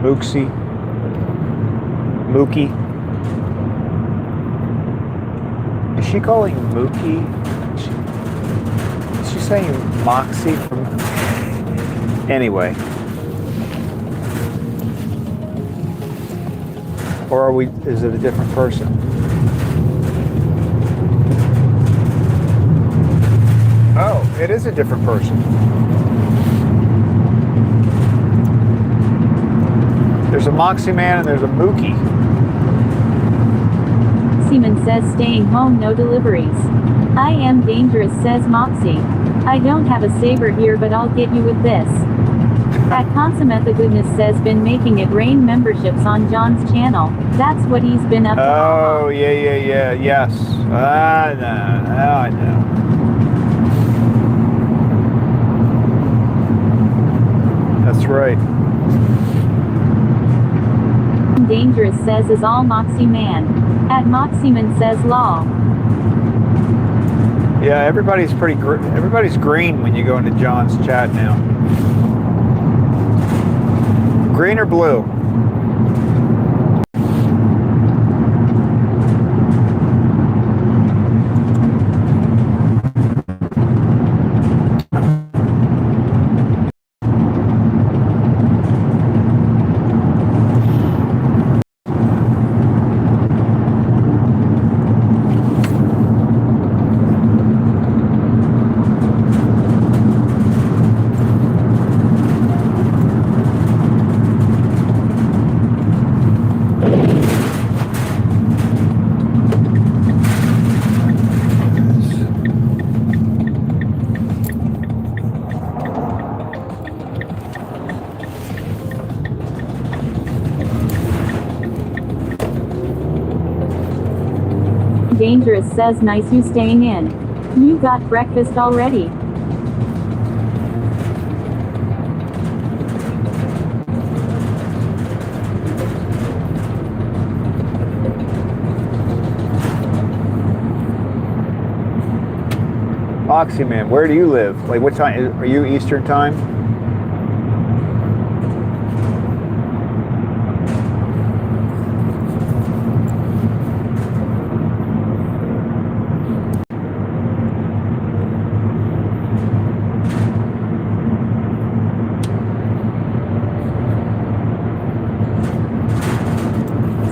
Mooksy? Mookie? Is she calling Mookie? Is she saying Moxie from... Anyway. Or are we, is it a different person? Oh, it is a different person. There's a Moxie man and there's a Mookie. Seaman says staying home, no deliveries. I am dangerous, says Moxie. I don't have a saber here, but I'll get you with this. At Consummate the Goodness says been making it rain memberships on John's channel. That's what he's been up to. Oh, yeah, yes. I know. That's right. Dangerous says is all Moxie man. At Moxieman says law. Yeah, everybody's everybody's green when you go into John's chat now. Green or blue? Dangerous says nice you staying in. You got breakfast already? Moxie man, where do you live? Like what time? Are you Eastern time?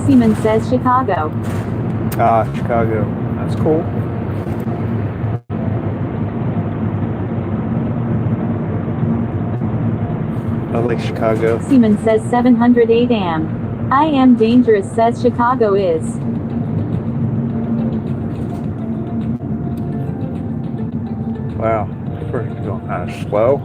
Seaman says Chicago. Ah, Chicago. That's cool. I like Chicago. Seaman says 708 am. I am dangerous says Chicago is. Wow, we're going kind of slow.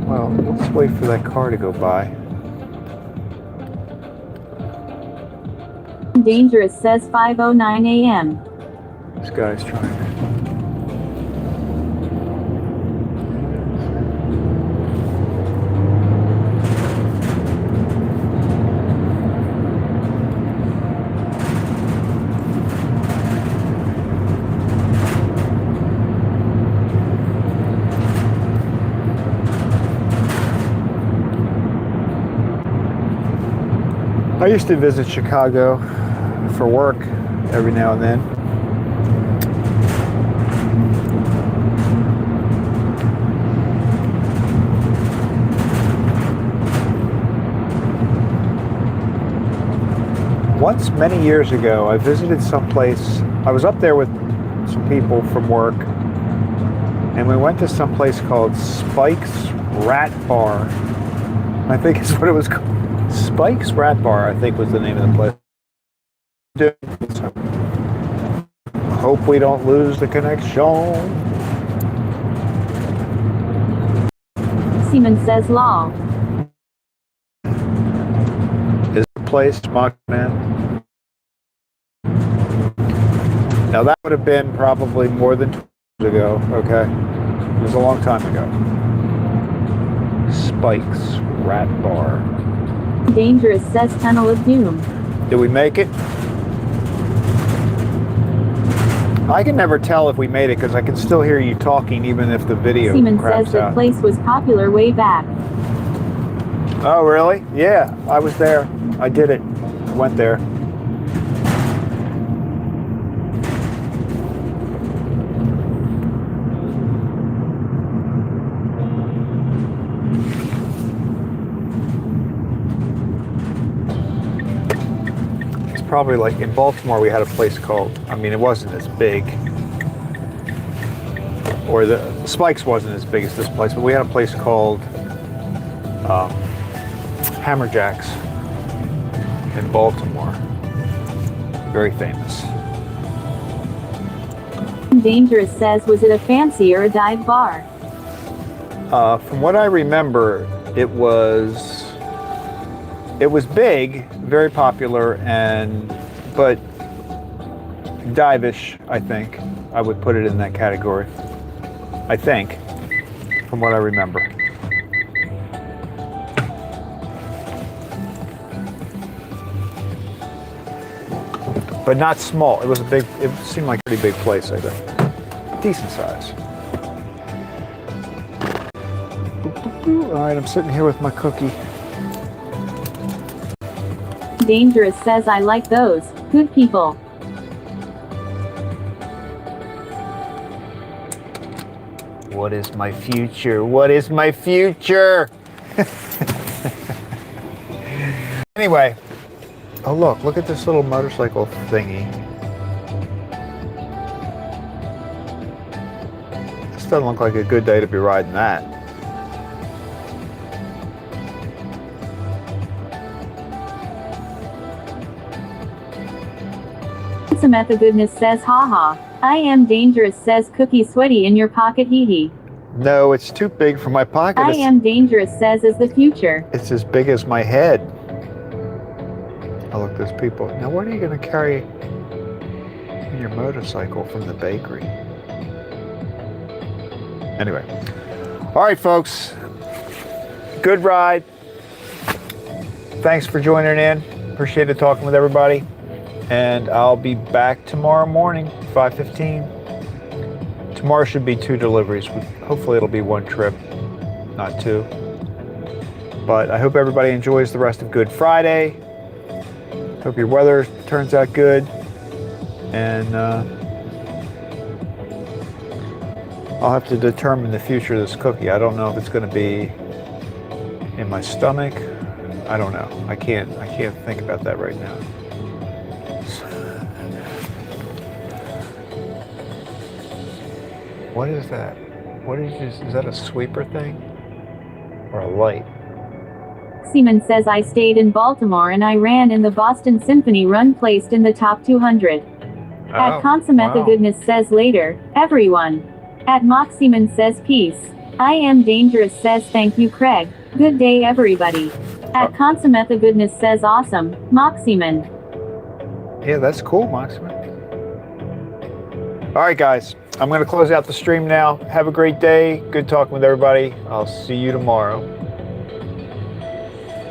Well, let's wait for that car to go by. Dangerous says 5:09 a.m. This guy's trying to... I used to visit Chicago for work every now and then. Once, many years ago, I visited someplace. I was up there with some people from work, and we went to some place called Spike's Rat Bar. I think is what it was called. Spike's Rat Bar, I think, was the name of the place. Hope we don't lose the connection. Seaman says law. place, Man. Now that would have been probably more than 2 years ago, okay? It was a long time ago. Spike's Rat Bar. Dangerous says Tunnel of Doom. Did we make it? I can never tell if we made it because I can still hear you talking even if the video Seaman craps says the out. place was popular way back. Oh, really? Yeah, I was there. I did it. I went there. Probably like in Baltimore we had a place called, I mean it wasn't as big, or the Spike's wasn't as big as this place, but we had a place called Hammer Jacks in Baltimore. Very famous. Dangerous says, was it a fancy or a dive bar? From what I remember, it was big, very popular, but dive-ish, I think. I would put it in that category. I think, from what I remember. But not small. It seemed like a pretty big place, I think. Decent size. All right, I'm sitting here with my cookie. Dangerous says, I like those. Good people. What is my future? What is my future? Anyway. Oh, look at this little motorcycle thingy. This doesn't look like a good day to be riding that. Samantha Goodness says, haha. I am dangerous says, cookie sweaty in your pocket, hee hee. No, it's too big for my pocket. I am dangerous says, is the future. It's as big as my head. Oh, look, there's people. Now, what are you going to carry in your motorcycle from the bakery? Anyway. All right, folks. Good ride. Thanks for joining in. Appreciated talking with everybody. And I'll be back tomorrow morning, 5:15. Tomorrow should be 2 deliveries. Hopefully it'll be 1 trip, not 2. But I hope everybody enjoys the rest of Good Friday. Hope your weather turns out good. And I'll have to determine the future of this cookie. I don't know if it's going to be in my stomach. I don't know. I can't think about that right now. What is that? What is this? Is that a sweeper thing? Or a light? Seaman says, I stayed in Baltimore and I ran in the Boston Symphony Run, placed in the top 200. At Consummate wow. Goodness says, later, everyone. At Mock Seaman says, peace. I am dangerous says, thank you Craig. Good day everybody. At Consummate Goodness says, awesome. Mock Seaman. Yeah, that's cool, Maximus. All right, guys. I'm going to close out the stream now. Have a great day. Good talking with everybody. I'll see you tomorrow.